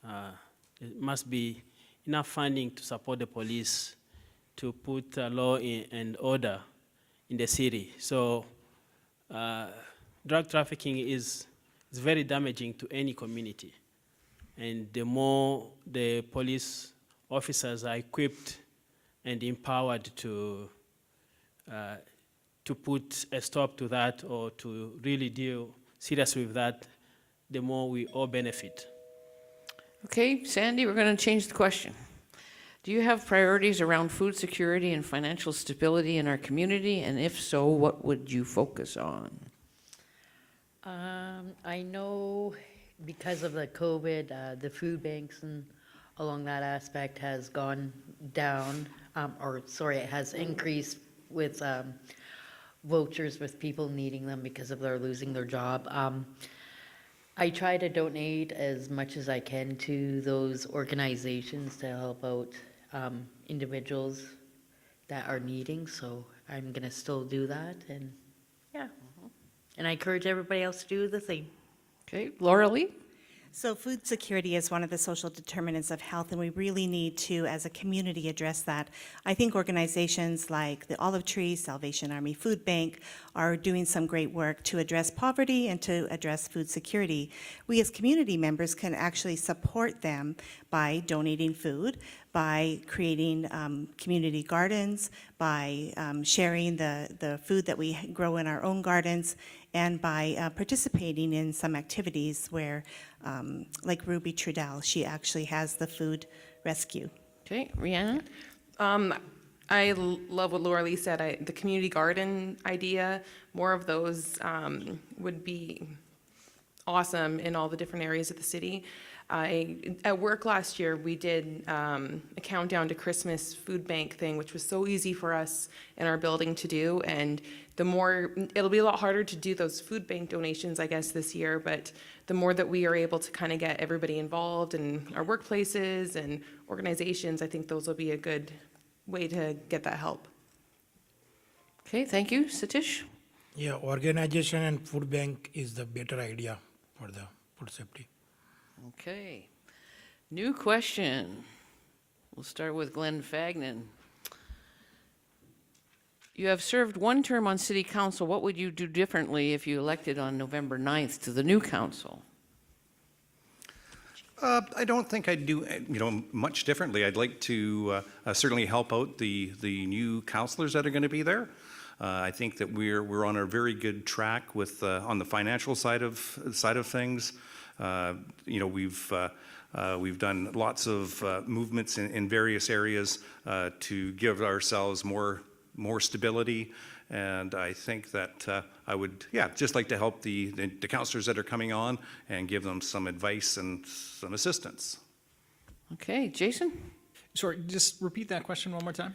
S15: There must be enough funding to support the police to put law and order in the city. So drug trafficking is very damaging to any community. And the more the police officers are equipped and empowered to put a stop to that or to really deal seriously with that, the more we all benefit.
S1: Okay, Sandy, we're going to change the question. Do you have priorities around food security and financial stability in our community? And if so, what would you focus on?
S16: I know because of the COVID, the food banks and along that aspect has gone down, it has increased with vouchers with people needing them because of their losing their job. I try to donate as much as I can to those organizations to help out individuals that are needing, so I'm gonna still do that, and yeah. And I encourage everybody else to do the same.
S1: Okay, Laura Lee?
S17: So food security is one of the social determinants of health, and we really need to, as a community, address that. I think organizations like the Olive Tree, Salvation Army Food Bank are doing some great work to address poverty and to address food security. We as community members can actually support them by donating food, by creating community gardens, by sharing the food that we grow in our own gardens, and by participating in some activities where, like Ruby Trudell, she actually has the food rescue.
S1: Okay, Rhiannon?
S18: I love what Laura Lee said. The community garden idea, more of those would be awesome in all the different areas of the city. At work last year, we did a countdown to Christmas food bank thing, which was so easy for us in our building to do. And it'll be a lot harder to do those food bank donations, I guess, this year, but the more that we are able to kind of get everybody involved in our workplaces and organizations, I think those will be a good way to get that help.
S1: Okay, thank you. Satish?
S19: Yeah, organization and food bank is the better idea for the food safety.
S1: Okay. New question. We'll start with Glenn Fegnan. You have served one term on City Council. What would you do differently if you elected on November 9th to the new council?
S9: I don't think I'd do much differently. I'd like to certainly help out the new councillors that are going to be there. I think that we're on a very good track with on the financial side of things. We've done lots of movements in various areas to give ourselves more stability, and I think that I would, just like to help the councillors that are coming on and give them some advice and some assistance.
S1: Okay, Jason?
S4: Sorry, just repeat that question one more time.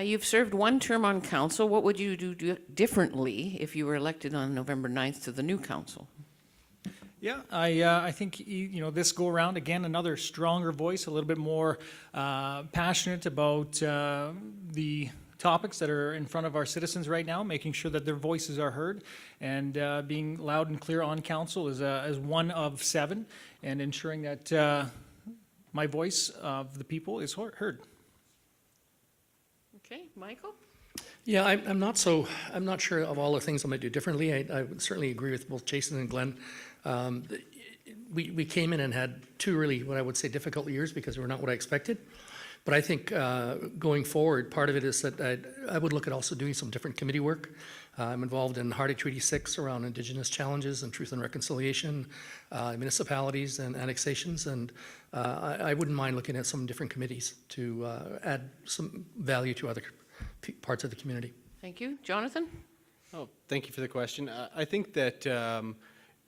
S1: You've served one term on council. What would you do differently if you were elected on November 9th to the new council?
S4: Yeah, I think this go around again, another stronger voice, a little bit more passionate about the topics that are in front of our citizens right now, making sure that their voices are heard, and being loud and clear on council as one of 7, and ensuring that my voice of the people is heard.
S1: Okay, Michael?
S5: Yeah, I'm not sure of all the things I might do differently. I would certainly agree with both Jason and Glenn. We came in and had 2 really, what I would say, difficult years because they were not what I expected. But I think going forward, part of it is that I would look at also doing some different committee work. I'm involved in Hardy Treaty 6 around Indigenous challenges and truth and reconciliation, municipalities and annexations, and I wouldn't mind looking at some different committees to add some value to other parts of the community.
S1: Thank you. Jonathan?
S11: Oh, thank you for the question. I think that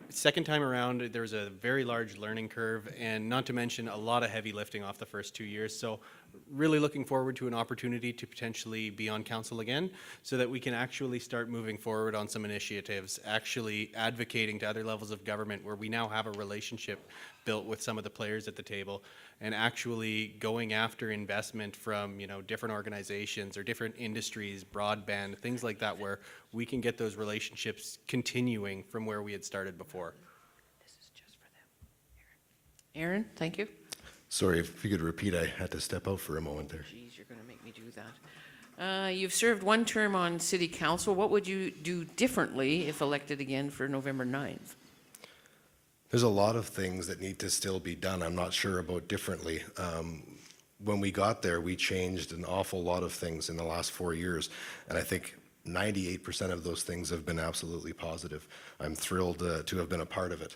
S11: second time around, there was a very large learning curve, and not to mention a lot of heavy lifting off the first 2 years. So really looking forward to an opportunity to potentially be on council again so that we can actually start moving forward on some initiatives, actually advocating to other levels of government where we now have a relationship built with some of the players at the table, and actually going after investment from different organizations or different industries, broadband, things like that, where we can get those relationships continuing from where we had started before.
S1: This is just for them. Aaron, thank you.
S6: Sorry, if you could repeat, I had to step out for a moment there.
S1: Geez, you're going to make me do that. You've served one term on City Council. What would you do differently if elected again for November 9th?
S6: There's a lot of things that need to still be done. I'm not sure about differently. When we got there, we changed an awful lot of things in the last 4 years, and I think 98% of those things have been absolutely positive. I'm thrilled to have been a part of it.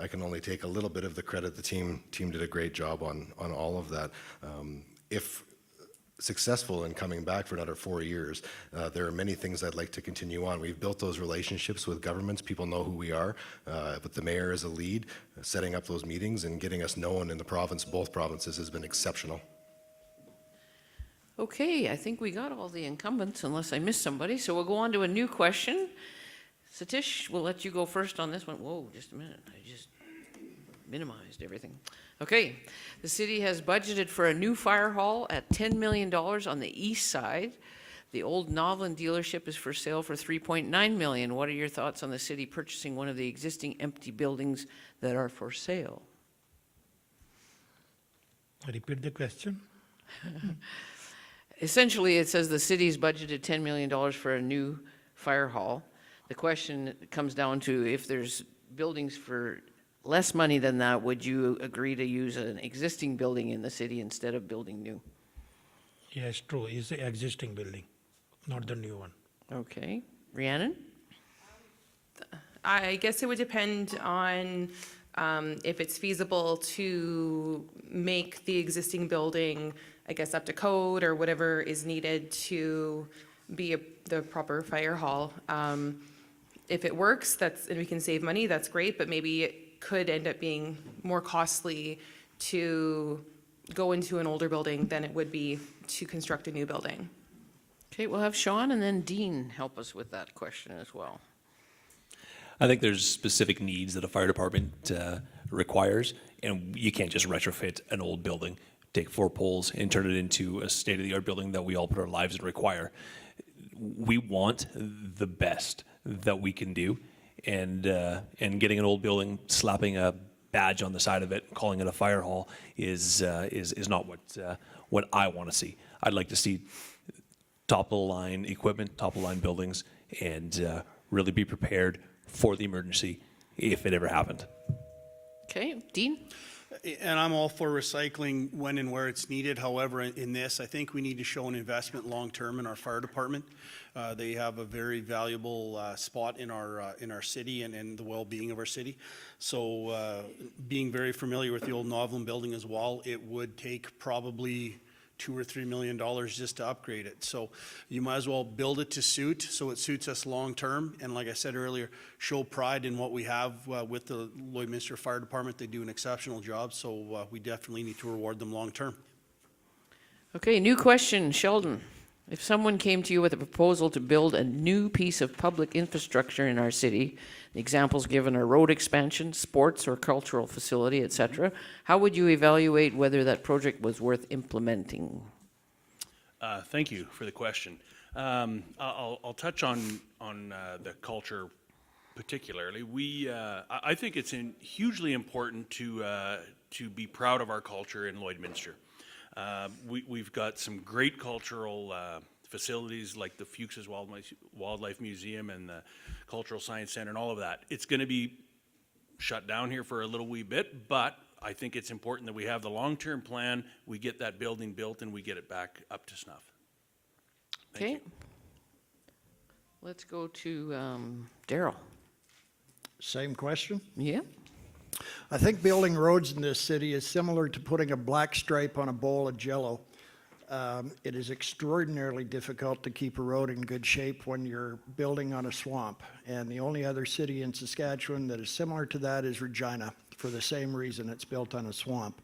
S6: I can only take a little bit of the credit. The team did a great job on all of that. If successful in coming back for another 4 years, there are many things I'd like to continue on. We've built those relationships with governments. People know who we are, with the mayor as a lead, setting up those meetings and getting us known in the province, both provinces, has been exceptional.
S1: Okay, I think we got all the incumbents unless I missed somebody. So we'll go on to a new question. Satish, we'll let you go first on this one. Whoa, just a minute. I just minimized everything. Okay, the city has budgeted for a new fire hall at $10 million on the east side. The old Novlin dealership is for sale for $3.9 million. What are your thoughts on the city purchasing one of the existing empty buildings that are for sale?
S19: Repeat the question.
S1: Essentially, it says the city's budgeted $10 million for a new fire hall. The question comes down to if there's buildings for less money than that, would you agree to use an existing building in the city instead of building new?
S19: Yes, true. It's the existing building, not the new one.
S1: Okay. Rhiannon?
S18: I guess it would depend on if it's feasible to make the existing building, I guess, up to code or whatever is needed to be the proper fire hall. if it works, and we can save money, that's great, but maybe it could end up being more costly to go into an older building than it would be to construct a new building.
S1: Okay, we'll have Sean and then Dean help us with that question as well.
S13: I think there's specific needs that a fire department requires, and you can't just retrofit an old building, take 4 poles and turn it into a state-of-the-art building that we all put our lives in require. We want the best that we can do, and getting an old building, slapping a badge on the side of it, calling it a fire hall is not what I want to see. I'd like to see top-of-the-line equipment, top-of-the-line buildings, and really be prepared for the emergency if it ever happened.
S1: Okay, Dean?
S14: And I'm all for recycling when and where it's needed. However, in this, I think we need to show an investment long-term in our fire department. They have a very valuable spot in our city and the well-being of our city. So being very familiar with the old Novelin building as well, it would take probably $2 or $3 million just to upgrade it. So you might as well build it to suit, so it suits us long term. And like I said earlier, show pride in what we have with the Lloydminster Fire Department. They do an exceptional job, so we definitely need to reward them long term.
S1: Okay, new question, Sheldon. If someone came to you with a proposal to build a new piece of public infrastructure in our city, the examples given are road expansion, sports or cultural facility, etc., how would you evaluate whether that project was worth implementing?
S8: Thank you for the question. I'll touch on the culture particularly. I think it's hugely important to be proud of our culture in Lloydminster. We've got some great cultural facilities like the Fuchs's Wildlife Museum and the Cultural Science Center and all of that. It's going to be shut down here for a little wee bit, but I think it's important that we have the long-term plan, we get that building built, and we get it back up to snuff.
S1: Okay. Let's go to Daryl.
S7: Same question?
S1: Yeah.
S7: I think building roads in this city is similar to putting a black stripe on a bowl of Jell-O. It is extraordinarily difficult to keep a road in good shape when you're building on a swamp. And the only other city in Saskatchewan that is similar to that is Regina, for the same reason. It's built on a swamp.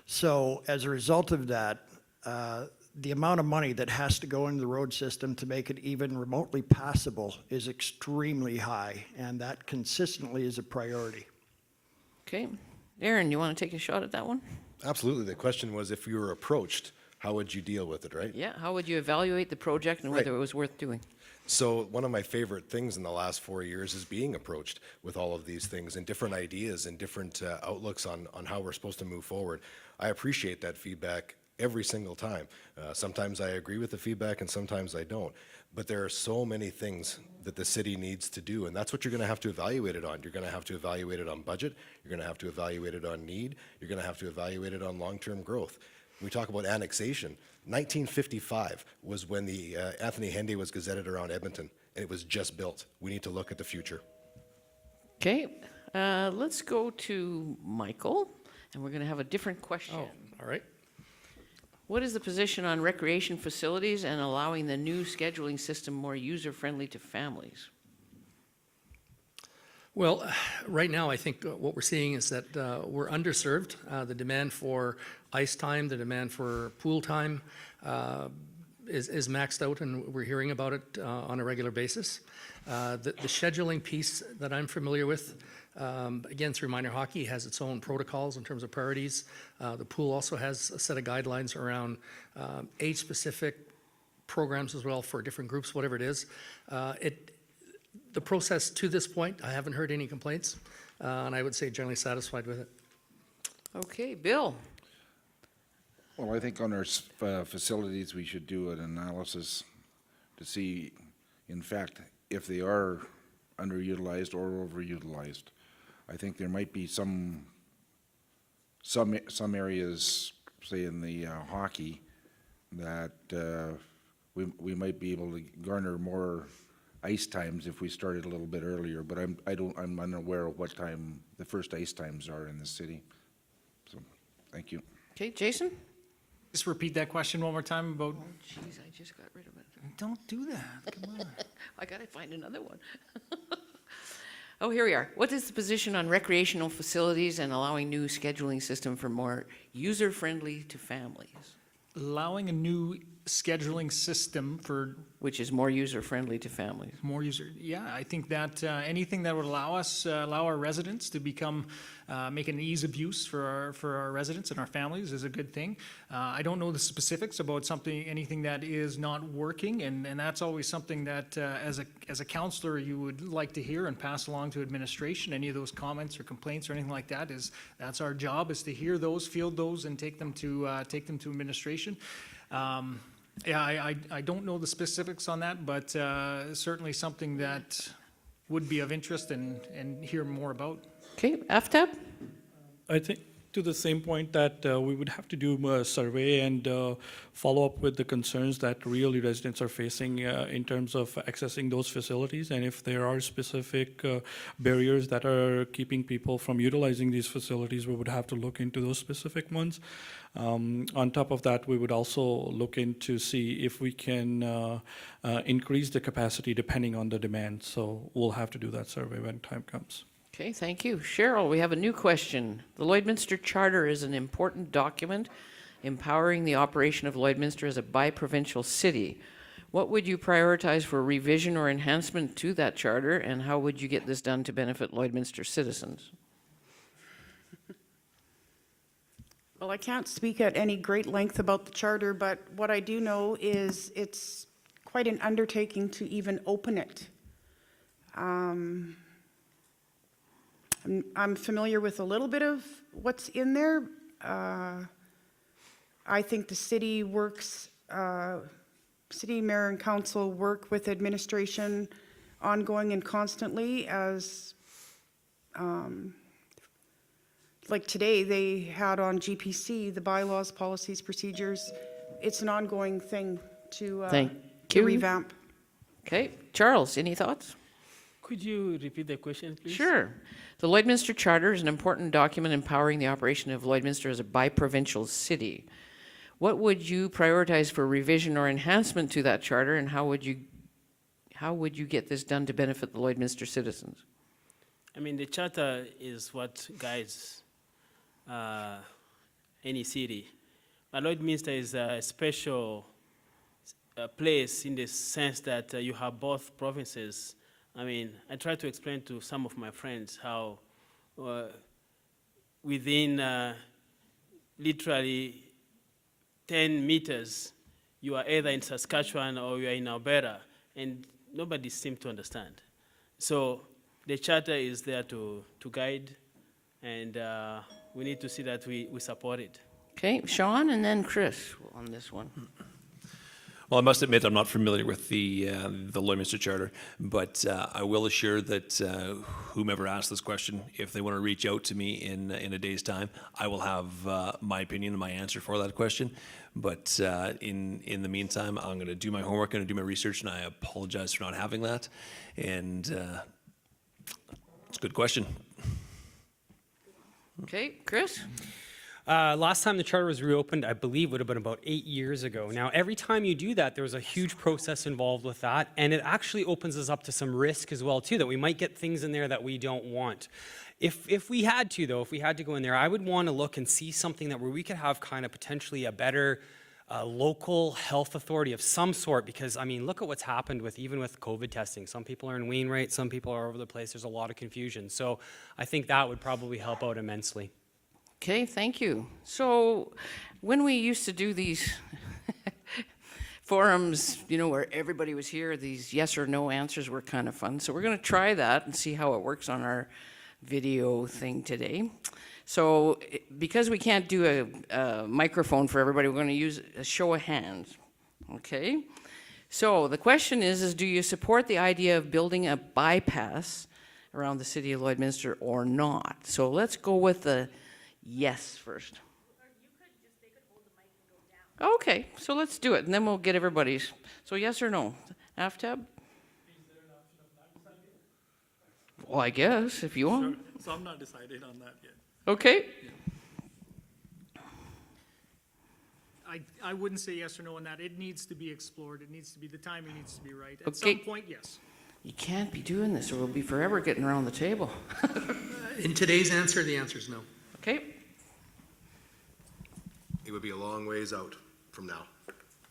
S7: So as a result of that, the amount of money that has to go into the road system to make it even remotely passable is extremely high, and that consistently is a priority.
S1: Okay. Aaron, you want to take a shot at that one?
S6: Absolutely. The question was, if you were approached, how would you deal with it, right?
S1: Yeah, how would you evaluate the project and whether it was worth doing?
S6: So one of my favorite things in the last 4 years is being approached with all of these things and different ideas and different outlooks on how we're supposed to move forward. I appreciate that feedback every single time. Sometimes I agree with the feedback and sometimes I don't. But there are so many things that the city needs to do, and that's what you're going to have to evaluate it on. You're going to have to evaluate it on budget. You're going to have to evaluate it on need. You're going to have to evaluate it on long-term growth. We talk about annexation. 1955 was when the Anthony Henday was gazetted around Edmonton, and it was just built. We need to look at the future.
S1: Okay, let's go to Michael, and we're going to have a different question.
S5: Oh, all right.
S1: What is the position on recreation facilities and allowing the new scheduling system more user-friendly to families?
S5: Well, right now, I think what we're seeing is that we're underserved. The demand for ice time, the demand for pool time is maxed out, and we're hearing about it on a regular basis. The scheduling piece that I'm familiar with, again, through minor hockey, has its own protocols in terms of priorities. The pool also has a set of guidelines around age-specific programs as well for different groups, whatever it is. The process to this point, I haven't heard any complaints, and I would say generally satisfied with it.
S1: Okay, Bill.
S10: Well, I think on our facilities, we should do an analysis to see, in fact, if they are underutilized or overutilized. I think there might be some areas, say in the hockey, that we might be able to garner more ice times if we started a little bit earlier, but I'm unaware of what time the first ice times are in the city. So, thank you.
S1: Okay, Jason?
S4: Just repeat that question one more time about.
S1: Oh, jeez, I just got rid of it.
S4: Don't do that. Come on.
S1: I got to find another one. Oh, here we are. What is the position on recreational facilities and allowing new scheduling system for more user-friendly to families?
S4: Allowing a new scheduling system for
S1: Which is more user-friendly to families.
S4: more yeah, I think that anything that would allow our residents to become, make an ease of use for our residents and our families is a good thing. I don't know the specifics about anything that is not working, and that's always something that as a counselor you would like to hear and pass along to administration. Any of those comments or complaints or anything like that that's our job, is to hear those, field those, and take them to administration. Yeah, I don't know the specifics on that, but certainly something that would be of interest and hear more about.
S1: Okay, Aftab?
S2: I think to the same point that we would have to do a survey and follow up with the concerns that really residents are facing in terms of accessing those facilities, and if there are specific barriers that are keeping people from utilizing these facilities, we would have to look into those specific ones. On top of that, we would also look into see if we can increase the capacity depending on the demand. So we'll have to do that survey when time comes.
S1: Okay, thank you. Cheryl, we have a new question. The Lloydminster Charter is an important document empowering the operation of Lloydminster as a bi-provincial city. What would you prioritize for revision or enhancement to that charter, and how would you get this done to benefit Lloydminster citizens?
S3: Well, I can't speak at any great length about the charter, but what I do know is it's quite an undertaking to even open it. I'm familiar with a little bit of what's in there. I think the city works, city, mayor, and council work with administration ongoing and constantly as, like today, they had on GPC, the bylaws, policies, procedures. It's an ongoing thing to revamp.
S1: Okay, Charles, any thoughts?
S15: Could you repeat the question, please?
S1: Sure. The Lloydminster Charter is an important document empowering the operation of Lloydminster as a bi-provincial city. What would you prioritize for revision or enhancement to that charter, and how would you get this done to benefit the Lloydminster citizens?
S15: I mean, the charter is what guides any city. But Lloydminster is a special place in the sense that you have both provinces. I mean, I try to explain to some of my friends how within literally 10 meters, you are either in Saskatchewan or you are in Alberta, and nobody seems to understand. So the charter is there to guide, and we need to see that we support it.
S1: Okay, Sean, and then Chris on this one.
S13: Well, I must admit I'm not familiar with the Lloydminster Charter, but I will assure that whomever asked this question, if they want to reach out to me in a day's time, I will have my opinion and my answer for that question. But in the meantime, I'm going to do my homework, going to do my research, and I apologize for not having that. And it's a good question.
S1: Okay, Chris?
S12: Last time the charter was reopened, I believe, would have been about 8 years ago. Now, every time you do that, there was a huge process involved with that, and it actually opens us up to some risk as well, too, that we might get things in there that we don't want. If we had to, though, if we had to go in there, I would want to look and see something that where we could have kind of potentially a better local health authority of some sort, because, I mean, look at what's happened even with COVID testing. Some people are in Wainwright, some people are over the place. There's a lot of confusion. So I think that would probably help out immensely.
S1: Okay, thank you. So when we used to do these forums, you know, where everybody was here, these yes or no answers were kind of fun. So we're going to try that and see how it works on our video thing today. So because we can't do a microphone for everybody, we're going to use a show of hands. Okay? So the question is do you support the idea of building a bypass around the city of Lloydminster or not? So let's go with the yes first. Okay, so let's do it, and then we'll get everybody's. So yes or no? Aftab? Well, I guess, if you want.
S2: Sure. So I'm not decided on that yet.
S1: Okay.
S4: I wouldn't say yes or no on that. It needs to be explored. It needs to be, the timing needs to be right. At
S1: Okay.
S4: some point, yes.
S1: You can't be doing this or we'll be forever getting around the table.
S5: In today's answer, the answer is no.
S1: Okay,
S6: It would be a long ways out from now.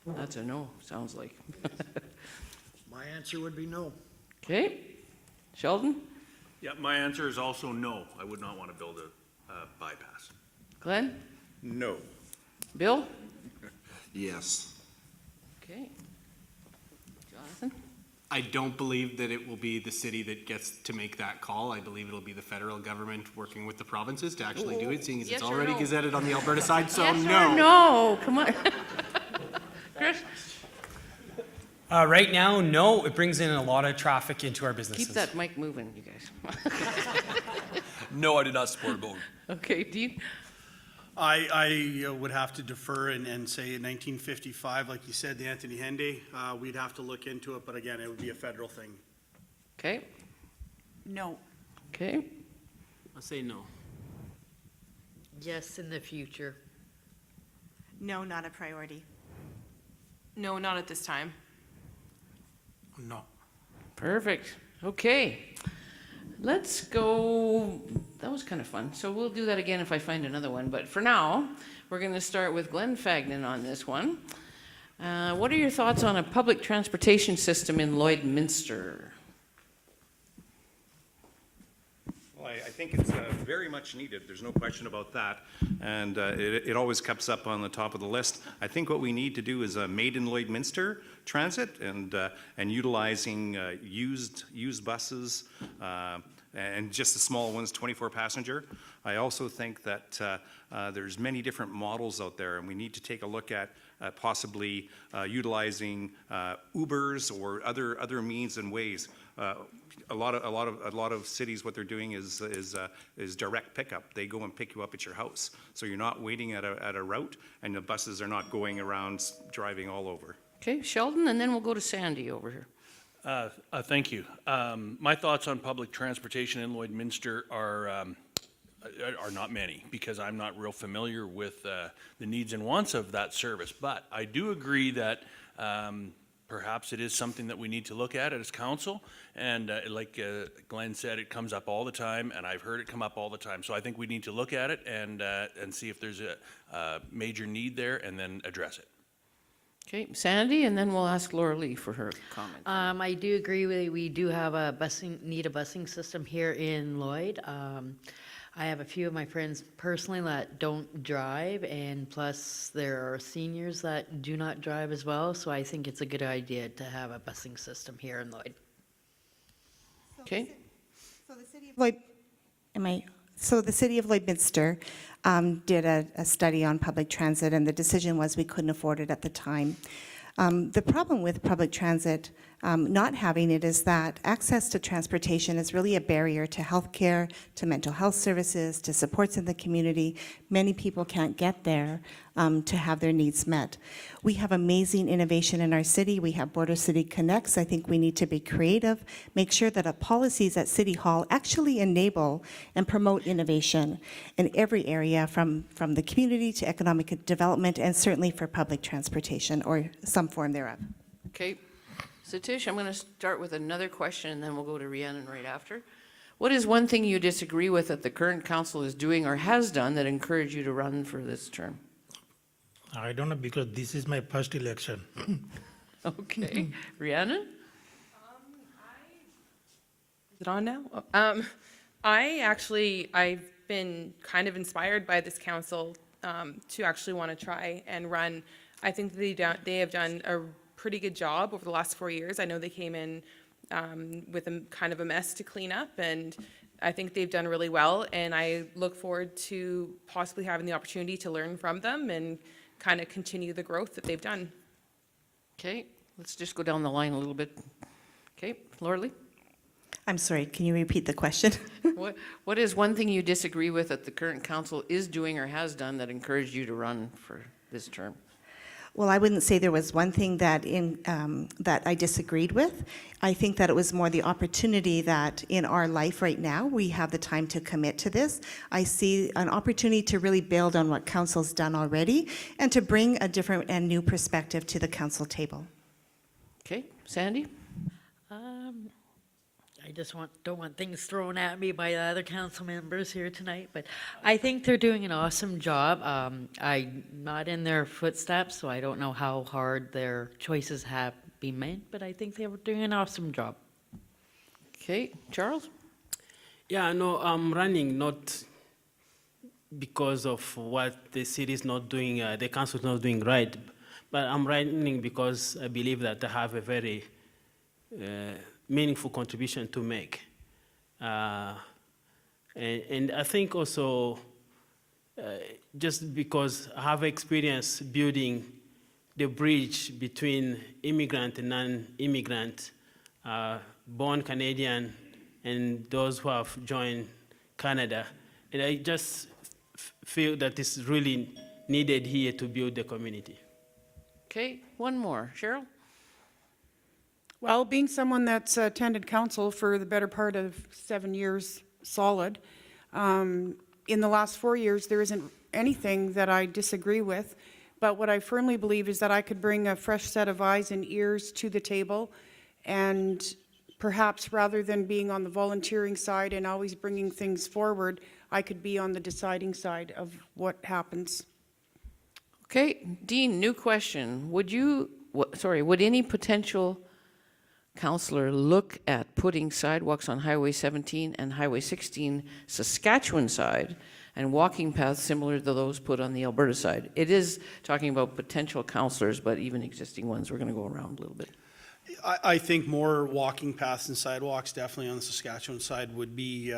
S1: that's a no, sounds like.
S7: My answer would be no.
S1: Okay, Sheldon,
S8: Yeah, my answer is also no. I would not want to build a bypass.
S1: Glenn,
S10: No.
S1: Bill?
S10: Yes.
S1: Okay. Jonathan?
S11: I don't believe that it will be the city that gets to make that call. I believe it'll be the federal government working with the provinces to actually do it, seeing as
S1: Yes
S11: it's
S1: or
S11: already
S1: no?
S11: gazetted on the Alberta side, so
S1: Yes
S11: no.
S1: or no, come on. Chris?
S12: Right now, no, it brings in a lot of traffic into our businesses.
S1: Keep that mic moving, you guys.
S13: No, I did not support a vote.
S1: Okay, Dean?
S14: I would have to defer and say in 1955, like you said, the Anthony Henday, we'd have to look into it, but again, it would be a federal thing.
S1: Okay,
S3: No.
S1: okay.
S15: I'll say no.
S16: Yes, in the future.
S17: No, not a priority.
S18: No, not at this time.
S19: No.
S1: Perfect. Okay. Let's go. That was kind of fun. So we'll do that again if I find another one. But for now, we're going to start with Glenn Fegnan on this one. What are your thoughts on a public transportation system in Lloydminster?
S9: Well, I think it's very much needed. There's no question about that. And it always comes up on the top of the list. I think what we need to do is a made in Lloydminster transit and utilizing used buses and just the small ones, 24 passenger. I also think that there's many different models out there, and we need to take a look at possibly utilizing Ubers or other means and ways. A lot of cities, what they're doing is direct pickup. They go and pick you up at your house, so you're not waiting at a route, and the buses are not going around driving all over.
S1: Okay, Sheldon, and then we'll go to Sandy over here.
S8: Thank you. My thoughts on public transportation in Lloydminster are not many, because I'm not real familiar with the needs and wants of that service. But I do agree that perhaps it is something that we need to look at as council. And like Glenn said, it comes up all the time, and I've heard it come up all the time. So I think we need to look at it and see if there's a major need there, and then address it.
S1: Okay, Sandy, and then we'll ask Laura Lee for her comment.
S16: I do agree we do have need a busing system here in Lloyd. I have a few of my friends personally that don't drive, and plus there are seniors that do not drive as well, so I think it's a good idea to have a busing system here in Lloyd.
S1: Okay.
S17: So the city of Lloydminster did a study on public transit, and the decision was we couldn't afford it at the time. The problem with public transit not having it is that access to transportation is really a barrier to healthcare, to mental health services, to supports in the community. Many people can't get there to have their needs met. We have amazing innovation in our city. We have Border City Connects. I think we need to be creative, make sure that our policies at City Hall actually enable and promote innovation in every area, from the community to economic development, and certainly for public transportation or some form thereof.
S1: Okay. Satish, I'm going to start with another question, and then we'll go to Rhiannon right after. What is one thing you disagree with that the current council is doing or has done that encouraged you to run for this term?
S19: I don't know, because this is my first election.
S1: Okay. Rhiannon?
S18: Is it on now? I've been kind of inspired by this council to actually want to try and run. I think they have done a pretty good job over the last 4 years. I know they came in with a kind of a mess to clean up, and I think they've done really well, and I look forward to possibly having the opportunity to learn from them and kind of continue the growth that they've done.
S1: Okay, let's just go down the line a little bit. Okay, Laura Lee?
S17: I'm sorry, can you repeat the question?
S1: What is one thing you disagree with that the current council is doing or has done that encouraged you to run for this term?
S17: Well, I wouldn't say there was one thing that that I disagreed with. I think that it was more the opportunity that in our life right now, we have the time to commit to this. I see an opportunity to really build on what council's done already and to bring a different and new perspective to the council table.
S1: Okay, Sandy?
S16: I just don't want things thrown at me by the other council members here tonight, but I think they're doing an awesome job. I'm not in their footsteps, so I don't know how hard their choices have been made, but I think they were doing an awesome job.
S1: Okay, Charles?
S15: Yeah, no, I'm running not because of what the city is not doing, the council is not doing right, but I'm running because I believe that I have a very meaningful contribution to make. And I think also, just because I have experience building the bridge between immigrant and non-immigrant, born Canadian and those who have joined Canada, and I just feel that it's really needed here to build the community.
S1: Okay, one more. Cheryl?
S3: Well, being someone that's attended council for the better part of 7 years solid, in the last 4 years, there isn't anything that I disagree with, but what I firmly believe is that I could bring a fresh set of eyes and ears to the table, and perhaps rather than being on the volunteering side and always bringing things forward, I could be on the deciding side of what happens.
S1: Okay, Dean, new question. Would any potential councillor look at putting sidewalks on Highway 17 and Highway 16 Saskatchewan side and walking paths similar to those put on the Alberta side? It is talking about potential councillors, but even existing ones. We're going to go around a little bit.
S14: I think more walking paths and sidewalks definitely on the Saskatchewan side would be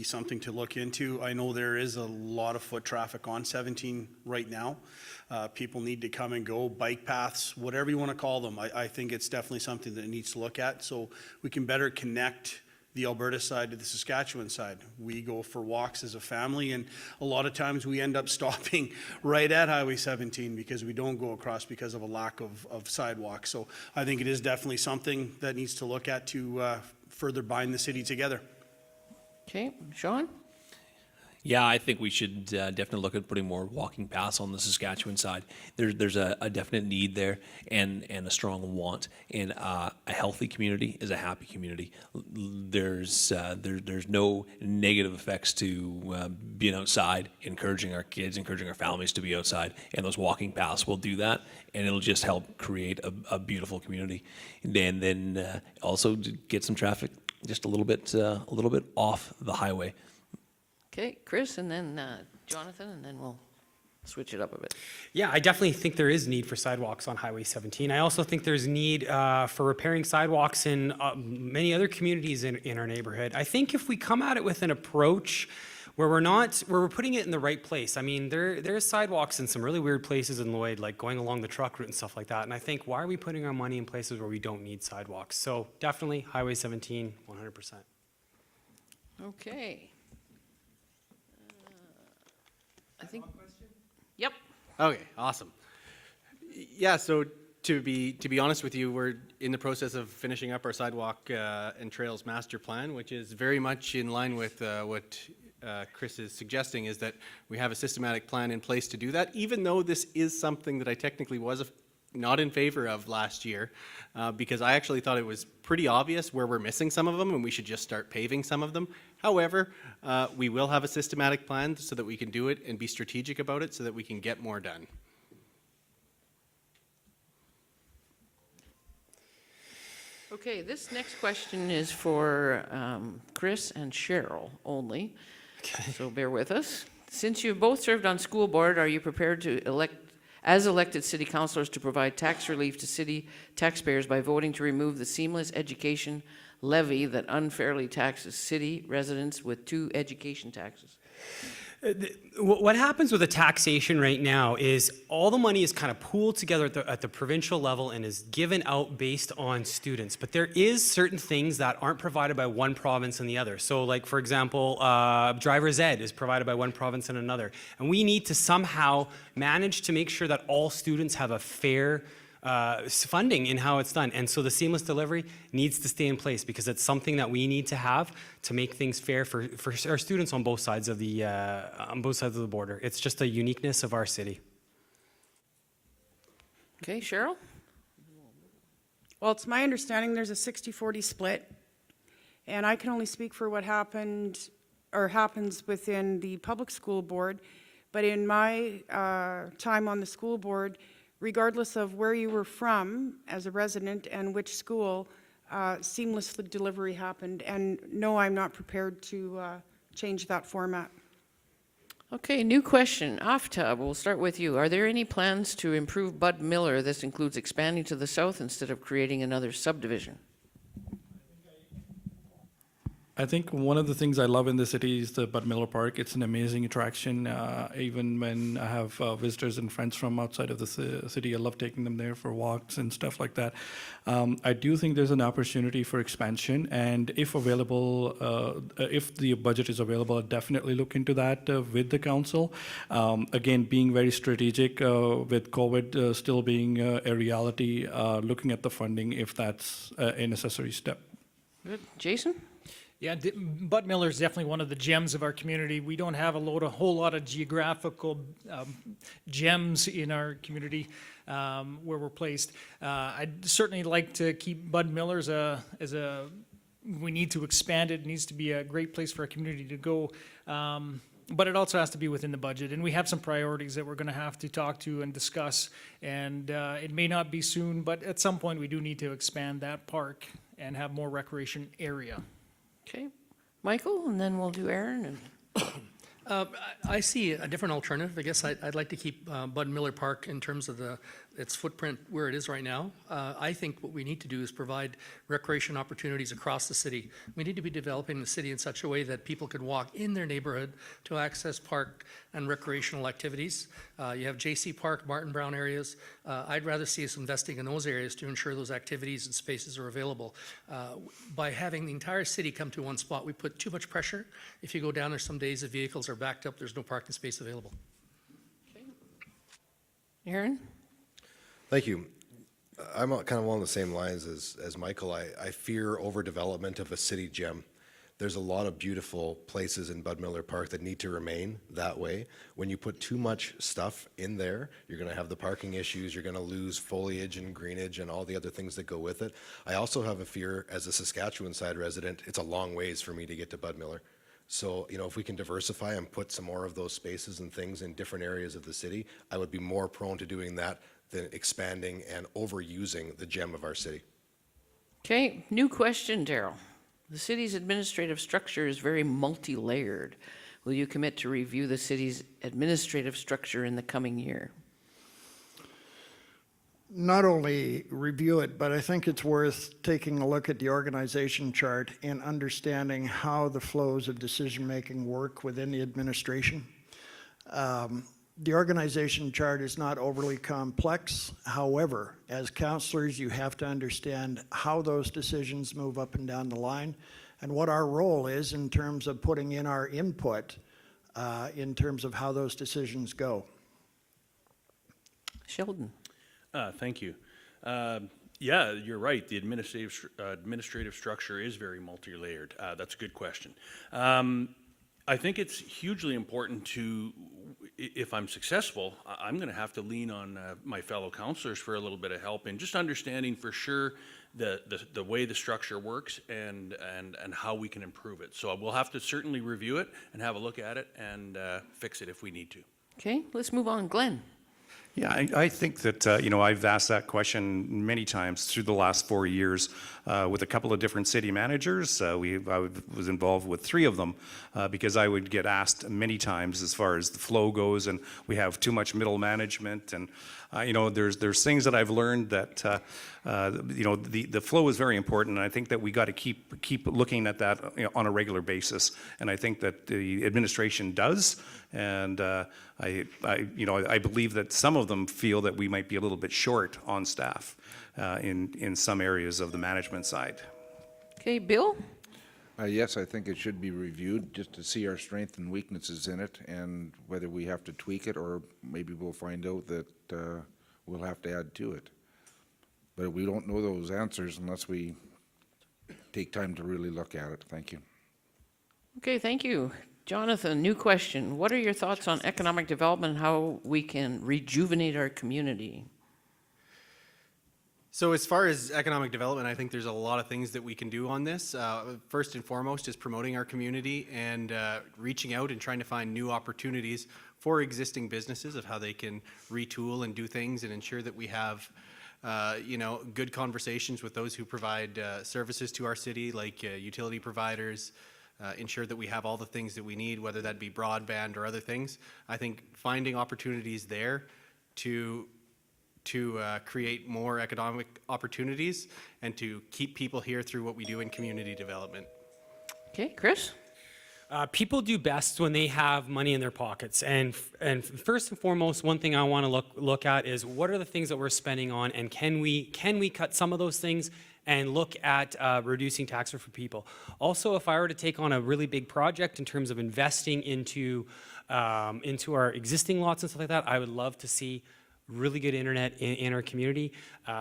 S14: something to look into. I know there is a lot of foot traffic on 17 right now. People need to come and go, bike paths, whatever you want to call them. I think it's definitely something that needs to look at so we can better connect the Alberta side to the Saskatchewan side. We go for walks as a family, and a lot of times we end up stopping right at Highway 17 because we don't go across because of a lack of sidewalks. So I think it is definitely something that needs to look at to further bind the city together.
S1: Okay, Sean?
S13: Yeah, I think we should definitely look at putting more walking paths on the Saskatchewan side. There's a definite need there and a strong want. And a healthy community is a happy community. There's no negative effects to being outside, encouraging our kids, encouraging our families to be outside. And those walking paths will do that, and it'll just help create a beautiful community. And then also to get some traffic just a little bit off the highway.
S1: Okay, Chris, and then Jonathan, and then we'll switch it up a bit.
S12: Yeah, I definitely think there is need for sidewalks on Highway 17. I also think there's need for repairing sidewalks in many other communities in our neighborhood. I think if we come at it with an approach where we're putting it in the right place. I mean, there's sidewalks in some really weird places in Lloyd, like going along the truck route and stuff like that. And I think, why are we putting our money in places where we don't need sidewalks? So definitely Highway 17, 100%.
S1: Okay. I think. Yep.
S11: Okay, awesome. Yeah, so to be honest with you, we're in the process of finishing up our sidewalk and trails master plan, which is very much in line with what Chris is suggesting, is that we have a systematic plan in place to do that, even though this is something that I technically was not in favor of last year, because I actually thought it was pretty obvious where we're missing some of them and we should just start paving some of them. However, we will have a systematic plan so that we can do it and be strategic about it so that we can get more done.
S1: Okay, this next question is for Chris and Cheryl only, so bear with us. Since you've both served on school board, are you prepared to as elected city councillors to provide tax relief to city taxpayers by voting to remove the seamless education levy that unfairly taxes city residents with 2 education taxes?
S12: What happens with the taxation right now is all the money is kind of pooled together at the provincial level and is given out based on students. But there is certain things that aren't provided by one province and the other. So like, for example, driver's ed is provided by one province and another. And we need to somehow manage to make sure that all students have a fair funding in how it's done. And so the seamless delivery needs to stay in place because it's something that we need to have to make things fair for our students on both sides of the border. It's just a uniqueness of our city.
S1: Okay, Cheryl?
S3: Well, it's my understanding there's a 60-40 split. And I can only speak for what happened or happens within the public school board. But in my time on the school board, regardless of where you were from as a resident and which school, seamless delivery happened. And no, I'm not prepared to change that format.
S1: Okay, new question. Aftab, we'll start with you. Are there any plans to improve Bud Miller? This includes expanding to the south instead of creating another subdivision.
S2: I think one of the things I love in the city is the Bud Miller Park. It's an amazing attraction. Even when I have visitors and friends from outside of the city, I love taking them there for walks and stuff like that. I do think there's an opportunity for expansion, and if available, if the budget is available, I'll definitely look into that with the council. Again, being very strategic with COVID still being a reality, looking at the funding if that's a necessary step.
S1: Good. Jason?
S4: Yeah, Bud Miller is definitely one of the gems of our community. We don't have a whole lot of geographical gems in our community where we're placed. I'd certainly like to keep Bud Miller as a. We need to expand it. It needs to be a great place for our community to go. But it also has to be within the budget, and we have some priorities that we're going to have to talk to and discuss. And it may not be soon, but at some point we do need to expand that park and have more recreation area.
S1: Okay. Michael, and then we'll do Aaron. And
S5: I see a different alternative. I guess I'd like to keep Bud Miller Park in terms of its footprint where it is right now. I think what we need to do is provide recreation opportunities across the city. We need to be developing the city in such a way that people could walk in their neighborhood to access park and recreational activities. You have JC Park, Martin Brown areas. I'd rather see us investing in those areas to ensure those activities and spaces are available. By having the entire city come to one spot, we put too much pressure. If you go down there some days, the vehicles are backed up, there's no parking space available.
S1: Okay. Aaron?
S6: Thank you. I'm kind of along the same lines as Michael. I fear overdevelopment of a city gem. There's a lot of beautiful places in Bud Miller Park that need to remain that way. When you put too much stuff in there, you're going to have the parking issues, you're going to lose foliage and greenage and all the other things that go with it. I also have a fear, as a Saskatchewan side resident, it's a long ways for me to get to Bud Miller. So, if we can diversify and put some more of those spaces and things in different areas of the city, I would be more prone to doing that than expanding and overusing the gem of our city.
S1: Okay, new question, Daryl. The city's administrative structure is very multi-layered. Will you commit to review the city's administrative structure in the coming year?
S7: Not only review it, but I think it's worth taking a look at the organization chart and understanding how the flows of decision-making work within the administration. The organization chart is not overly complex. However, as councillors, you have to understand how those decisions move up and down the line and what our role is in terms of putting in our input in terms of how those decisions go.
S1: Sheldon.
S8: Thank you. Yeah, you're right. The administrative structure is very multi-layered. That's a good question. I think it's hugely important to, if I'm successful, I'm going to have to lean on my fellow councillors for a little bit of help in just understanding for sure the way the structure works and how we can improve it. So we'll have to certainly review it and have a look at it and fix it if we need to.
S1: Okay, let's move on. Glenn.
S9: Yeah, I think that, I've asked that question many times through the last 4 years with a couple of different city managers. I was involved with 3 of them because I would get asked many times as far as the flow goes, and we have too much middle management. And, there's things that I've learned that, the flow is very important. And I think that we got to keep looking at that on a regular basis. And I think that the administration does. And I believe that some of them feel that we might be a little bit short on staff in some areas of the management side.
S1: Okay, Bill?
S10: Yes, I think it should be reviewed just to see our strengths and weaknesses in it and whether we have to tweak it or maybe we'll find out that we'll have to add to it. But we don't know those answers unless we take time to really look at it. Thank you.
S1: Okay, thank you. Jonathan, new question. What are your thoughts on economic development and how we can rejuvenate our community?
S11: So as far as economic development, I think there's a lot of things that we can do on this. First and foremost is promoting our community and reaching out and trying to find new opportunities for existing businesses of how they can retool and do things and ensure that we have good conversations with those who provide services to our city, like utility providers, ensure that we have all the things that we need, whether that be broadband or other things. I think finding opportunities there to create more economic opportunities and to keep people here through what we do in community development.
S1: Okay, Chris?
S12: People do best when they have money in their pockets. And first and foremost, one thing I want to look at is what are the things that we're spending on, and can we cut some of those things and look at reducing taxes for people. Also, if I were to take on a really big project in terms of investing into our existing lots and stuff like that, I would love to see really good internet in our community,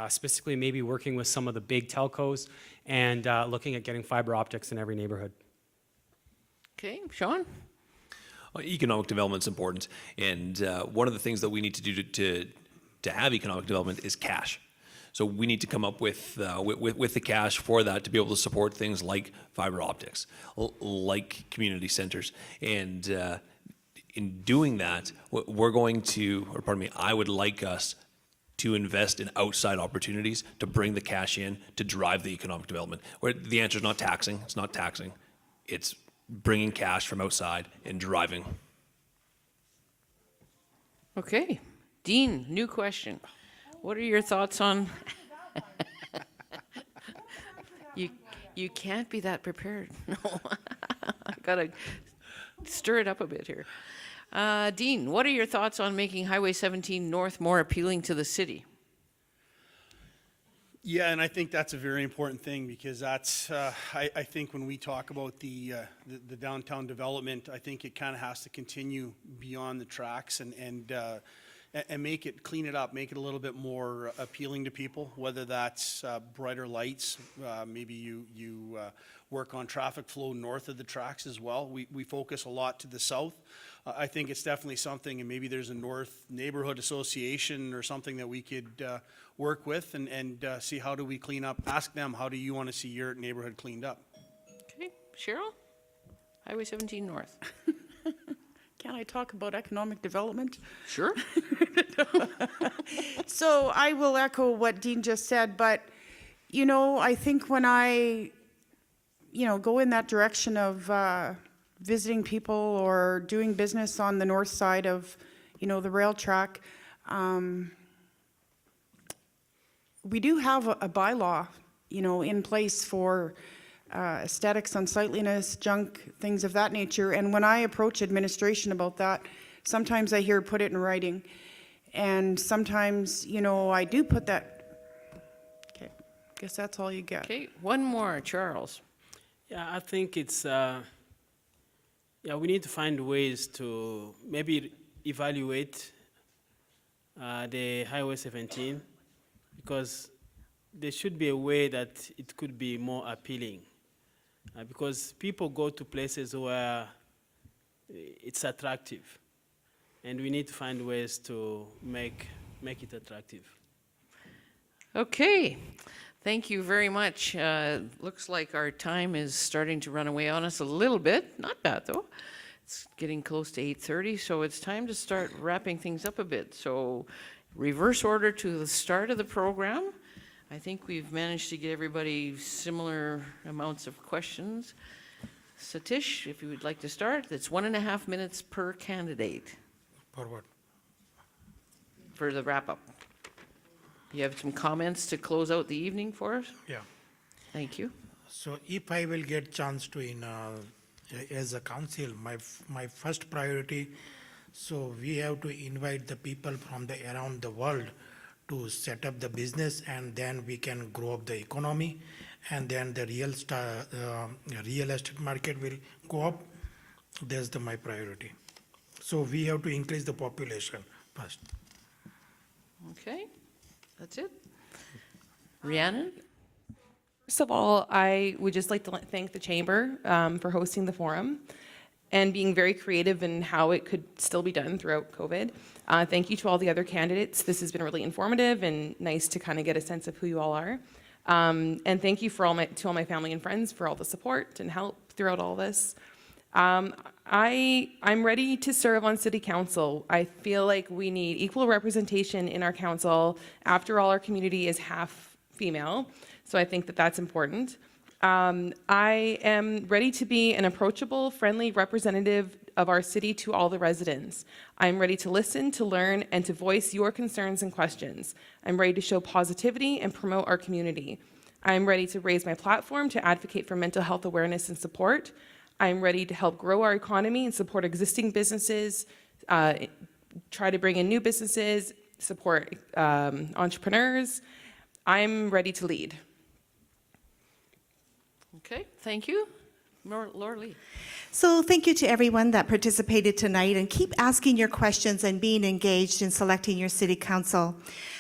S12: specifically maybe working with some of the big telcos and looking at getting fiber optics in every neighborhood.
S1: Okay, Sean?
S13: Well, economic development is important, and one of the things that we need to do to have economic development is cash. So we need to come up with the cash for that to be able to support things like fiber optics, like community centers, and in doing that, we're going to, or pardon me, I would like us to invest in outside opportunities to bring the cash in to drive the economic development. Where the answer is not taxing, it's not taxing, it's bringing cash from outside and driving.
S1: Okay. Dean, new question. What are your thoughts on... You can't be that prepared. No. I've got to stir it up a bit here. Dean, what are your thoughts on making Highway 17 North more appealing to the city?
S14: Yeah, and I think that's a very important thing, because that's, I think when we talk about the downtown development, I think it kind of has to continue beyond the tracks and make it, clean it up, make it a little bit more appealing to people, whether that's brighter lights, maybe you work on traffic flow north of the tracks as well. We focus a lot to the south. I think it's definitely something, and maybe there's a North Neighborhood Association or something that we could work with and see how do we clean up, ask them, how do you want to see your neighborhood cleaned up?
S1: Okay, Cheryl? Highway 17 North.
S3: Can I talk about economic development?
S1: Sure.
S3: So I will echo what Dean just said, but, I think when I, go in that direction of visiting people or doing business on the north side of, the rail track, we do have a bylaw, in place for aesthetics, unsightliness, junk, things of that nature. And when I approach administration about that, sometimes I hear put it in writing. And sometimes, I do put that. Okay, guess that's all you get.
S1: Okay, one more, Charles.
S15: Yeah, I think it's, we need to find ways to maybe evaluate the Highway 17, because there should be a way that it could be more appealing. Because people go to places where it's attractive, and we need to find ways to make it attractive.
S1: Okay, thank you very much. Looks like our time is starting to run away on us a little bit. Not bad, though. It's getting close to 8:30, so it's time to start wrapping things up a bit. So reverse order to the start of the program. I think we've managed to get everybody similar amounts of questions. Satish, if you would like to start, it's 1.5 minutes per candidate.
S19: For what?
S1: For the wrap-up. You have some comments to close out the evening for us?
S19: Yeah.
S1: Thank you.
S19: So if I will get chance to as a council, my first priority, so we have to invite the people from around the world to set up the business, and then we can grow up the economy, and then the real estate market will go up. That's my priority. So we have to increase the population first.
S1: Okay, that's it. Rhiannon?
S18: First of all, I would just like to thank the Chamber for hosting the forum. and being very creative in how it could still be done throughout COVID. Thank you to all the other candidates. This has been really informative and nice to kind of get a sense of who you all are. And thank you to all my family and friends for all the support and help throughout all this. I'm ready to serve on City Council. I feel like we need equal representation in our council. After all, our community is half female, so I think that that's important. I am ready to be an approachable, friendly representative of our city to all the residents. I'm ready to listen, to learn, and to voice your concerns and questions. I'm ready to show positivity and promote our community. I'm ready to raise my platform to advocate for mental health awareness and support. I'm ready to help grow our economy and support existing businesses, try to bring in new businesses, support entrepreneurs. I'm ready to lead.
S1: Okay, thank you. Laura Lee.
S17: So thank you to everyone that participated tonight, and keep asking your questions and being engaged in selecting your city council.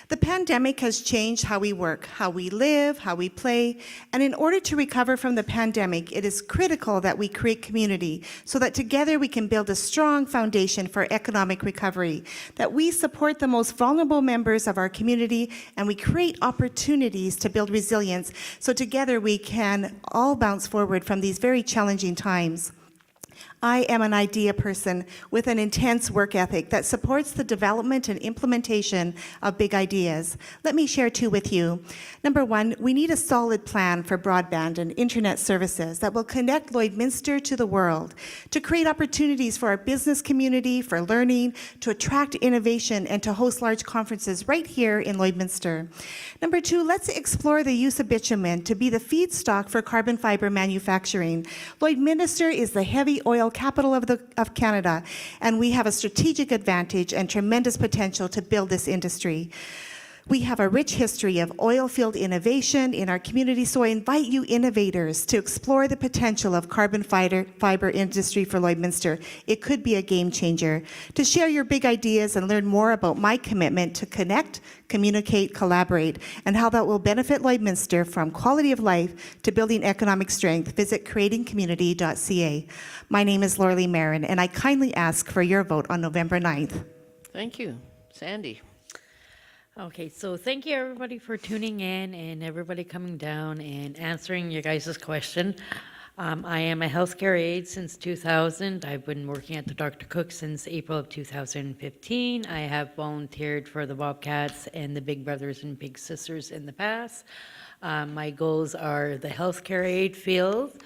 S17: The pandemic has changed how we work, how we live, how we play, and in order to recover from the pandemic, it is critical that we create community so that together we can build a strong foundation for economic recovery, that we support the most vulnerable members of our community, and we create opportunities to build resilience so together we can all bounce forward from these very challenging times. I am an idea person with an intense work ethic that supports the development and implementation of big ideas. Let me share two with you. Number one, we need a solid plan for broadband and internet services that will connect Lloydminster to the world, to create opportunities for our business community, for learning, to attract innovation, and to host large conferences right here in Lloydminster. Number two, let's explore the use of bitumen to be the feedstock for carbon fiber manufacturing. Lloydminster is the heavy oil capital of Canada, and we have a strategic advantage and tremendous potential to build this industry. We have a rich history of oil field innovation in our community, so I invite you innovators to explore the potential of carbon fiber industry for Lloydminster. It could be a game changer. To share your big ideas and learn more about my commitment to connect, communicate, collaborate, and how that will benefit Lloydminster from quality of life to building economic strength, visit creatingcommunity.ca. My name is Lee Maron, and I kindly ask for your vote on November 9th.
S1: Thank you. Sandy.
S16: Okay, so thank you everybody for tuning in and everybody coming down and answering your guys' question. I am a healthcare aide since 2000. I've been working at the Dr. Cook since April of 2015. I have volunteered for the Bobcats and the Big Brothers and Big Sisters in the past. My goals are the healthcare aide field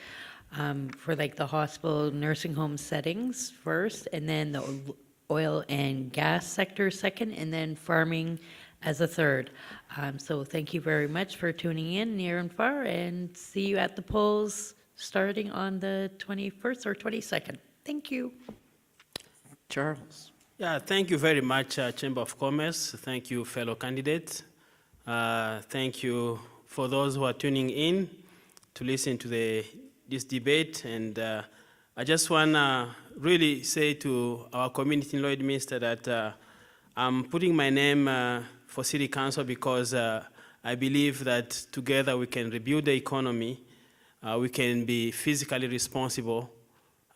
S16: for like the hospital, nursing home settings first, and then the oil and gas sector second, and then farming as a third. So thank you very much for tuning in near and far, and see you at the polls starting on the 21st or 22nd. Thank you.
S1: Charles.
S15: Yeah, thank you very much, Chamber of Commerce. Thank you, fellow candidates. Thank you for those who are tuning in to listen to this debate. And I just want to really say to our community in Lloydminster that I'm putting my name for City Council because I believe that together we can rebuild the economy, we can be physically responsible,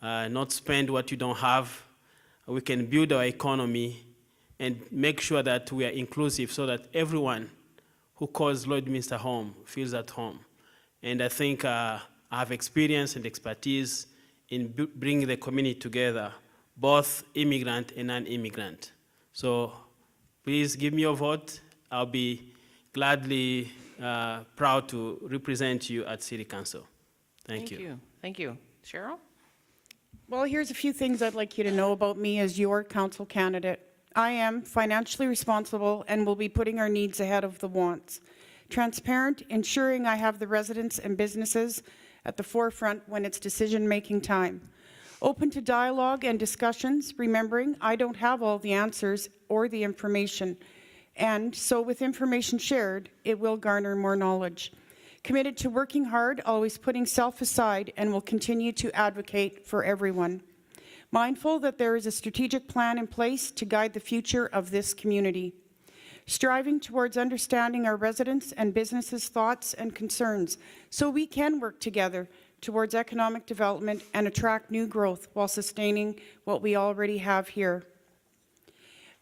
S15: not spend what you don't have. We can build our economy and make sure that we are inclusive so that everyone who calls Lloydminster home feels at home. And I think I have experience and expertise in bringing the community together, both immigrant and non-immigrant. So please give me your vote. I'll be gladly proud to represent you at City Council. Thank you.
S1: Thank you. Cheryl?
S3: Well, here's a few things I'd like you to know about me as your council candidate. I am financially responsible and will be putting our needs ahead of the wants. Transparent, ensuring I have the residents and businesses at the forefront when it's decision-making time. Open to dialogue and discussions, remembering I don't have all the answers or the information. And so with information shared, it will garner more knowledge. Committed to working hard, always putting self aside, and will continue to advocate for everyone. Mindful that there is a strategic plan in place to guide the future of this community. Striving towards understanding our residents' and businesses' thoughts and concerns so we can work together towards economic development and attract new growth while sustaining what we already have here.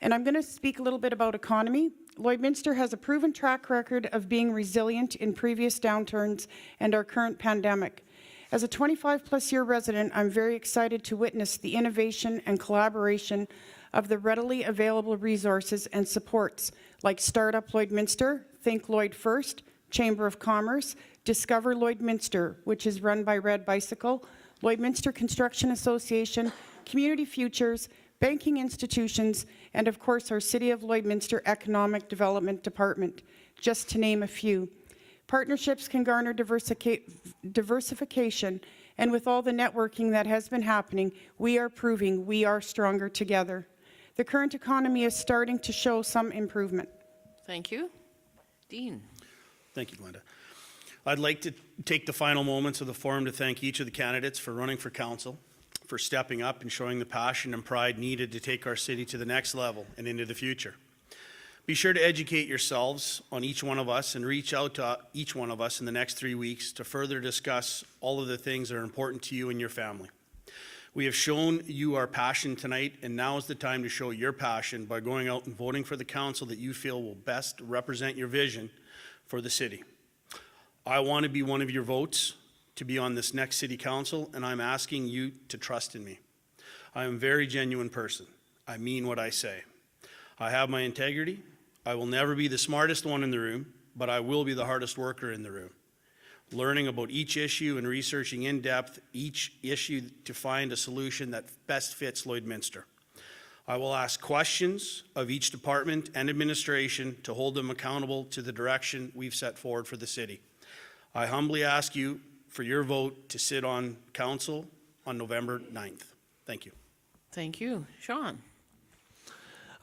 S3: And I'm going to speak a little bit about economy. Lloydminster has a proven track record of being resilient in previous downturns and our current pandemic. As a 25-plus year resident, I'm very excited to witness the innovation and collaboration of the readily available resources and supports like Startup Lloydminster, Think Lloyd First, Chamber of Commerce, Discover Lloydminster, which is run by Red Bicycle, Lloydminster Construction Association, Community Futures, banking institutions, and of course our City of Lloydminster Economic Development Department, just to name a few. Partnerships can garner diversification, and with all the networking that has been happening, we are proving we are stronger together. The current economy is starting to show some improvement.
S1: Thank you. Dean.
S14: Thank you, Glenda. I'd like to take the final moments of the forum to thank each of the candidates for running for council, for stepping up and showing the passion and pride needed to take our city to the next level and into the future. Be sure to educate yourselves on each one of us and reach out to each one of us in the next 3 weeks to further discuss all of the things that are important to you and your family. We have shown you our passion tonight, and now is the time to show your passion by going out and voting for the council that you feel will best represent your vision for the city. I want to be one of your votes to be on this next city council, and I'm asking you to trust in me. I am a very genuine person. I mean what I say. I have my integrity. I will never be the smartest one in the room, but I will be the hardest worker in the room, learning about each issue and researching in depth each issue to find a solution that best fits Lloydminster. I will ask questions of each department and administration to hold them accountable to the direction we've set forward for the city. I humbly ask you for your vote to sit on council on November 9th. Thank you.
S1: Thank you. Sean.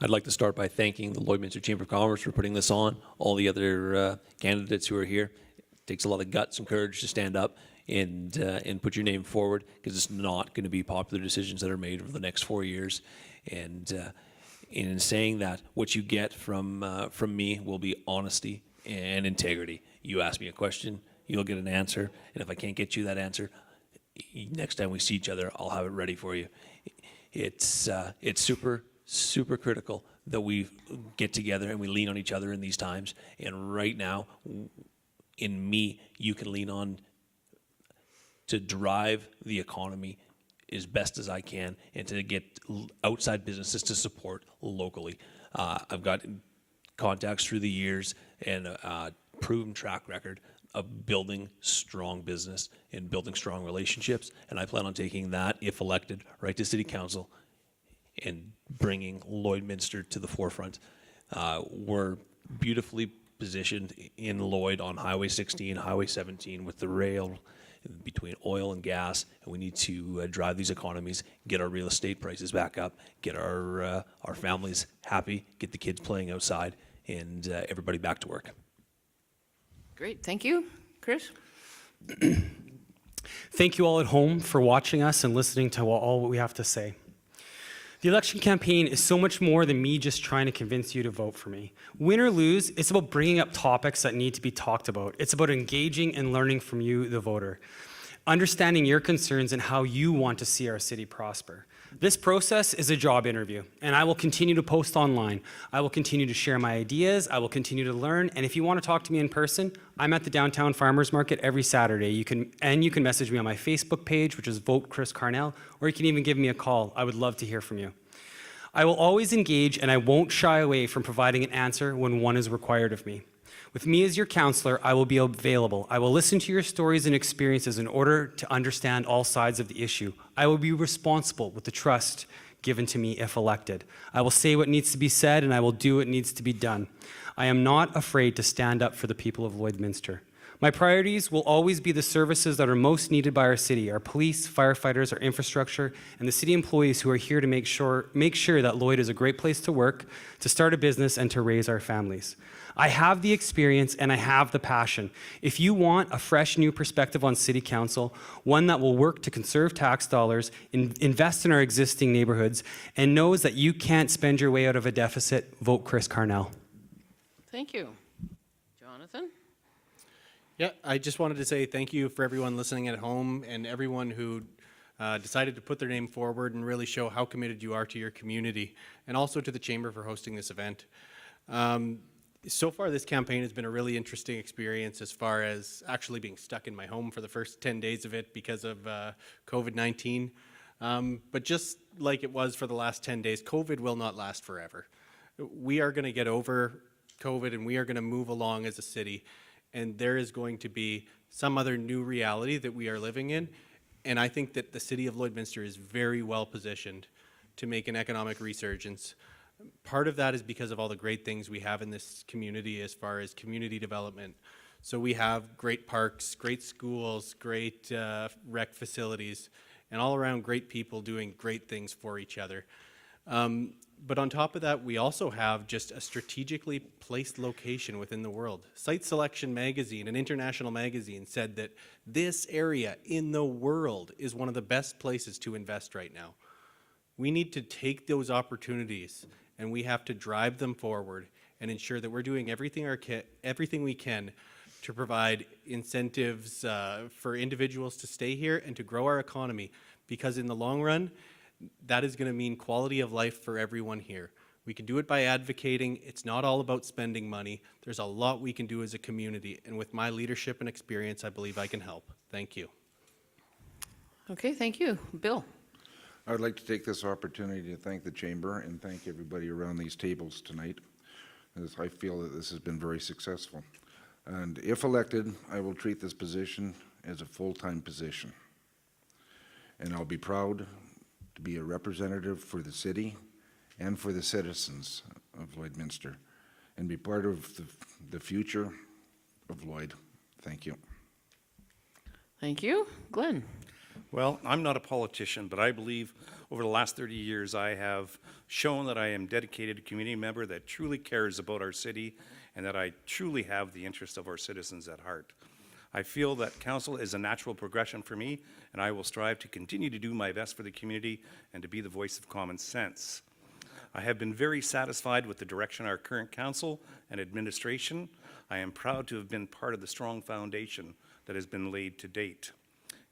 S13: I'd like to start by thanking the Lloydminster Chamber of Commerce for putting this on, all the other candidates who are here. It takes a lot of guts and courage to stand up and put your name forward, because it's not going to be popular decisions that are made over the next 4 years. And in saying that, what you get from me will be honesty and integrity. You ask me a question, you'll get an answer, and if I can't get you that answer, next time we see each other, I'll have it ready for you. It's super critical that we get together and we lean on each other in these times. And right now, in me, you can lean on to drive the economy as best as I can and to get outside businesses to support locally. I've got contacts through the years and a proven track record of building strong business and building strong relationships, and I plan on taking that, if elected, right to City Council and bringing Lloydminster to the forefront. We're beautifully positioned in Lloyd on Highway 16, Highway 17 with the rail between oil and gas, and we need to drive these economies, get our real estate prices back up, get our families happy, get the kids playing outside, and everybody back to work.
S1: Great. Thank you. Chris?
S12: Thank you all at home for watching us and listening to all what we have to say. The election campaign is so much more than me just trying to convince you to vote for me. Win or lose, it's about bringing up topics that need to be talked about. It's about engaging and learning from you, the voter, understanding your concerns and how you want to see our city prosper. This process is a job interview, and I will continue to post online. I will continue to share my ideas. I will continue to learn, and if you want to talk to me in person, I'm at the Downtown Farmers Market every Saturday. You can message me on my Facebook page, which is Vote Chris Carnell, or you can even give me a call. I would love to hear from you. I will always engage, and I won't shy away from providing an answer when one is required of me. With me as your counselor, I will be available. I will listen to your stories and experiences in order to understand all sides of the issue. I will be responsible with the trust given to me if elected. I will say what needs to be said, and I will do what needs to be done. I am not afraid to stand up for the people of Lloydminster. My priorities will always be the services that are most needed by our city, our police, firefighters, our infrastructure, and the city employees who are here to make sure that Lloyd is a great place to work, to start a business, and to raise our families. I have the experience and I have the passion. If you want a fresh new perspective on City Council, one that will work to conserve tax dollars, invest in our existing neighborhoods, and knows that you can't spend your way out of a deficit, vote Chris Carnell.
S1: Thank you. Jonathan?
S11: Yeah, I just wanted to say thank you for everyone listening at home and everyone who decided to put their name forward and really show how committed you are to your community, and also to the Chamber for hosting this event. So far, this campaign has been a really interesting experience as far as actually being stuck in my home for the first 10 days of it because of COVID-19. But just like it was for the last 10 days, COVID will not last forever. We are going to get over COVID and we are going to move along as a city. And there is going to be some other new reality that we are living in. And I think that the city of Lloydminster is very well positioned to make an economic resurgence. Part of that is because of all the great things we have in this community as far as community development. So we have great parks, great schools, great rec facilities, and all around great people doing great things for each other. But on top of that, we also have just a strategically placed location within the world. Site Selection Magazine, an international magazine, said that this area in the world is one of the best places to invest right now. We need to take those opportunities and we have to drive them forward and ensure that we're doing everything we can to provide incentives for individuals to stay here and to grow our economy, because in the long run, that is going to mean quality of life for everyone here. We can do it by advocating. It's not all about spending money. There's a lot we can do as a community, and with my leadership and experience, I believe I can help. Thank you.
S1: Okay, thank you. Bill?
S10: I would like to take this opportunity to thank the Chamber and thank everybody around these tables tonight, as I feel that this has been very successful. And if elected, I will treat this position as a full-time position. And I'll be proud to be a representative for the city and for the citizens of Lloydminster and be part of the future of Lloyd. Thank you.
S1: Thank you. Glenn?
S9: Well, I'm not a politician, but I believe over the last 30 years I have shown that I am dedicated community member that truly cares about our city and that I truly have the interests of our citizens at heart. I feel that council is a natural progression for me, and I will strive to continue to do my best for the community and to be the voice of common sense. I have been very satisfied with the direction of our current council and administration. I am proud to have been part of the strong foundation that has been laid to date.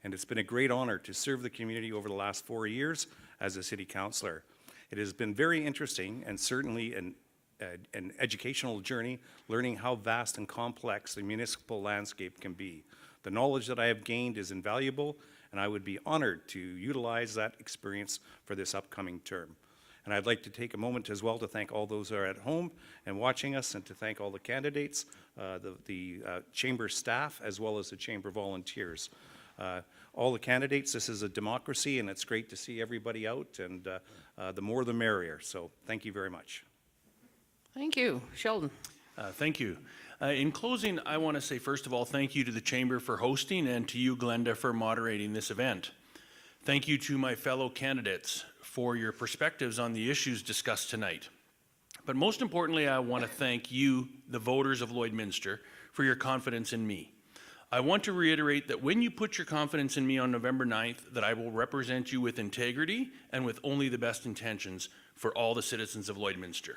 S9: And it's been a great honor to serve the community over the last 4 years as a city councillor. It has been very interesting and certainly an educational journey, learning how vast and complex the municipal landscape can be. The knowledge that I have gained is invaluable, and I would be honored to utilize that experience for this upcoming term. And I'd like to take a moment as well to thank all those who are at home and watching us, and to thank all the candidates, the Chamber staff, as well as the Chamber volunteers. All the candidates, this is a democracy, and it's great to see everybody out, and the more the merrier. So thank you very much.
S1: Thank you. Sheldon?
S8: Thank you. In closing, I want to say, first of all, thank you to the Chamber for hosting and to you, Glenda, for moderating this event. Thank you to my fellow candidates for your perspectives on the issues discussed tonight. But most importantly, I want to thank you, the voters of Lloydminster, for your confidence in me. I want to reiterate that when you put your confidence in me on November 9th, that I will represent you with integrity and with only the best intentions for all the citizens of Lloydminster.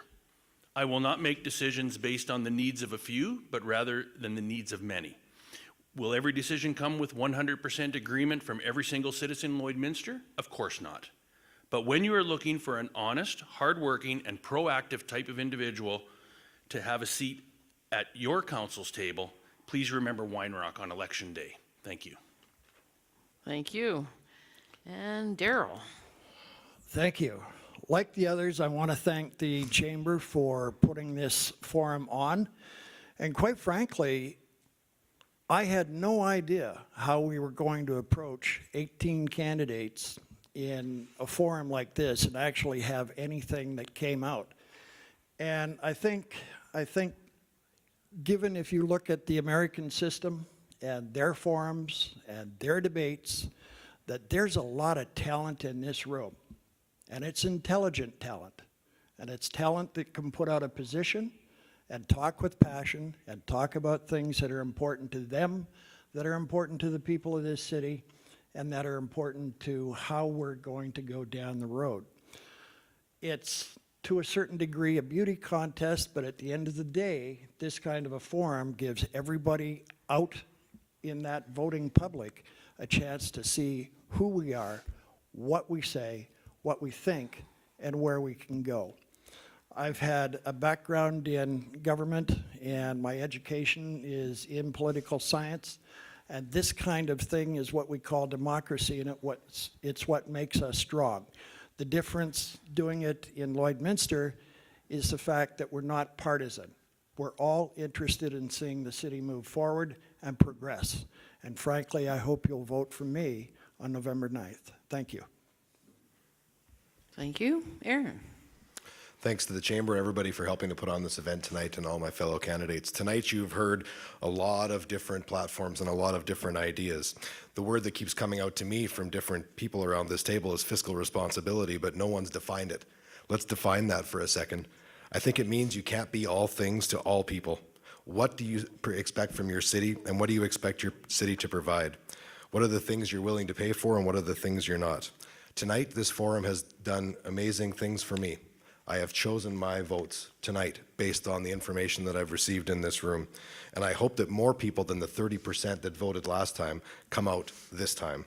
S8: I will not make decisions based on the needs of a few, but rather than the needs of many. Will every decision come with 100% agreement from every single citizen in Lloydminster? Of course not. But when you are looking for an honest, hardworking, and proactive type of individual to have a seat at your council's table, please remember Weinrock on election day. Thank you.
S1: Thank you. And Daryl?
S7: Thank you. Like the others, I want to thank the Chamber for putting this forum on. And quite frankly, I had no idea how we were going to approach 18 candidates in a forum like this and actually have anything that came out. And I think given if you look at the American system and their forums and their debates, that there's a lot of talent in this room. And it's intelligent talent. And it's talent that can put out a position and talk with passion and talk about things that are important to them, that are important to the people of this city, and that are important to how we're going to go down the road. It's, to a certain degree, a beauty contest, but at the end of the day, this kind of a forum gives everybody out in that voting public a chance to see who we are, what we say, what we think, and where we can go. I've had a background in government, and my education is in political science, and this kind of thing is what we call democracy, and it's what makes us strong. The difference doing it in Lloydminster is the fact that we're not partisan. We're all interested in seeing the city move forward and progress. And frankly, I hope you'll vote for me on November 9th. Thank you.
S1: Thank you. Aaron.
S6: Thanks to the Chamber, everybody, for helping to put on this event tonight, and all my fellow candidates. Tonight you've heard a lot of different platforms and a lot of different ideas. The word that keeps coming out to me from different people around this table is fiscal responsibility, but no one's defined it. Let's define that for a second. I think it means you can't be all things to all people. What do you expect from your city, and what do you expect your city to provide? What are the things you're willing to pay for, and what are the things you're not? Tonight, this forum has done amazing things for me. I have chosen my votes tonight based on the information that I've received in this room. And I hope that more people than the 30% that voted last time come out this time.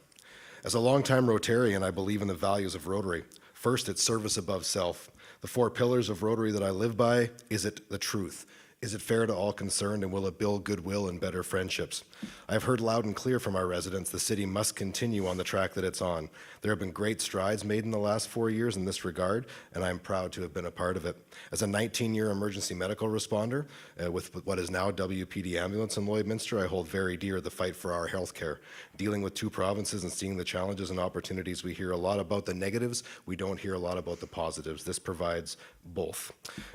S6: As a longtime Rotarian, I believe in the values of Rotary. First, it's service above self. The 4 pillars of Rotary that I live by: is it the truth? Is it fair to all concerned, and will it build goodwill and better friendships? I have heard loud and clear from our residents the city must continue on the track that it's on. There have been great strides made in the last 4 years in this regard, and I'm proud to have been a part of it. As a 19-year emergency medical responder with what is now WPD Ambulance in Lloydminster, I hold very dear the fight for our health care. Dealing with 2 provinces and seeing the challenges and opportunities, we hear a lot about the negatives. We don't hear a lot about the positives. This provides both.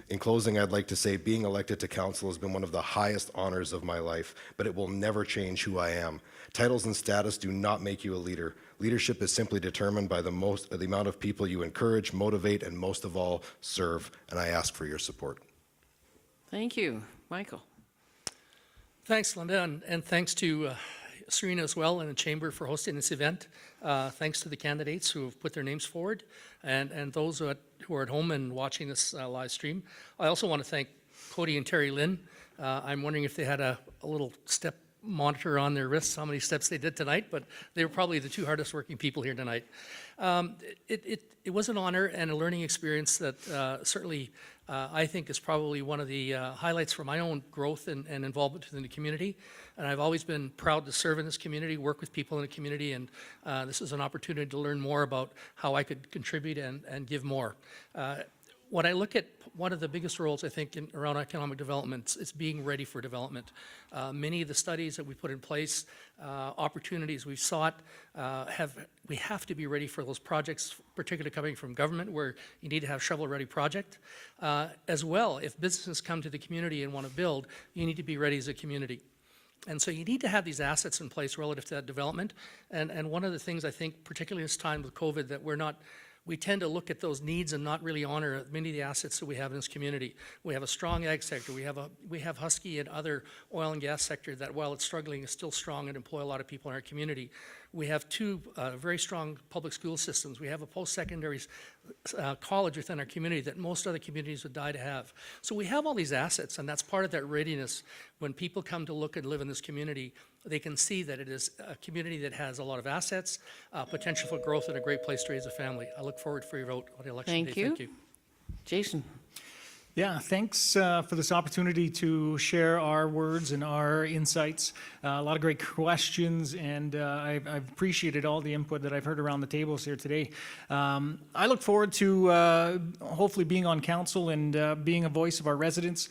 S6: In closing, I'd like to say being elected to council has been one of the highest honors of my life, but it will never change who I am. Titles and status do not make you a leader. Leadership is simply determined by the amount of people you encourage, motivate, and most of all, serve. And I ask for your support.
S1: Thank you. Michael.
S5: Thanks, Linda, and thanks to Serena as well and the Chamber for hosting this event. Thanks to the candidates who have put their names forward, and those who are at home and watching this live stream. I also want to thank Cody and Terry Lynn. I'm wondering if they had a little step monitor on their wrists, how many steps they did tonight, but they were probably the 2 hardest working people here tonight. It was an honor and a learning experience that certainly I think is probably one of the highlights for my own growth and involvement within the community. And I've always been proud to serve in this community, work with people in the community, and this is an opportunity to learn more about how I could contribute and give more. When I look at one of the biggest roles, I think, around economic development, it's being ready for development. Many of the studies that we put in place, opportunities we've sought, we have to be ready for those projects, particularly coming from government, where you need to have shovel-ready project. As well, if businesses come to the community and want to build, you need to be ready as a community. And so you need to have these assets in place relative to that development. And one of the things I think, particularly this time with COVID, that we tend to look at those needs and not really honor many of the assets that we have in this community. We have a strong ag sector. We have Husky and other oil and gas sector that, while it's struggling, is still strong and employ a lot of people in our community. We have 2 very strong public school systems. We have a post-secondary college within our community that most other communities would die to have. So we have all these assets, and that's part of that readiness. When people come to look and live in this community, they can see that it is a community that has a lot of assets, potential for growth, and a great place to raise a family. I look forward for your vote on election day. Thank you.
S1: Jason.
S4: Yeah, thanks for this opportunity to share our words and our insights. A lot of great questions, and I've appreciated all the input that I've heard around the tables here today. I look forward to hopefully being on council and being a voice of our residents.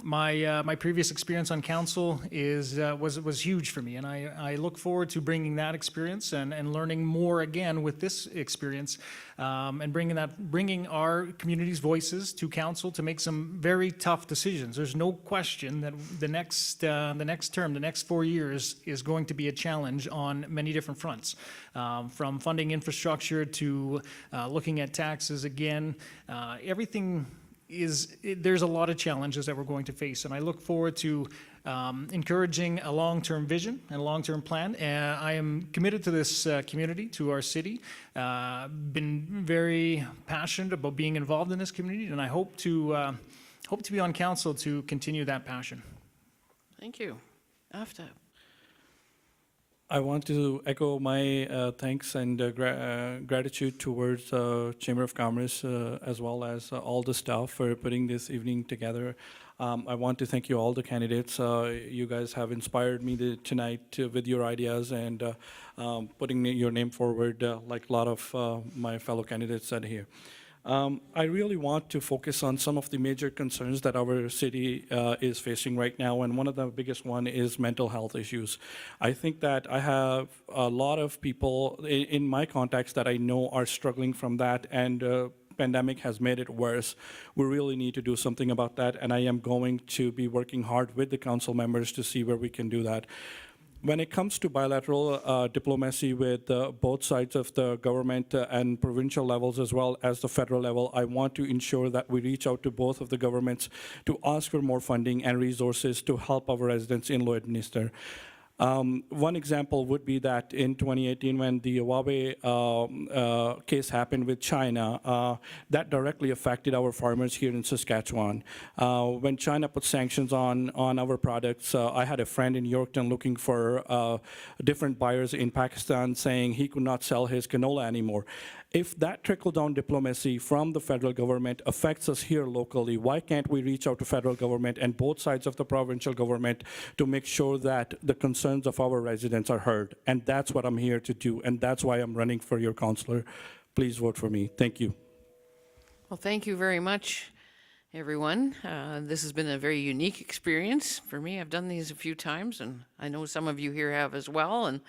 S4: My previous experience on council was huge for me, and I look forward to bringing that experience and learning more again with this experience, and bringing our community's voices to council to make some very tough decisions. There's no question that the next term, the next 4 years, is going to be a challenge on many different fronts, from funding infrastructure to looking at taxes again. Everything there's a lot of challenges that we're going to face, and I look forward to encouraging a long-term vision and a long-term plan. I am committed to this community, to our city. Been very passionate about being involved in this community, and I hope to be on council to continue that passion.
S1: Thank you. Aftab.
S2: I want to echo my thanks and gratitude towards Chamber of Commerce as well as all the staff for putting this evening together. I want to thank you all the candidates. You guys have inspired me tonight with your ideas and putting your name forward like a lot of my fellow candidates said here. I really want to focus on some of the major concerns that our city is facing right now, and one of the biggest one is mental health issues. I think that I have a lot of people in my contacts that I know are struggling from that, and pandemic has made it worse. We really need to do something about that, and I am going to be working hard with the council members to see where we can do that. When it comes to bilateral diplomacy with both sides of the government and provincial levels as well as the federal level, I want to ensure that we reach out to both of the governments to ask for more funding and resources to help our residents in Lloydminster. One example would be that in 2018, when the Huawei case happened with China, that directly affected our farmers here in Saskatchewan. When China put sanctions on our products, I had a friend in Yorkton looking for different buyers in Pakistan saying he could not sell his canola anymore. If that trickle-down diplomacy from the federal government affects us here locally, why can't we reach out to federal government and both sides of the provincial government to make sure that the concerns of our residents are heard? And that's what I'm here to do, and that's why I'm running for your councillor. Please vote for me. Thank you.
S1: Well, thank you very much, everyone. This has been a very unique experience for me. I've done these a few times, and I know some of you here have as well.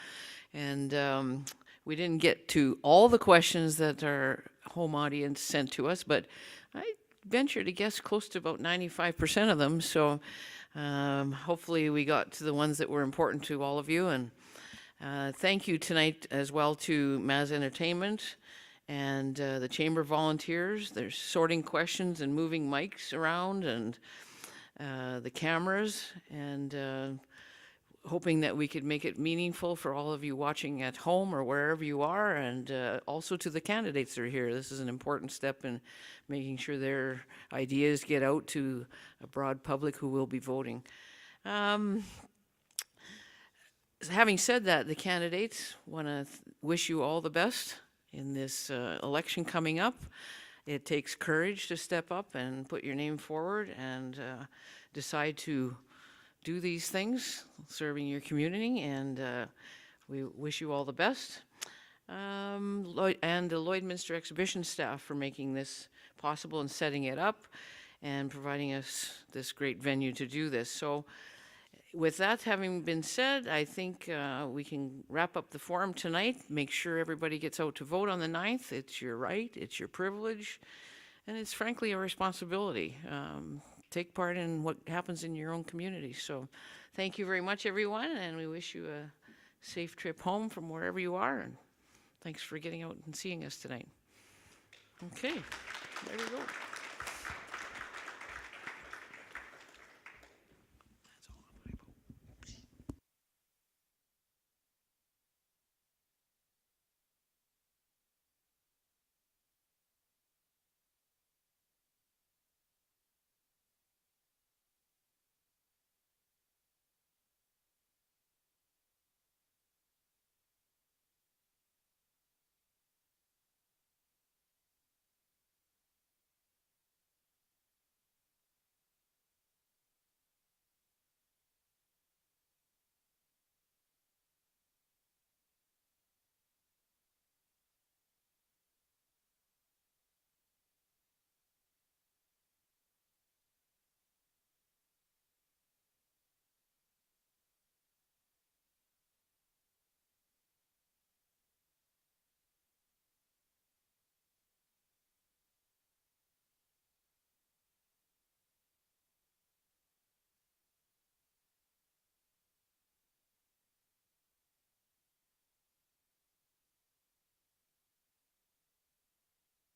S1: And we didn't get to all the questions that our home audience sent to us, but I venture to guess close to about 95% of them. So hopefully we got to the ones that were important to all of you. And thank you tonight as well to Maz Entertainment and the Chamber volunteers. They're sorting questions and moving mics around and the cameras, and hoping that we could make it meaningful for all of you watching at home or wherever you are, and also to the candidates that are here. This is an important step in making sure their ideas get out to a broad public who will be voting. Having said that, the candidates want to wish you all the best in this election coming up. It takes courage to step up and put your name forward and decide to do these things, serving your community, and we wish you all the best. Lloyd and the Lloydminster exhibition staff for making this possible and setting it up and providing us this great venue to do this. So with that having been said, I think we can wrap up the forum tonight. Make sure everybody gets out to vote on the 9th. It's your right, it's your privilege, and it's frankly a responsibility. Take part in what happens in your own community. So thank you very much, everyone, and we wish you a safe trip home from wherever you are, and thanks for getting out and seeing us tonight. Okay, there we go.